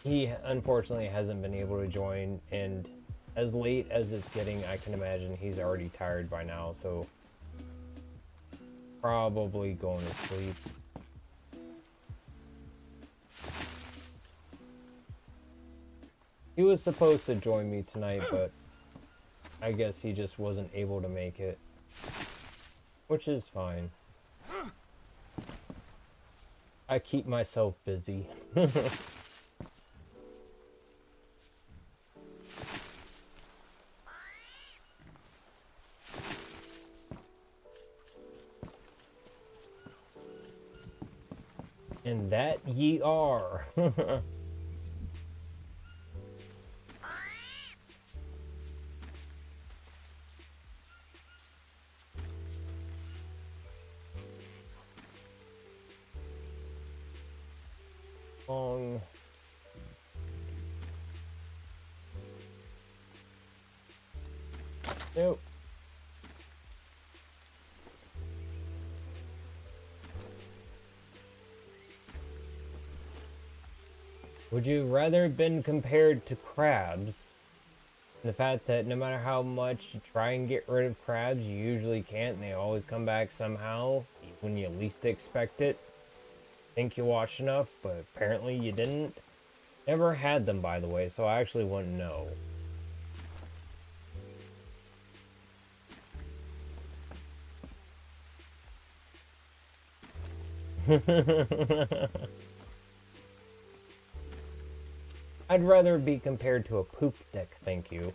he unfortunately hasn't been able to join, and as late as it's getting, I can imagine he's already tired by now, so probably going to sleep. He was supposed to join me tonight, but I guess he just wasn't able to make it, which is fine. I keep myself busy. And that ye are. Long. Nope. Would you rather have been compared to crabs The fact that no matter how much you try and get rid of crabs, you usually can't, and they always come back somehow when you least expect it. Think you watched enough, but apparently you didn't. Never had them, by the way, so I actually wouldn't know. I'd rather be compared to a poop deck, thank you.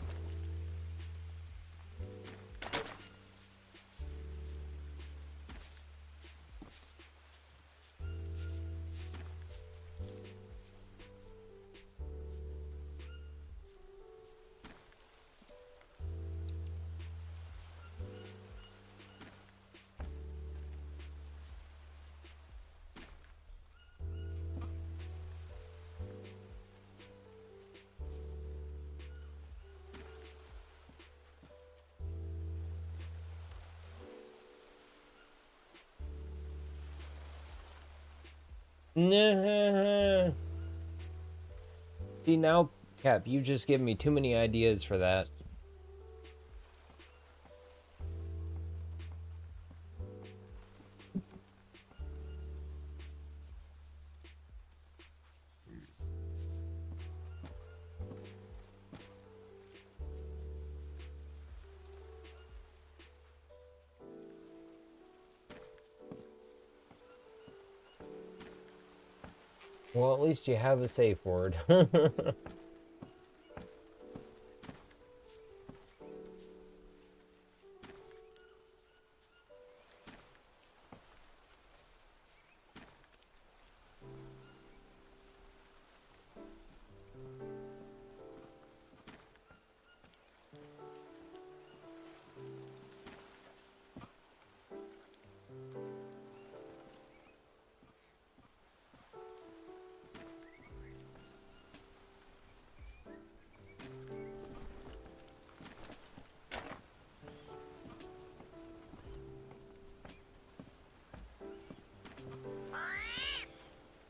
Nah. See now, Cap, you just give me too many ideas for that. Well, at least you have a safe word.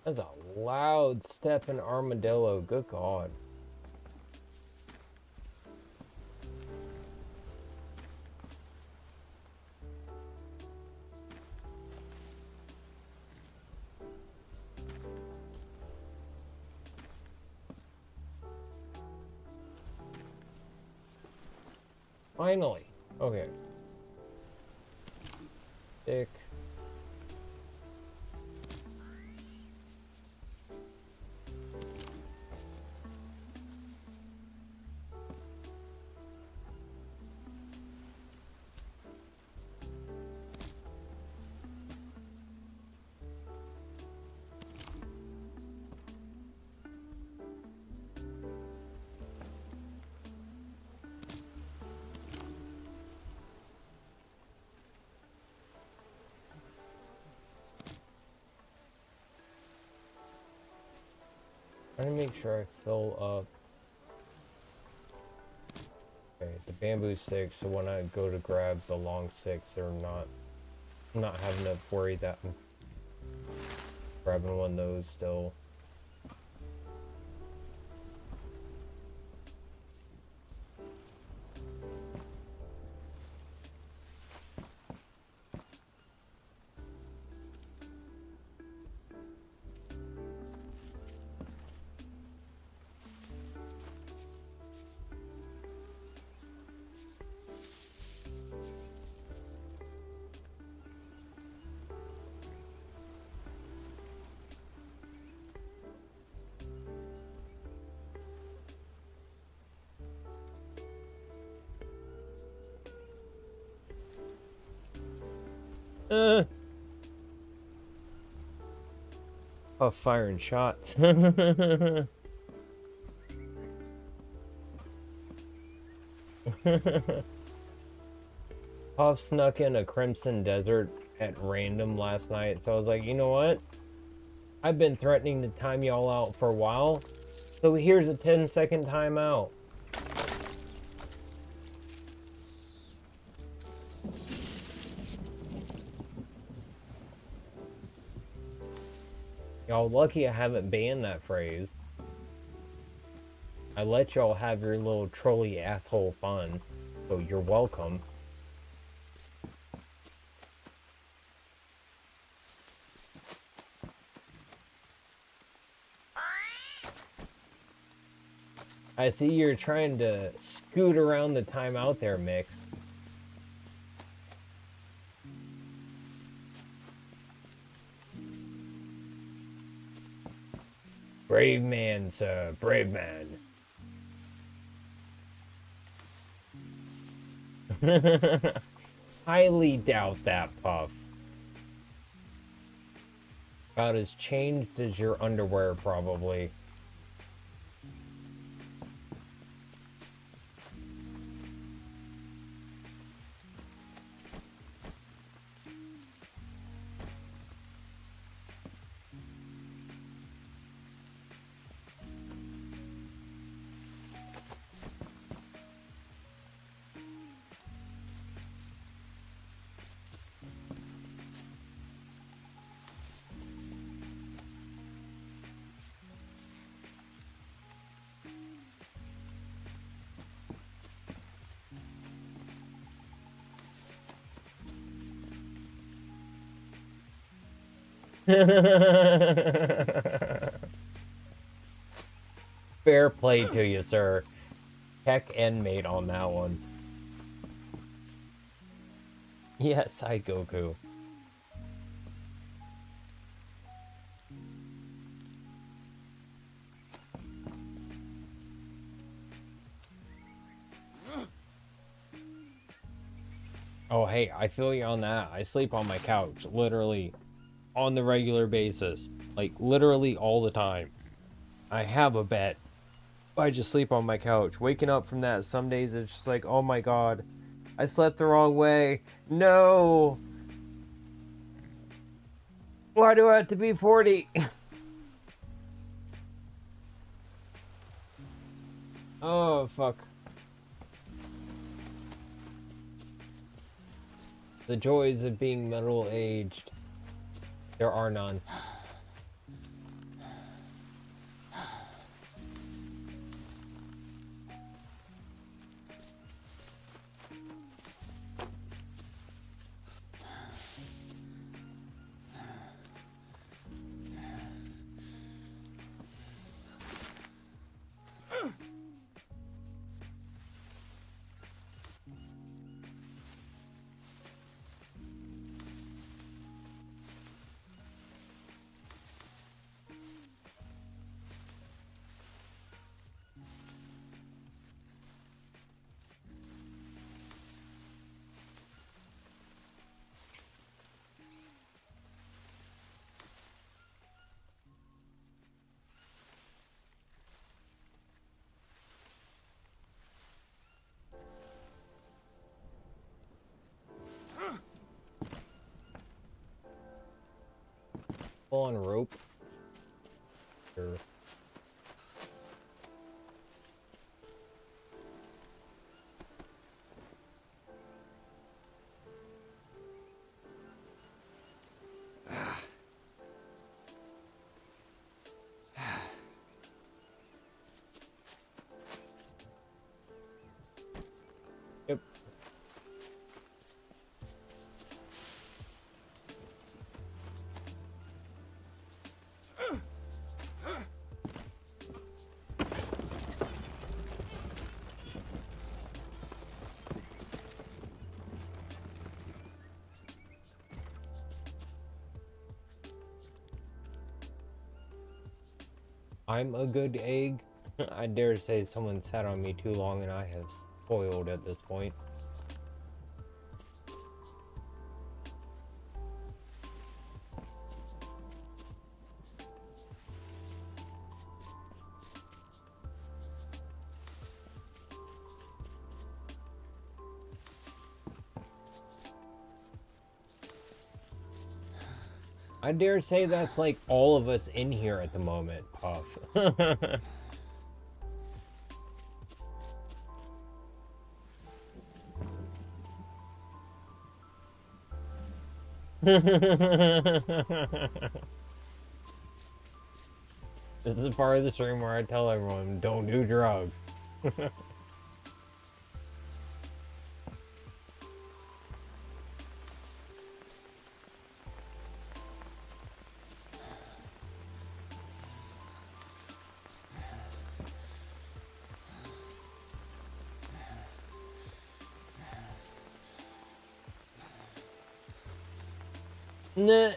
That's a loud step in armadillo, good God. Finally. Okay. Dick. Trying to make sure I fill up. Okay, the bamboo sticks, so when I go to grab the long sticks, they're not... I'm not having to worry that I'm grabbing one of those still. Oh, firing shots. Puff snuck in a Crimson Desert at random last night, so I was like, you know what? I've been threatening to time y'all out for a while, so here's a 10-second timeout. Y'all lucky I haven't banned that phrase. I let y'all have your little trolley asshole fun, so you're welcome. I see you're trying to scoot around the time out there, Mix. Brave man, sir. Brave man. Highly doubt that, Puff. About as changed as your underwear, probably. Fair play to you, sir. Heck and mate on that one. Yes, hi Goku. Oh, hey, I feel you on that. I sleep on my couch, literally, on the regular basis. Like, literally all the time. I have a bed. I just sleep on my couch. Waking up from that, some days it's just like, oh my god, I slept the wrong way. No! Why do I have to be 40? Oh, fuck. The joys of being middle-aged. There are none. Full on rope. Sure. Yep. I'm a good egg. I dare say someone sat on me too long and I have spoiled at this point. I dare say that's like all of us in here at the moment, Puff. This is the part of the stream where I tell everyone, don't do drugs. Nah,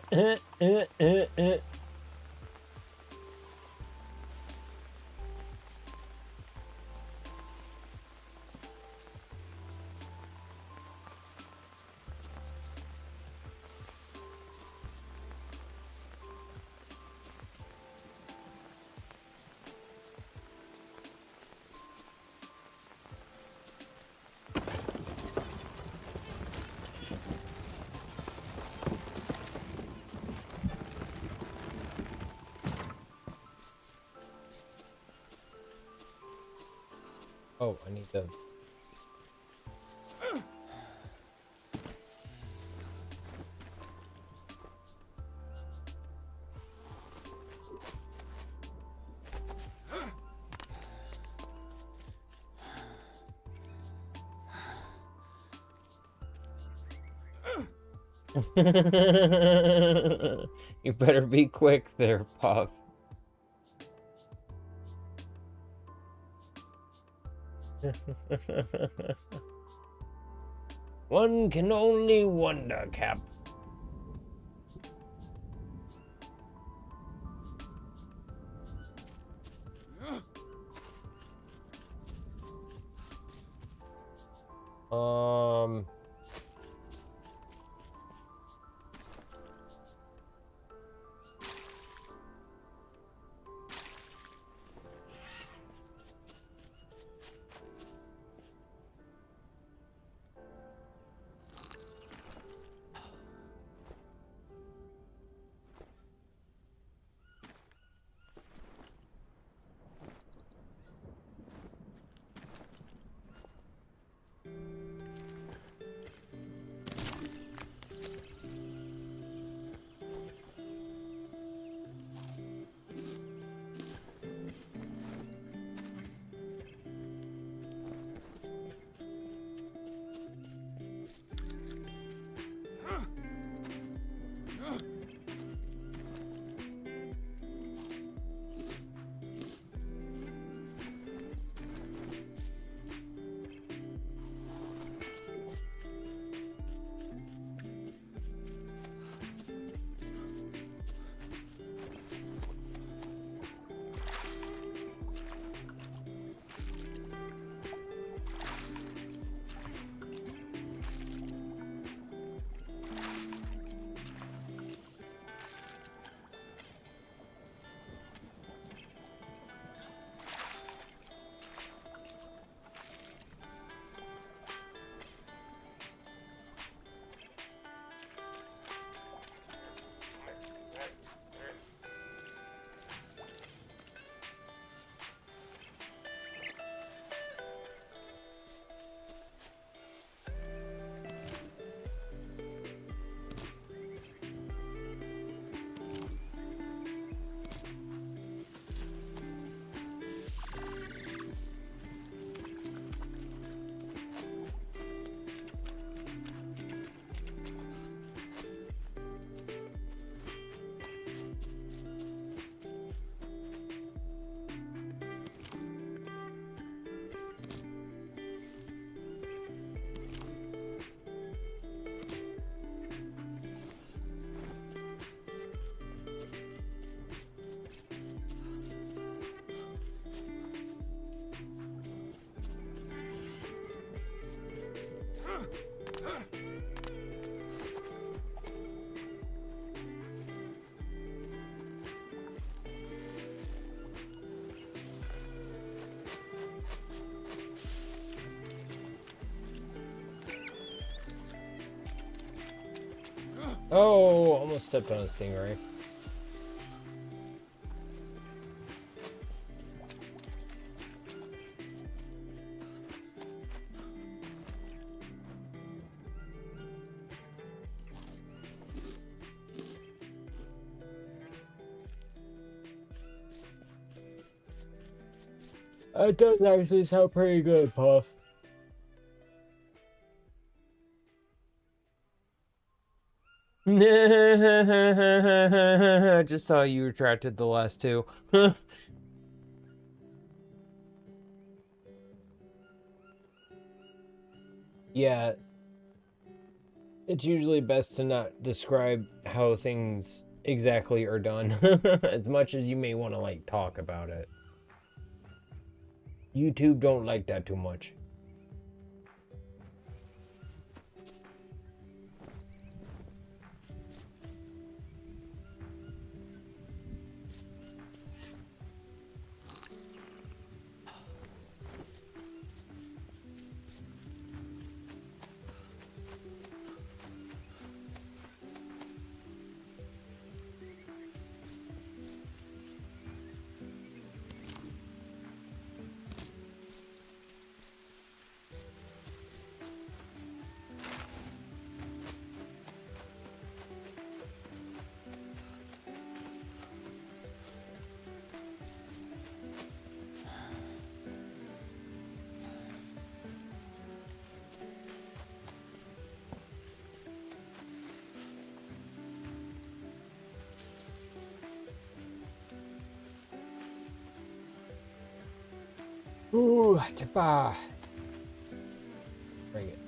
Oh, I need to. You better be quick there, Puff. One can only wonder, Cap. Um... Oh, almost stepped on a stingray. That does actually sound pretty good, Puff. I just saw you retracted the last two. Yeah, it's usually best to not describe how things exactly are done as much as you may want to like talk about it. YouTube don't like that too much. Ooh, chapa. Bring it.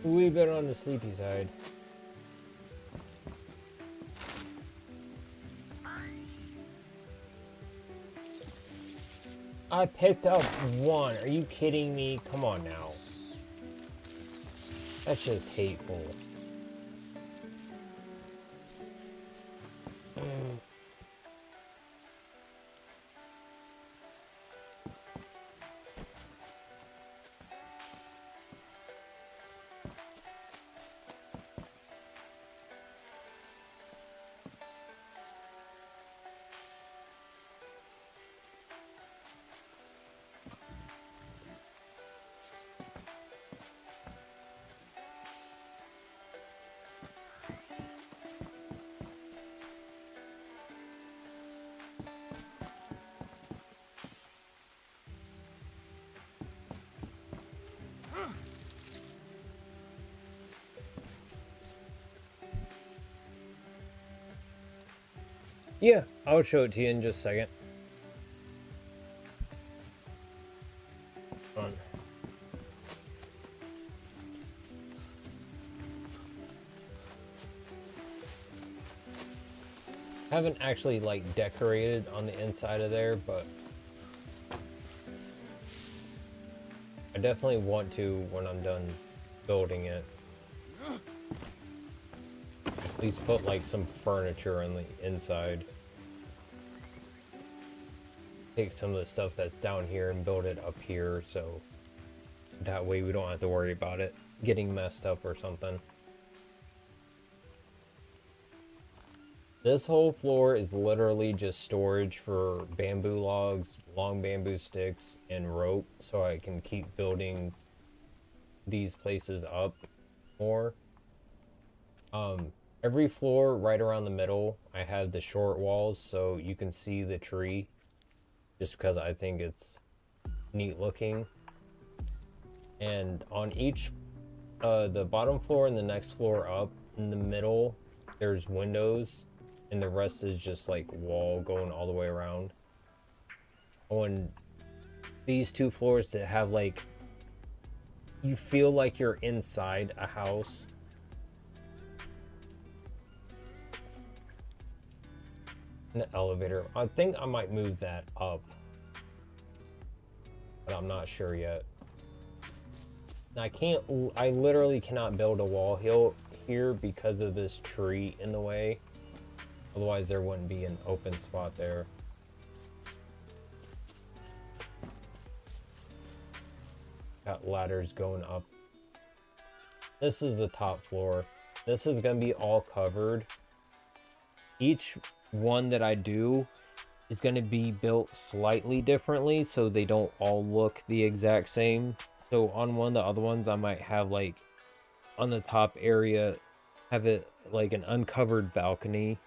We've been on the sleepy side. I picked up one. Are you kidding me? Come on now. That's just hateful. Yeah, I'll show it to you in just a second. On. Haven't actually like decorated on the inside of there, but I definitely want to when I'm done building it. At least put like some furniture on the inside. Take some of the stuff that's down here and build it up here, so that way we don't have to worry about it getting messed up or something. This whole floor is literally just storage for bamboo logs, long bamboo sticks, and rope, so I can keep building these places up more. Every floor right around the middle, I have the short walls so you can see the tree, just because I think it's neat looking. And on each, the bottom floor and the next floor up, in the middle, there's windows, and the rest is just like wall going all the way around. I want these two floors to have like, you feel like you're inside a house. An elevator. I think I might move that up, but I'm not sure yet. I literally cannot build a wall here because of this tree in the way. Otherwise there wouldn't be an open spot there. Got ladders going up. This is the top floor. This is gonna be all covered. Each one that I do is going to be built slightly differently so they don't all look the exact same. So on one of the other ones I might have like on the top area have it like an uncovered balcony.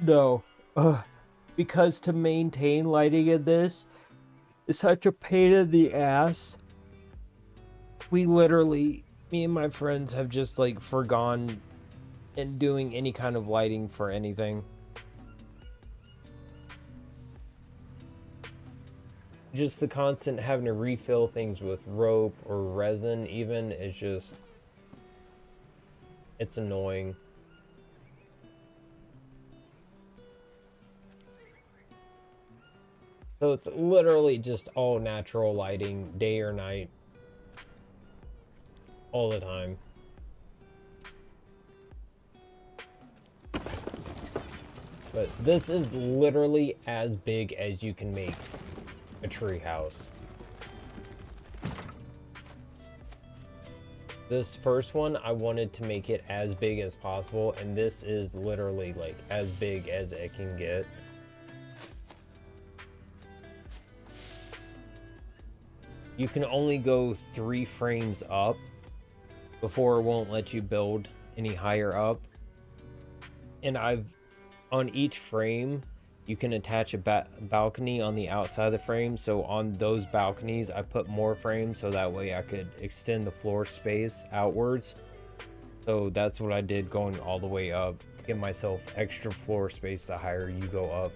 No. because to maintain lighting in this is such a pain in the ass. We literally, me and my friends have just like forgone in doing any kind of lighting for anything. Just the constant having to refill things with rope or resin even is just, it's annoying. So it's literally just all natural lighting, day or night, all the time. But this is literally as big as you can make a tree house. This first one, I wanted to make it as big as possible, and this is literally like as big as it can get. You can only go 3 frames up before it won't let you build any higher up. And on each frame, you can attach a balcony on the outside of the frame. So on those balconies, I put more frames so that way I could extend the floor space outwards. So that's what I did going all the way up to give myself extra floor space the higher you go up.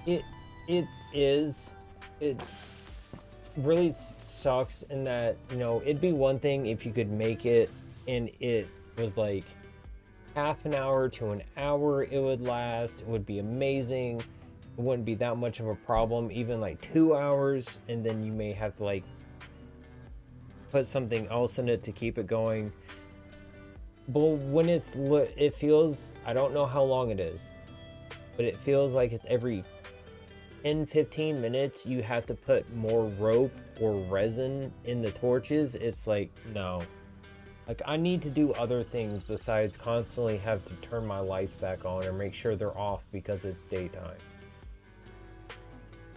It really sucks in that, you know, it'd be one thing if you could make it and it was like half an hour to an hour it would last. It would be amazing. It wouldn't be that much of a problem. Even like 2 hours, and then you may have to like put something else in it to keep it going. But when it feels, I don't know how long it is, but it feels like it's every 10-15 minutes you have to put more rope or resin in the torches. It's like, no. Like, I need to do other things besides constantly have to turn my lights back on or make sure they're off because it's daytime.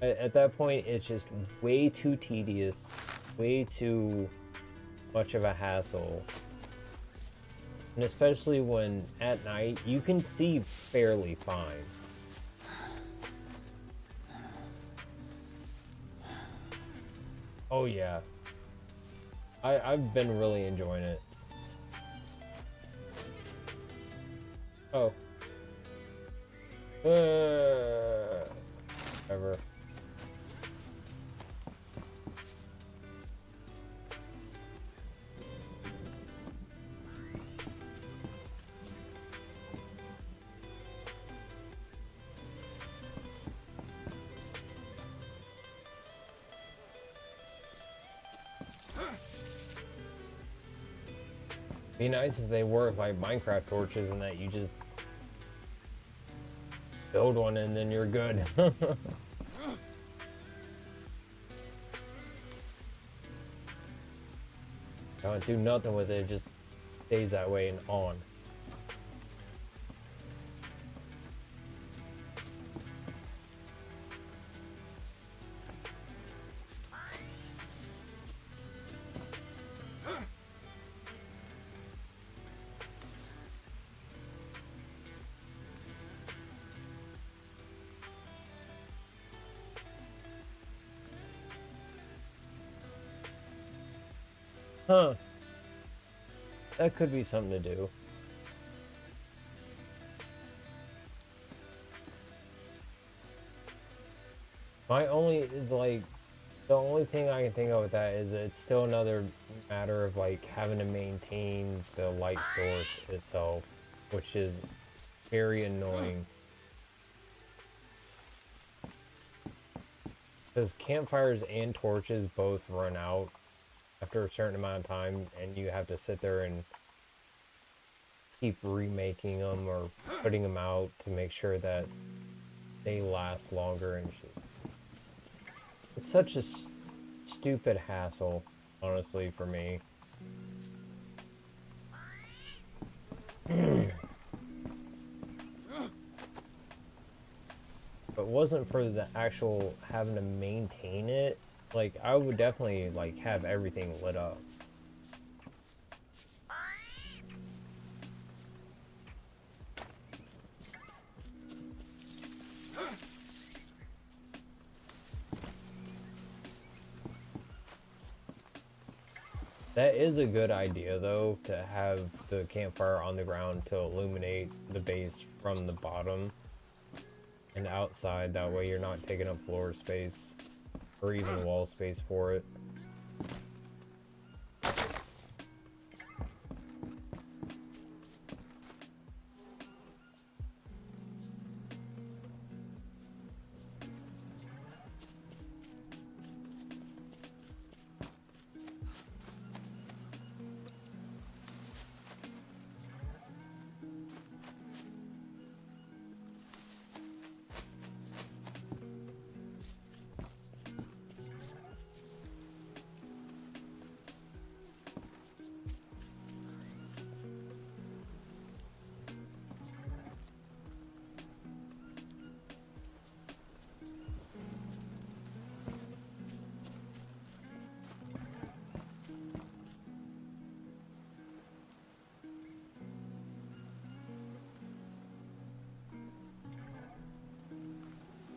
At that point, it's just way too tedious, way too much of a hassle. And especially when at night, you can see fairly fine. Oh yeah, I've been really enjoying it. Oh. Whatever. Be nice if they work like Minecraft torches and that you just build one and then you're good. Don't do nothing with it, it just stays that way and on. Huh. That could be something to do. My only, like, the only thing I can think of with that is that it's still another matter of, like, having to maintain the light source itself, which is very annoying. Because campfires and torches both run out after a certain amount of time, and you have to sit there and keep remaking them or putting them out to make sure that they last longer and shit. It's such a stupid hassle, honestly, for me. If it wasn't for the actual having to maintain it, like, I would definitely, like, have everything lit up. That is a good idea, though, to have the campfire on the ground to illuminate the base from the bottom and outside. That way you're not taking up floor space or even wall space for it.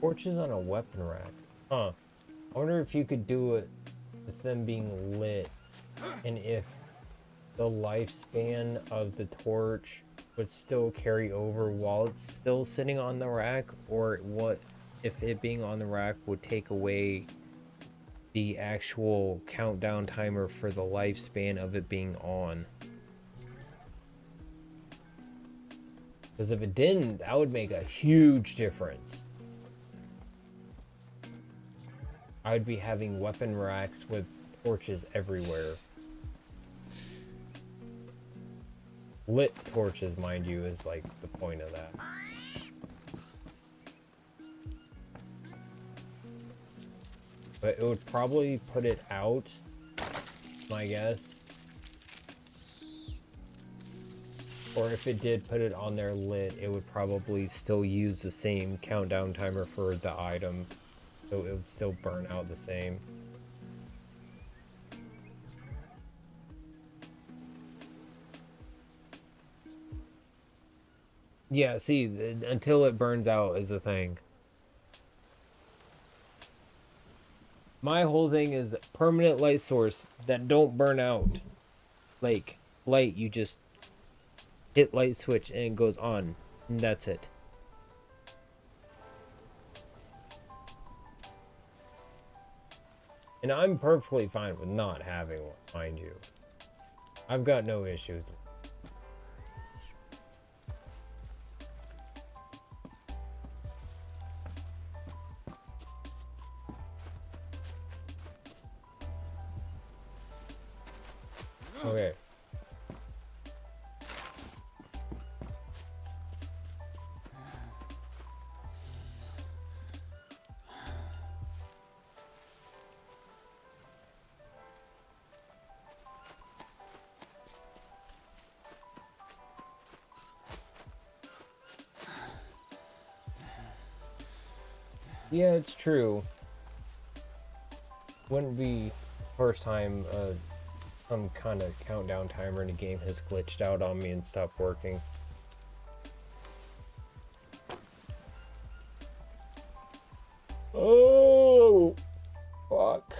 Torches on a weapon rack. Huh. I wonder if you could do it with them being lit, and if the lifespan of the torch would still carry over while it's still sitting on the rack, or what if it being on the rack would take away the actual countdown timer for the lifespan of it being on. Because if it didn't, that would make a huge difference. I'd be having weapon racks with torches everywhere. Lit torches, mind you, is like the point of that. But it would probably put it out, my guess. Or if it did put it on there lit, it would probably still use the same countdown timer for the item. So it would still burn out the same. Yeah, see, until it burns out is the thing. My whole thing is the permanent light source that don't burn out. Like, light, you just hit light switch and it goes on. And that's it. And I'm perfectly fine with not having one, mind you. I've got no issues. Okay. Yeah, it's true. Wouldn't be first time some kind of countdown timer in a game has glitched out on me and stopped working. Oh, fuck.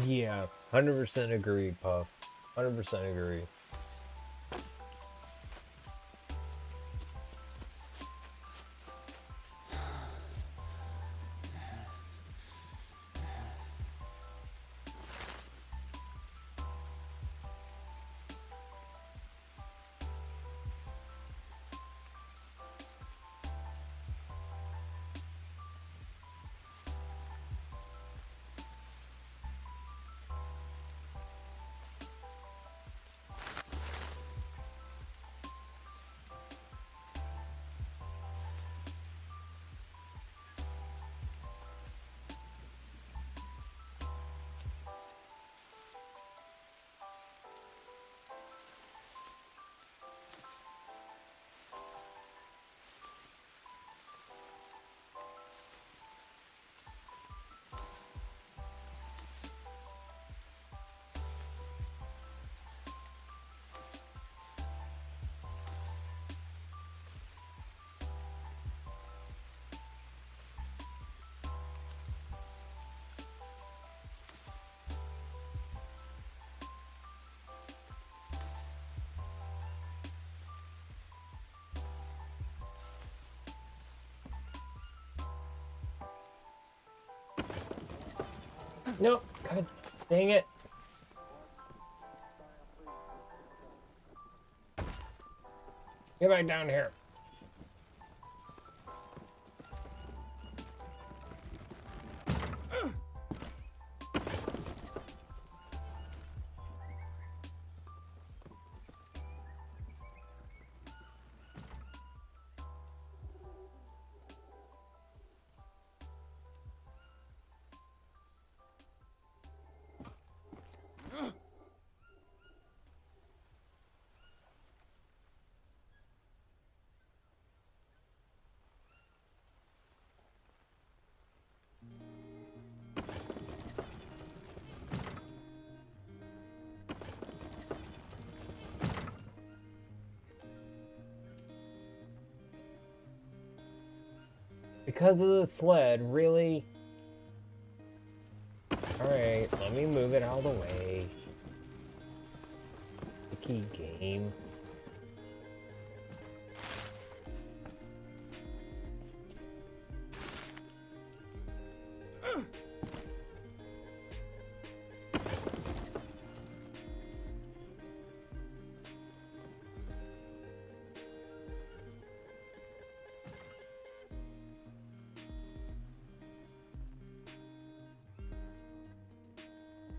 Yeah, 100% agreed, Puff. 100% agree. Nope. God dang it. Get back down here. Because of the sled, really? Alright, let me move it out of the way. The key game.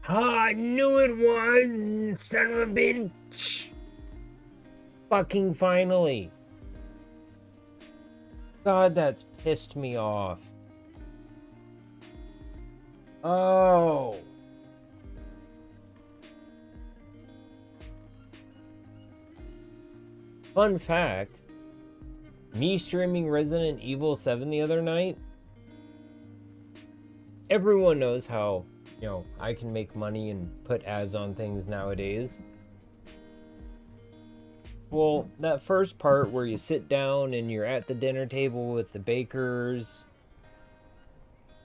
I knew it was, son of a bitch. Fucking finally. God, that's pissed me off. Oh. Fun fact, me streaming Resident Evil 7 the other night, everyone knows how, you know, I can make money and put ads on things nowadays. Well, that first part where you sit down and you're at the dinner table with the bakers,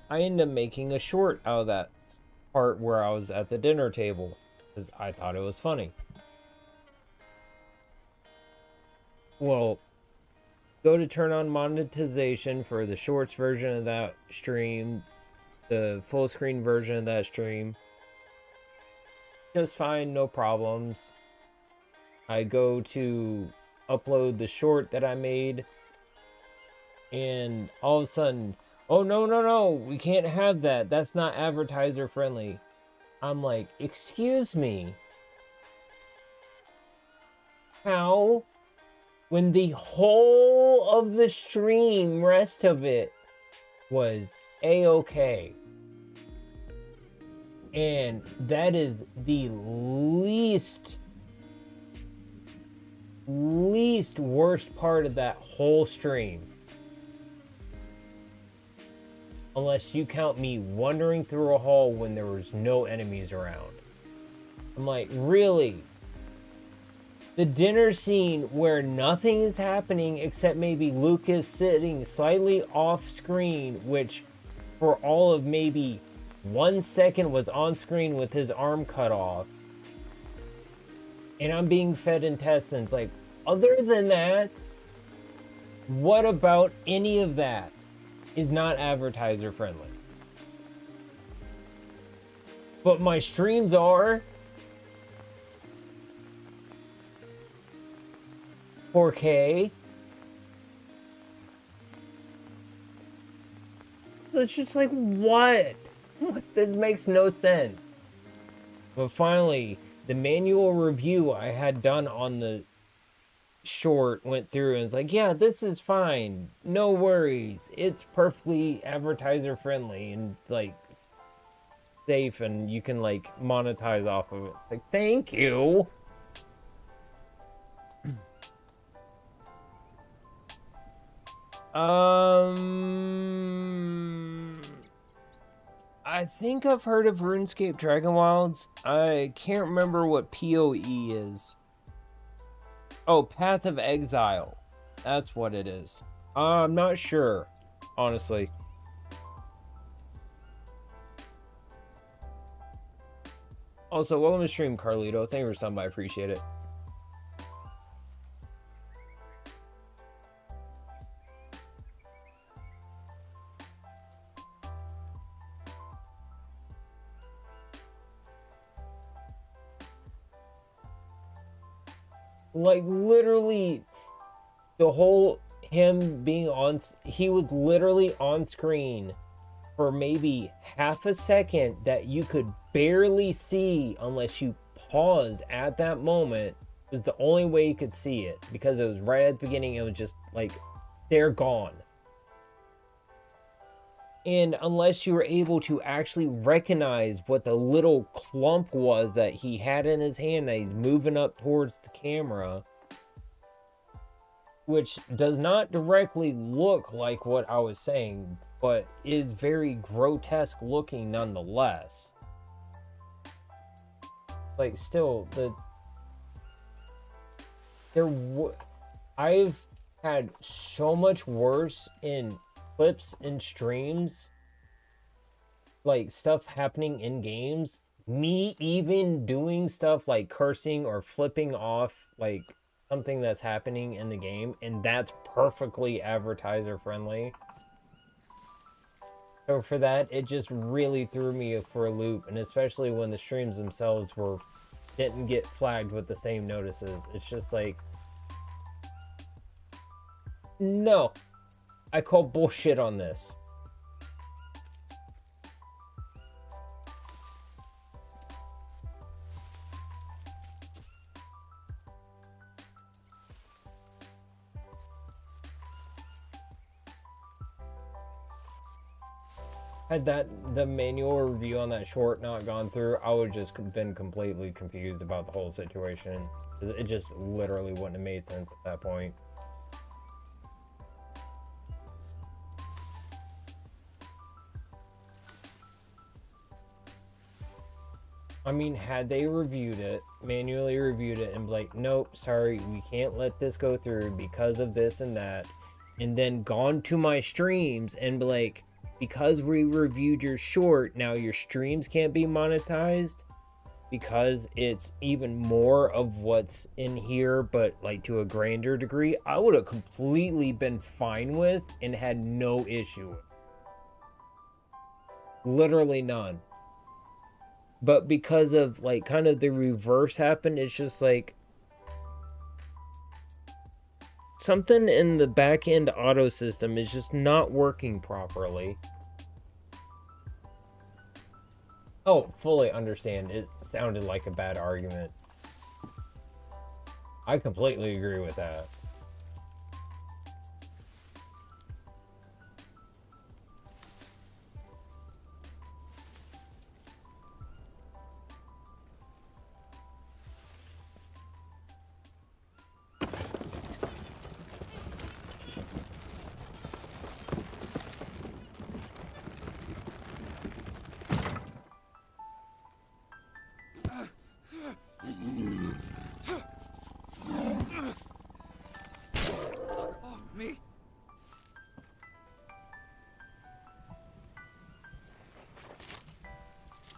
I ended up making a short out of that part where I was at the dinner table because I thought it was funny. Well, go to turn on monetization for the shorts version of that stream, the full screen version of that stream. Just fine, no problems. I go to upload the short that I made, and all of a sudden, oh no, we can't have that. That's not advertiser friendly. I'm like, excuse me. How? When the whole of the stream, rest of it, was A-okay. And that is the least worst part of that whole stream. Unless you count me wandering through a hall when there was no enemies around. I'm like, really? The dinner scene where nothing is happening except maybe Lucas sitting slightly off screen, which for all of maybe 1 second was on screen with his arm cut off. and I'm being fed intestines. Like, other than that, what about any of that is not advertiser friendly? But my streams are 4K. It's just like, what? This makes no sense. But finally, the manual review I had done on the short went through and it's like, yeah, this is fine. No worries. It's perfectly advertiser friendly and like safe, and you can like monetize off of it. Like, thank you. I think I've heard of RuneScape Dragon Wilds. I can't remember what PoE is. Oh, Path of Exile. That's what it is. I'm not sure, honestly. Also, welcome to stream, Carlito. Thank you for stopping by. I appreciate it. Like, literally, the whole him being on, he was literally on screen for maybe half a second that you could barely see unless you paused at that moment. It was the only way you could see it because it was right at the beginning. It was just like, they're gone. And unless you were able to actually recognize what the little clump was that he had in his hand that he's moving up towards the camera, which does not directly look like what I was saying, but is very grotesque looking nonetheless. Like, still, I've had so much worse in clips and streams, like stuff happening in games, me even doing stuff like cursing or flipping off like something that's happening in the game, and that's perfectly advertiser friendly. So for that, it just really threw me for a loop, and especially when the streams themselves didn't get flagged with the same notices. It's just like, no, I call bullshit on this. Had the manual review on that short not gone through, I would just been completely confused about the whole situation. It just literally wouldn't have made sense at that point. I mean, had they manually reviewed it, and be like, nope, sorry, we can't let this go through because of this and that, and then gone to my streams and be like, because we reviewed your short, now your streams can't be monetized because it's even more of what's in here, but like to a grander degree, I would have completely been fine with and had no issue with. Literally none. But because of like kind of the reverse happened, it's just like something in the back end auto system is just not working properly. Oh, fully understand. It sounded like a bad argument. I completely agree with that.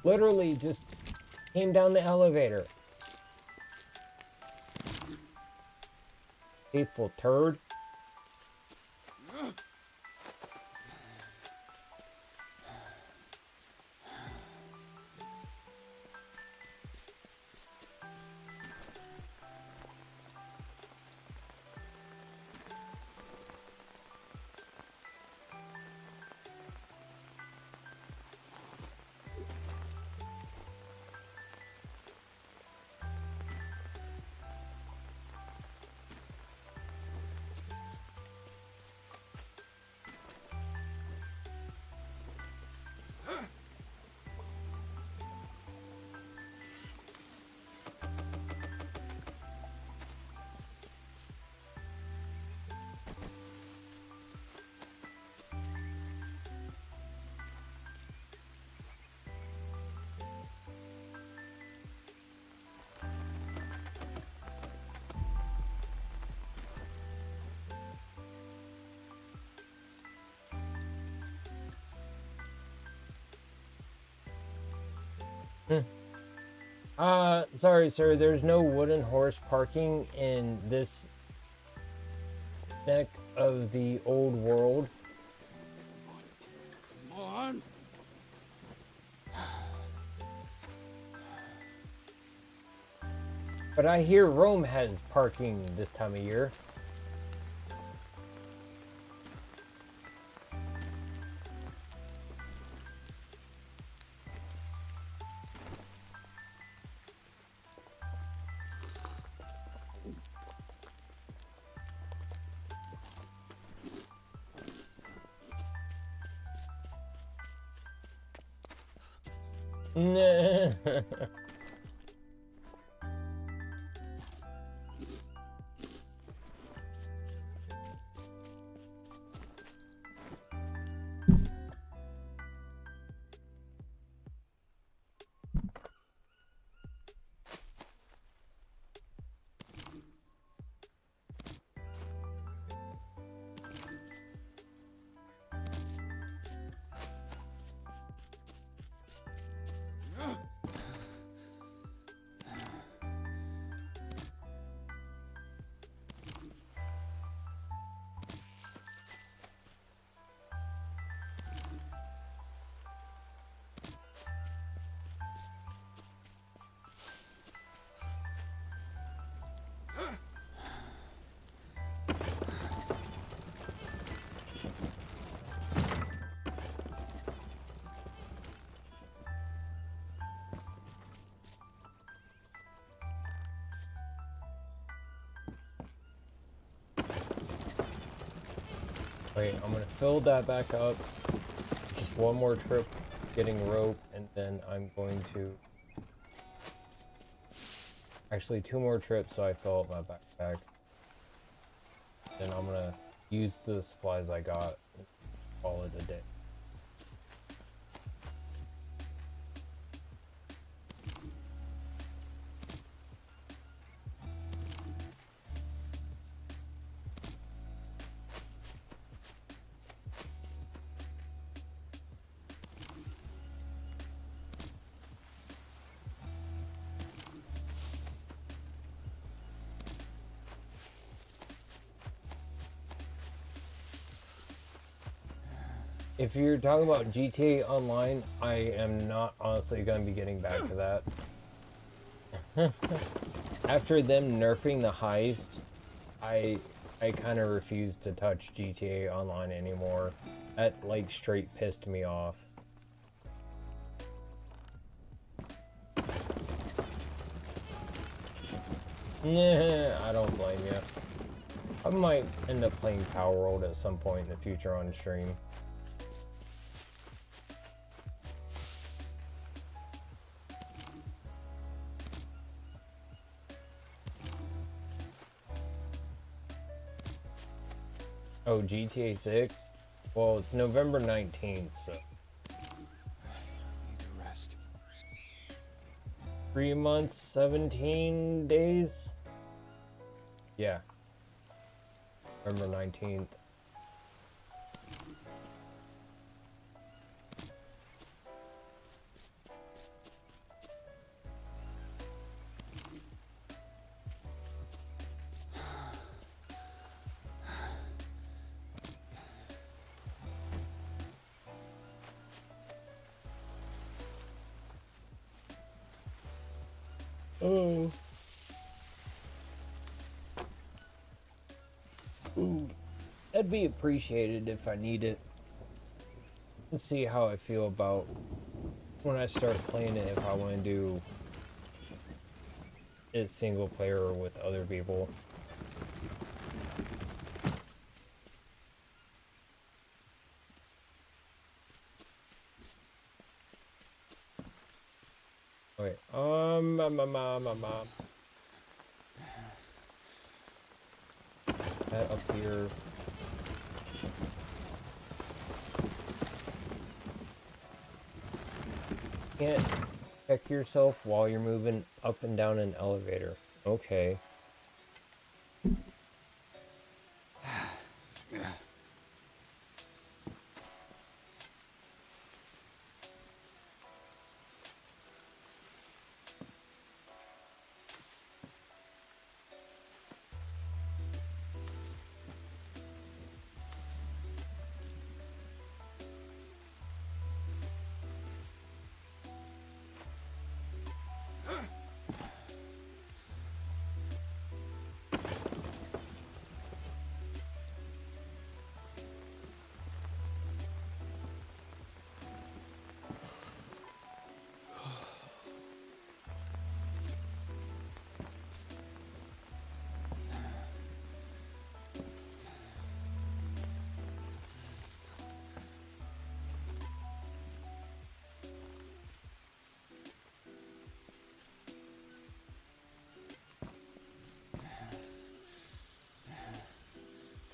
Literally just came down the elevator. Hateful turd. Sorry, sir. There's no wooden horse parking in this neck of the old world. Come on. But I hear Rome has parking this time of year. Nah. Wait, I'm gonna fill that back up. Just one more trip getting rope, and then I'm going to... Actually, 2 more trips so I fill up my backpack. Then I'm gonna use the supplies I got and call it a day. If you're talking about GTA Online, I am not honestly going to be getting back to that. After them nerfing the heist, I kind of refuse to touch GTA Online anymore. That like straight pissed me off. Nah, I don't blame you. I might end up playing Power World at some point in the future on stream. Oh, GTA 6? Well, it's November 19th, so... Need to rest. 3 months, 17 days? Yeah. November 19th. Oh. Ooh. That'd be appreciated if I need it. Let's see how I feel about when I start playing it, if I want to do it single player or with other people. Wait, that up here. Can't check yourself while you're moving up and down an elevator. Okay.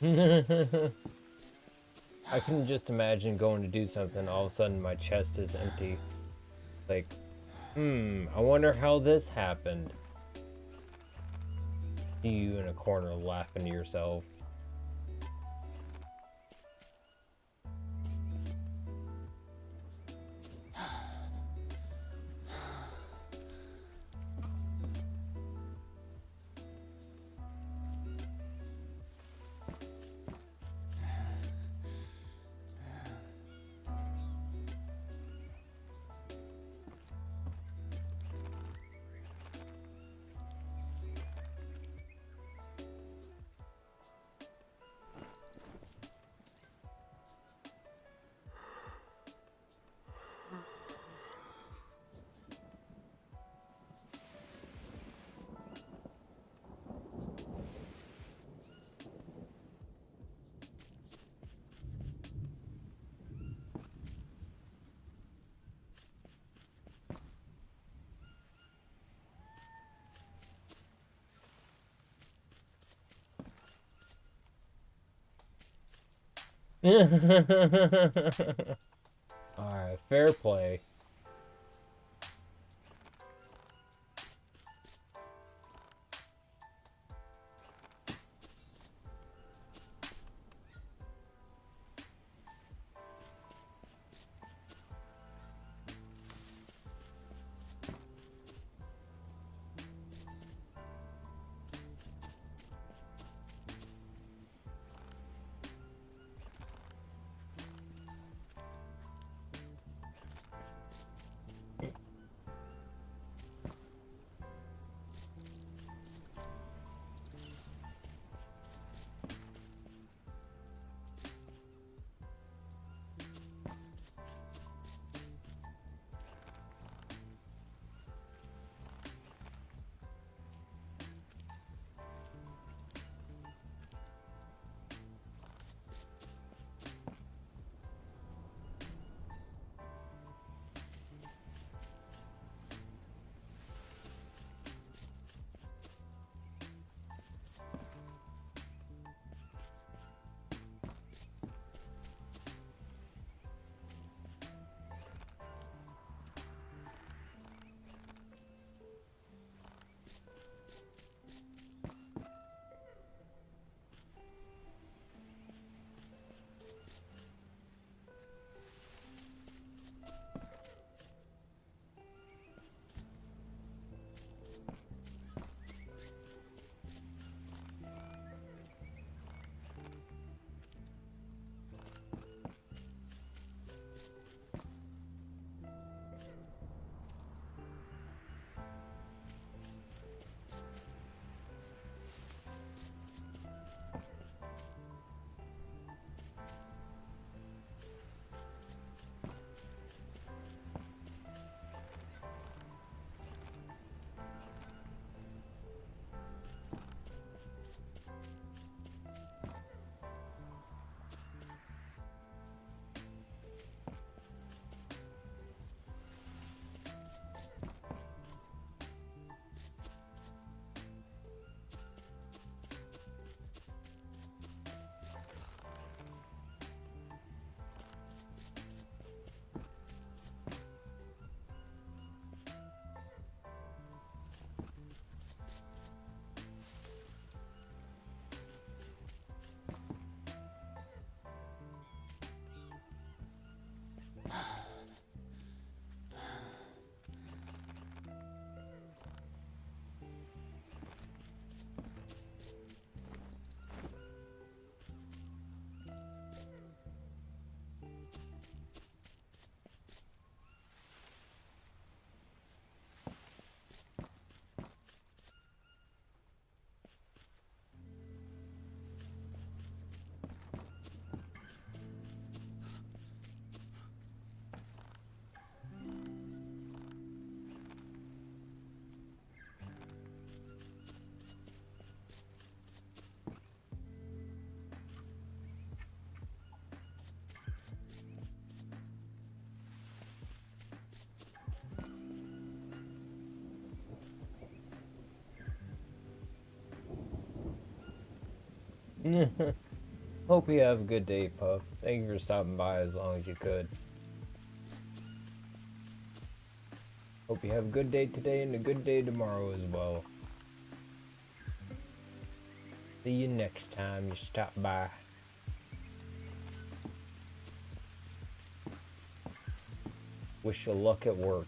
I can just imagine going to do something, all of a sudden my chest is empty. Like, I wonder how this happened. See you in a corner laughing to yourself. Alright, fair play. Hope you have a good day, Puff. Thank you for stopping by as long as you could. Hope you have a good day today and a good day tomorrow as well. See you next time you stop by. Wish you luck at work.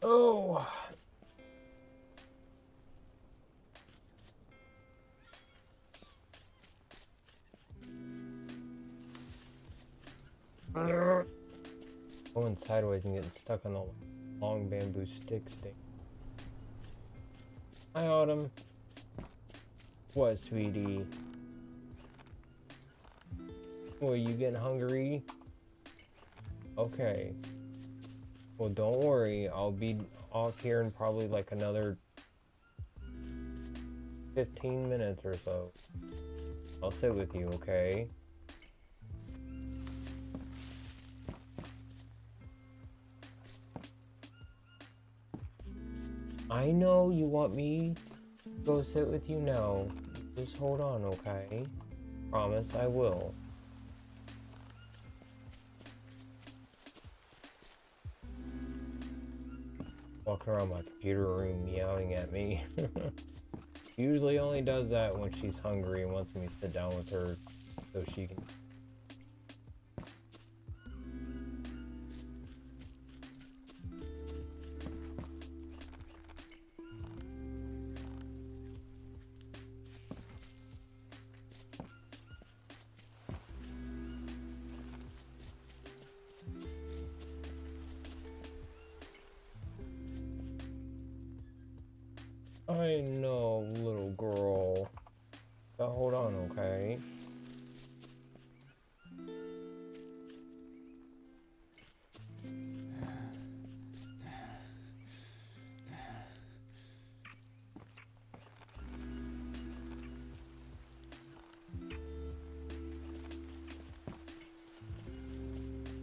Oh. Going sideways and getting stuck on the long bamboo stick. Hi, Autumn. What, sweetie? Well, you getting hungry? Okay. Well, don't worry. I'll be off here in probably like another 15 minutes or so. I'll sit with you, okay? I know you want me to go sit with you now. Just hold on, okay? Promise I will. Walking around my computer room meowing at me. Usually only does that when she's hungry and wants me to sit down with her so she can. I know, little girl. But hold on, okay?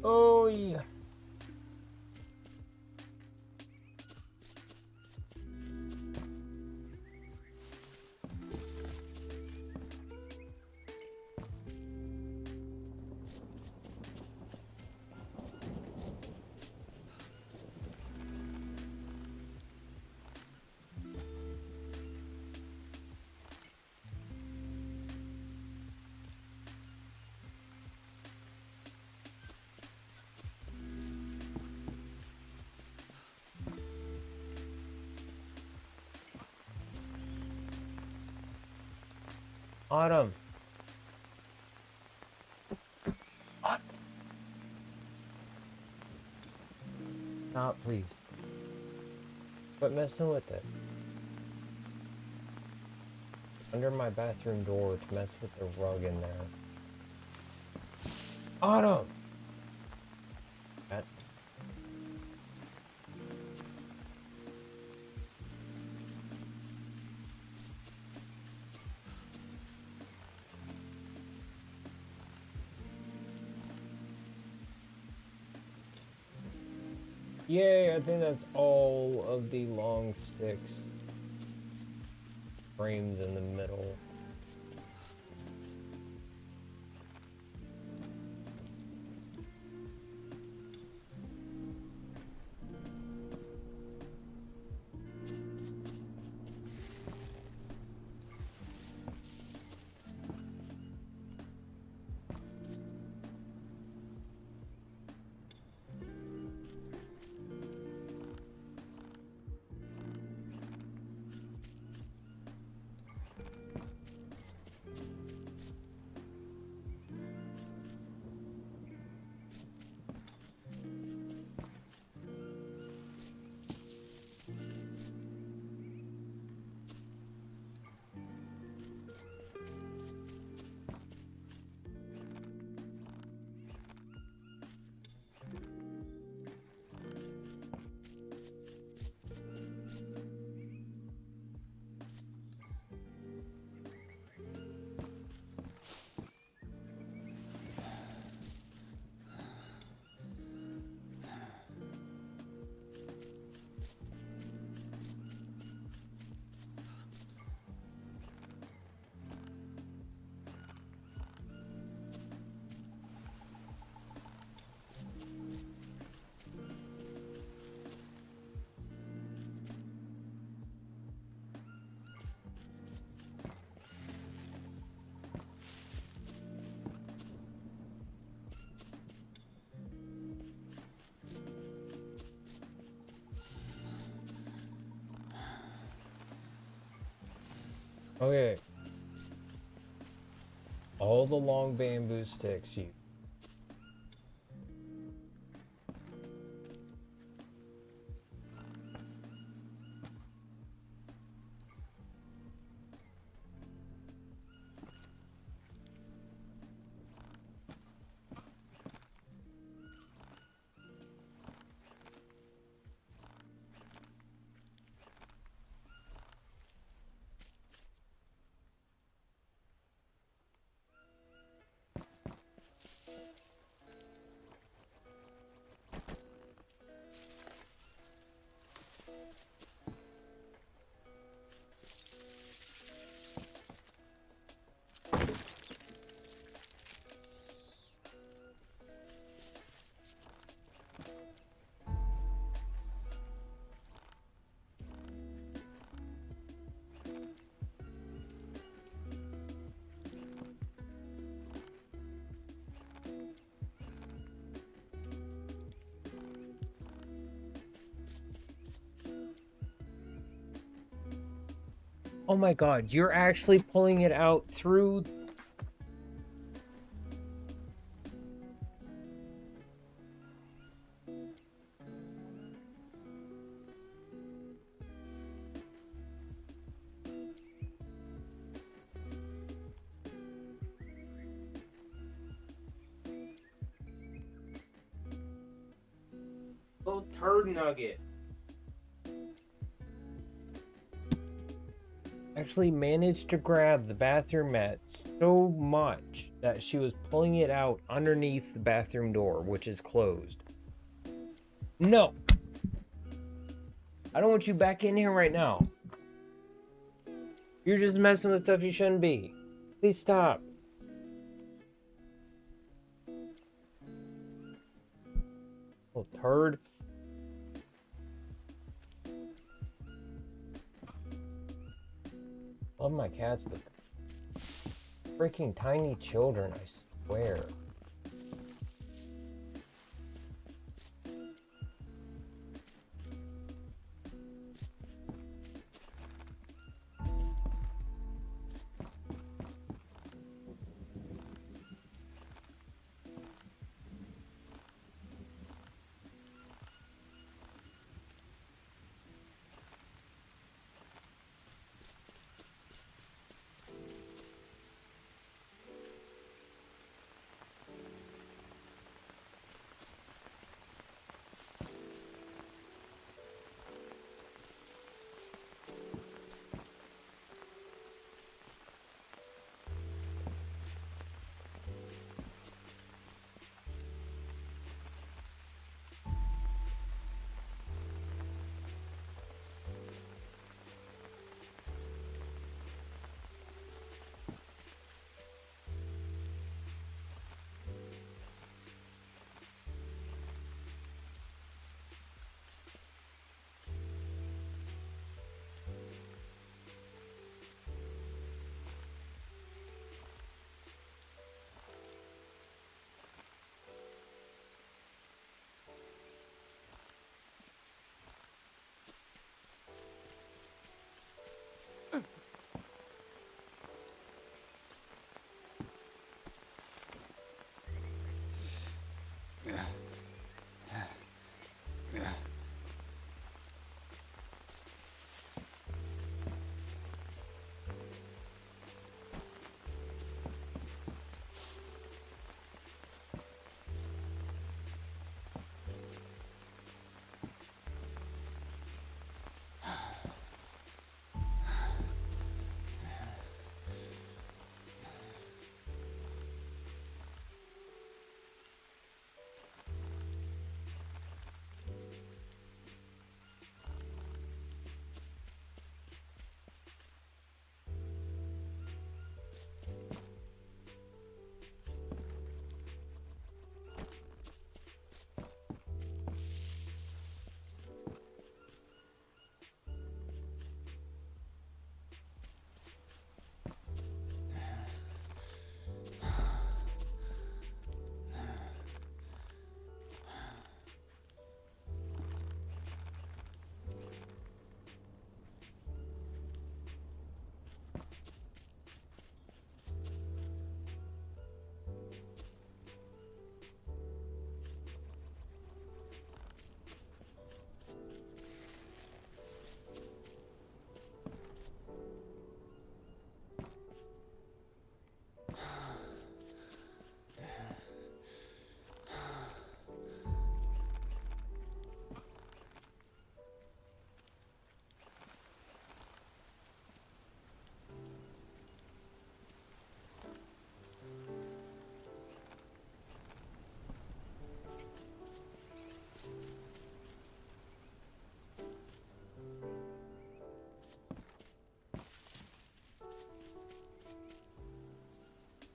Oh, yeah. Autumn. Stop, please. Quit messing with it. Under my bathroom door to mess with the rug in there. Autumn! That. Yay, I think that's all of the long sticks. Frames in the middle. Okay. All the long bamboo sticks you. Oh my god, you're actually pulling it out through... Little turd nugget. Actually managed to grab the bathroom mat so much that she was pulling it out underneath the bathroom door, which is closed. No! I don't want you back in here right now. You're just messing with stuff you shouldn't be. Please stop. Little turd. Love my cats, but freaking tiny children, I swear.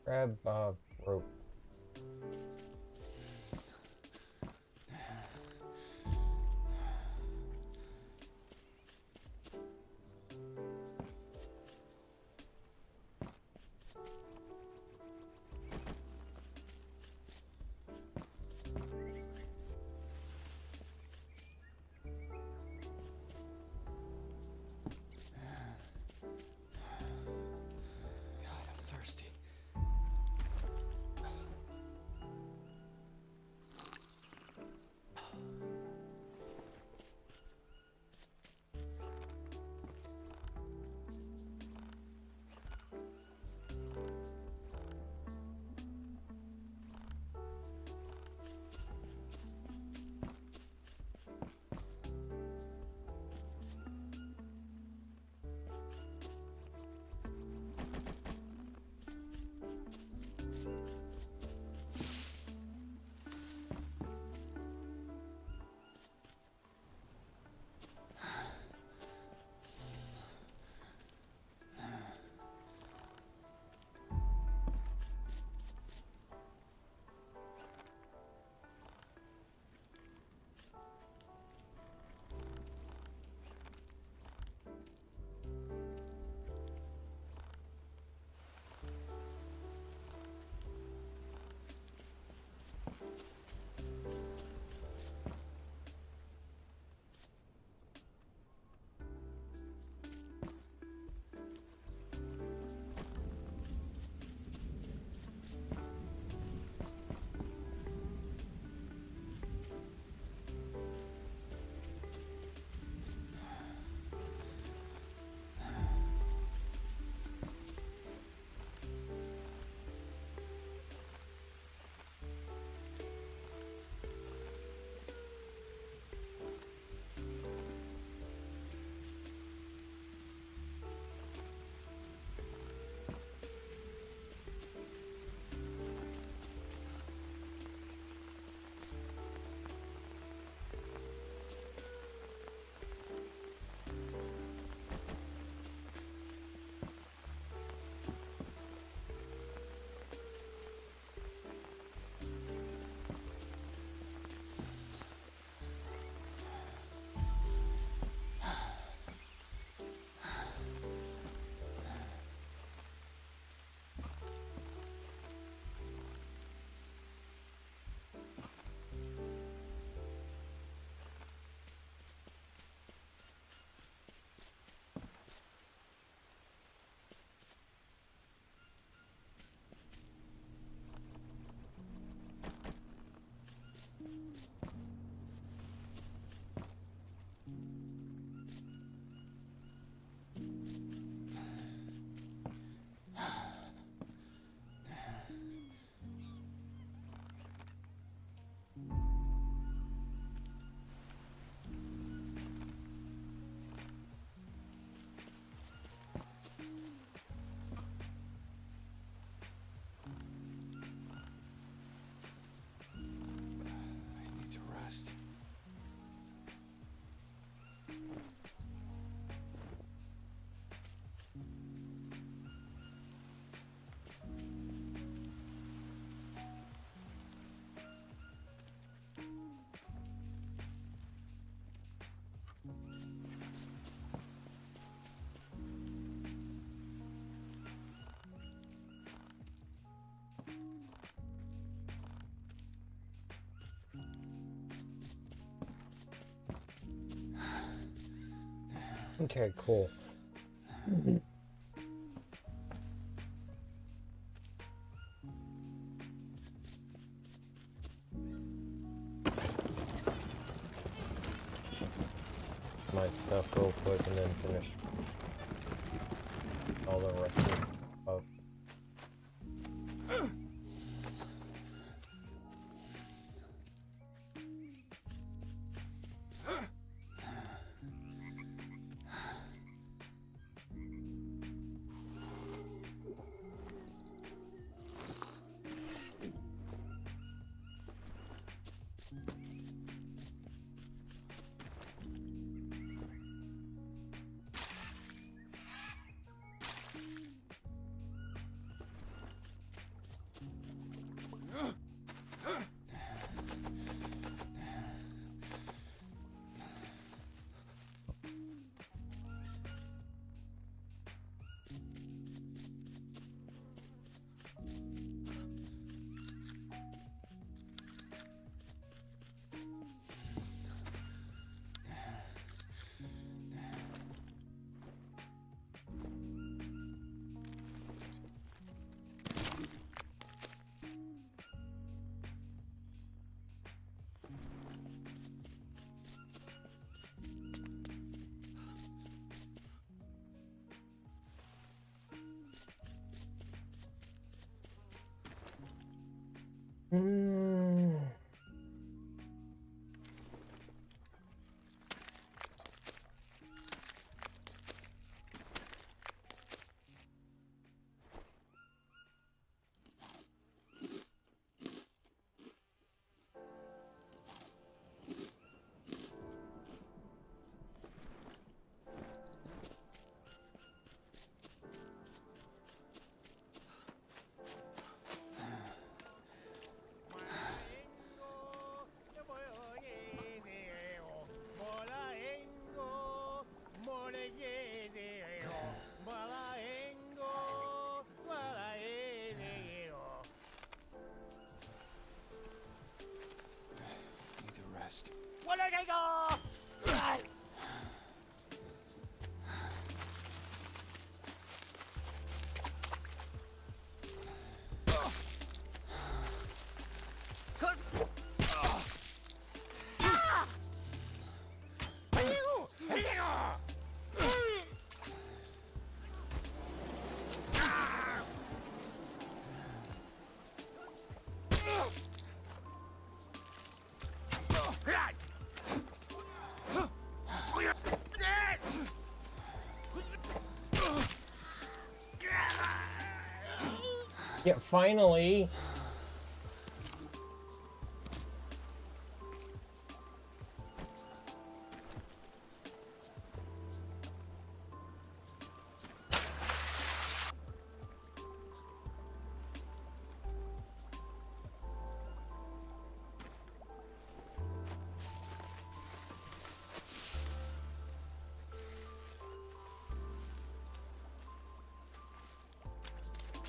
Grab rope. God, I'm thirsty. I need to rest. Okay, cool. My stuff real quick and then finish all the rest of stuff. Mm. Need to rest. Yeah, finally.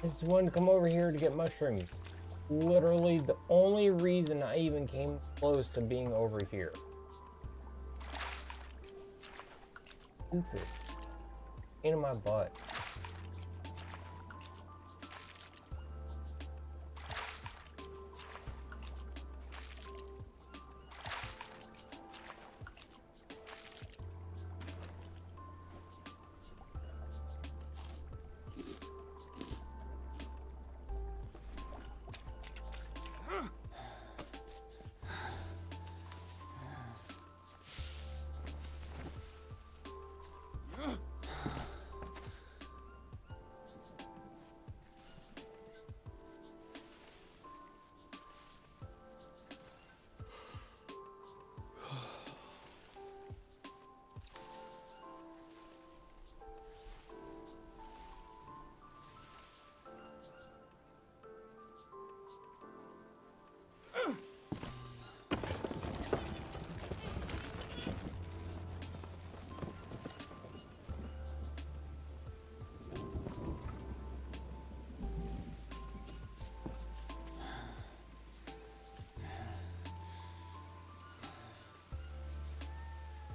I just wanted to come over here to get mushrooms. Literally the only reason I even came close to being over here. Stupid. Pain in my butt.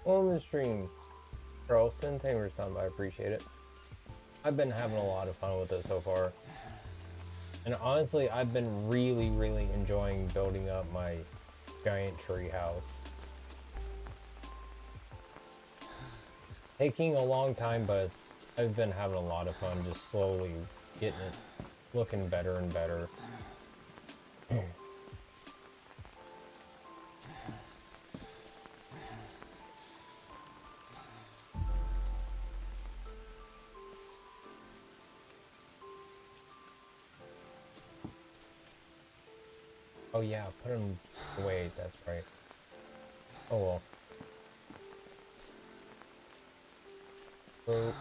On the stream, Carlson, thank you for stopping by. I appreciate it. I've been having a lot of fun with it so far. And honestly, I've been really enjoying building up my giant tree house. Taking a long time, but I've been having a lot of fun just slowly getting it looking better and better. Oh yeah, put him away, that's right. Oh well. So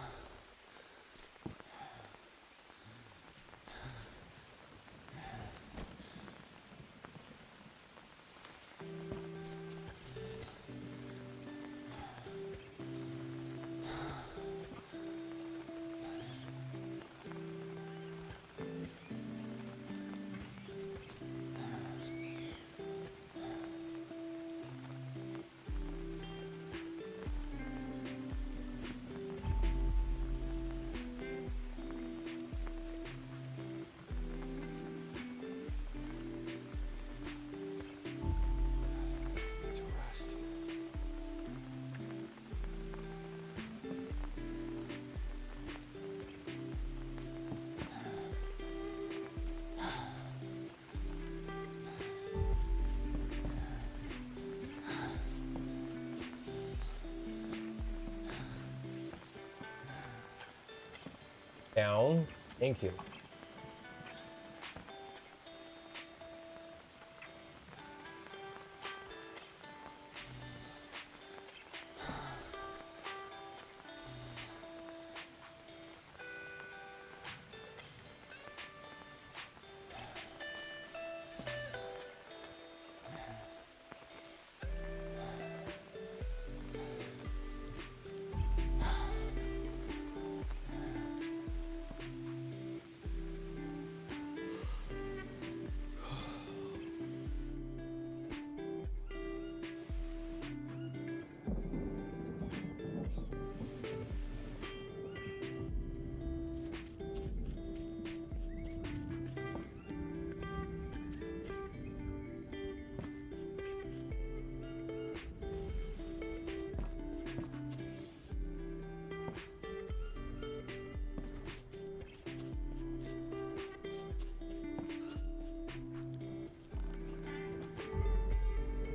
Down. Thank you.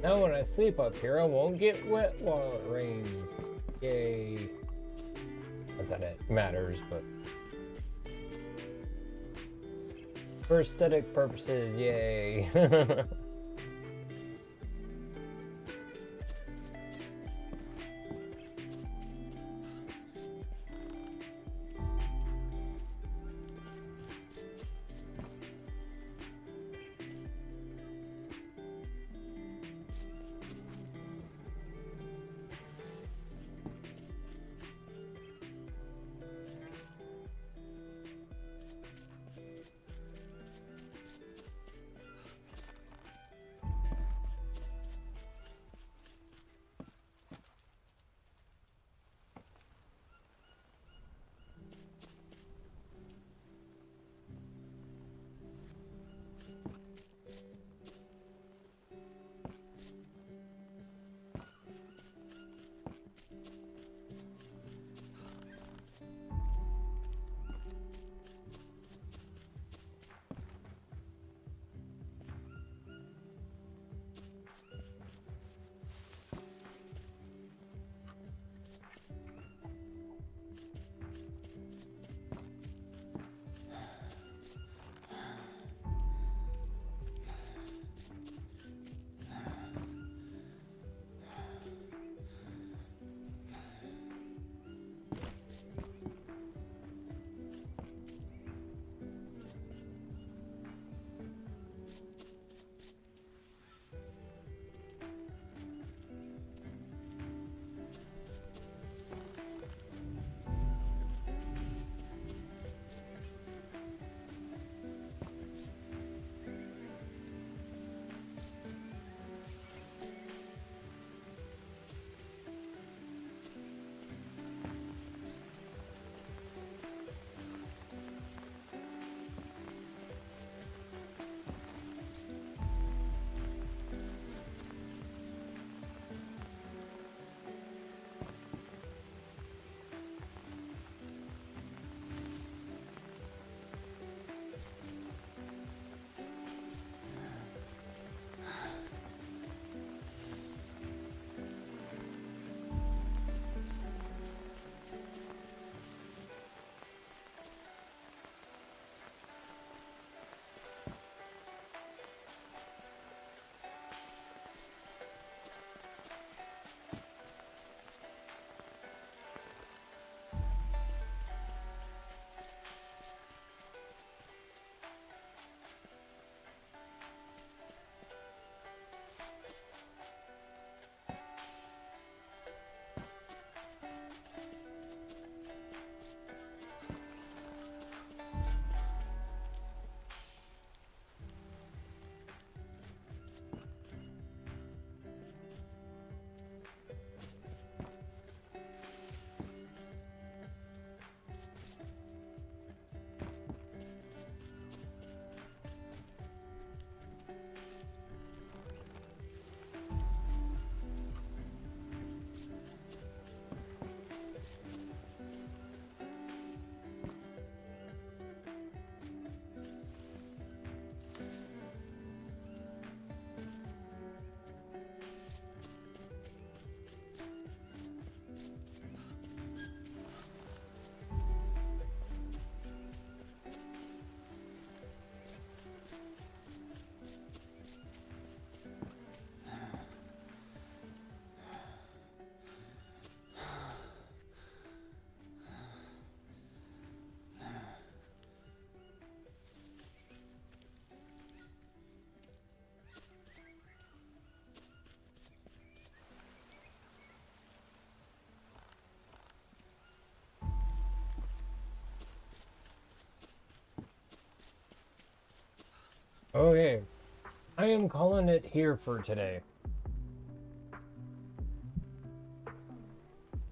Now when I sleep up here, I won't get wet while it rains. Yay. Not that it matters, but for aesthetic purposes, yay. Okay, I am calling it here for today.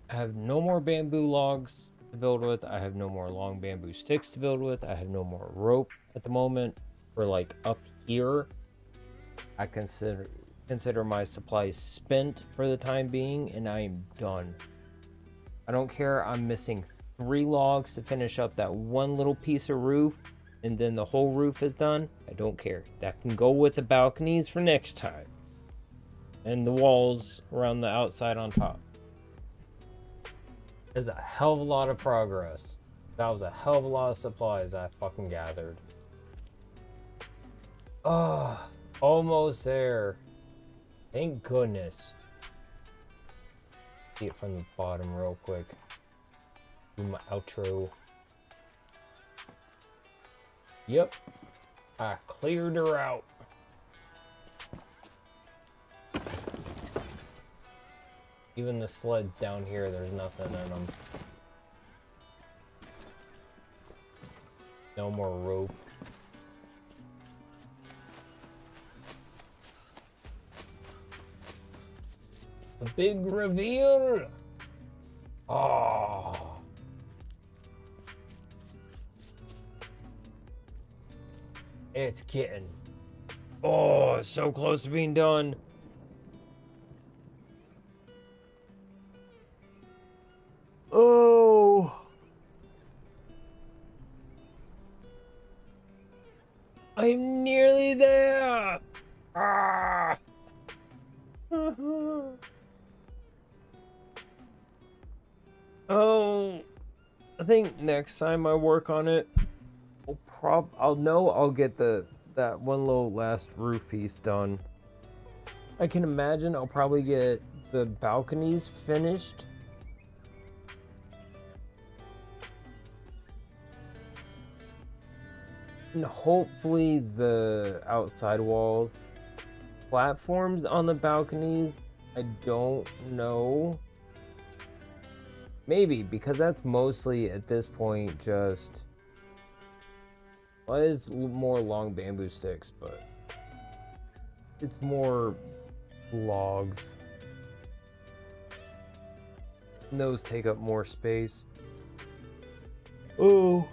I have no more bamboo logs to build with. I have no more long bamboo sticks to build with. I have no more rope at the moment for like up here. I consider my supplies spent for the time being, and I am done. I don't care. I'm missing 3 logs to finish up that one little piece of roof, and then the whole roof is done. I don't care. That can go with the balconies for next time, and the walls around the outside on top. There's a hell of a lot of progress. That was a hell of a lot of supplies I fucking gathered. Oh, almost there. Thank goodness. See it from the bottom real quick. Do my outro. Yep. I cleared her out. Even the sleds down here, there's nothing in them. No more rope. A big reveal. Oh. It's getting. Oh, it's so close to being done. Oh. I'm nearly there. Ah. Oh, I think next time I work on it, I'll get that one little last roof piece done. I can imagine I'll probably get the balconies finished. And hopefully the outside walls. Platforms on the balconies, I don't know. Maybe, because that's mostly at this point just. Well, it is more long bamboo sticks, but it's more logs. And those take up more space. Oh,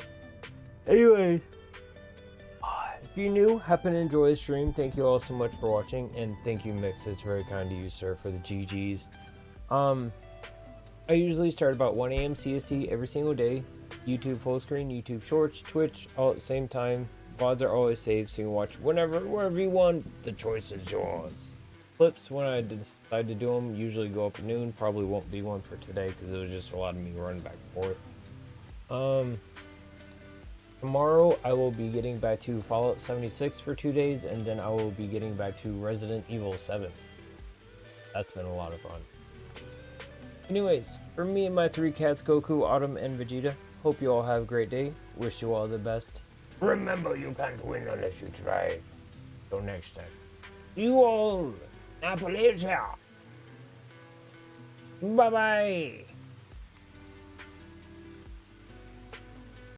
anyways. If you're new, happen to enjoy the stream, thank you all so much for watching, and thank you, Mix. It's very kind of you, sir, for the GGs. I usually start about 1 a.m. CST every single day. YouTube full screen, YouTube Shorts, Twitch, all at the same time. VODs are always saved, so you can watch wherever you want. The choice is yours. Clips, when I decide to do them, usually go up at noon. Probably won't be one for today because it was just a lot of me running back and forth. Tomorrow I will be getting back to Fallout 76 for 2 days, and then I will be getting back to Resident Evil 7. That's been a lot of fun. Anyways, for me and my 3 cats, Goku, Autumn, and Vegeta, hope you all have a great day. Wish you all the best. Remember, you can't win unless you try. Till next time. You all, Appalachia. Bye-bye.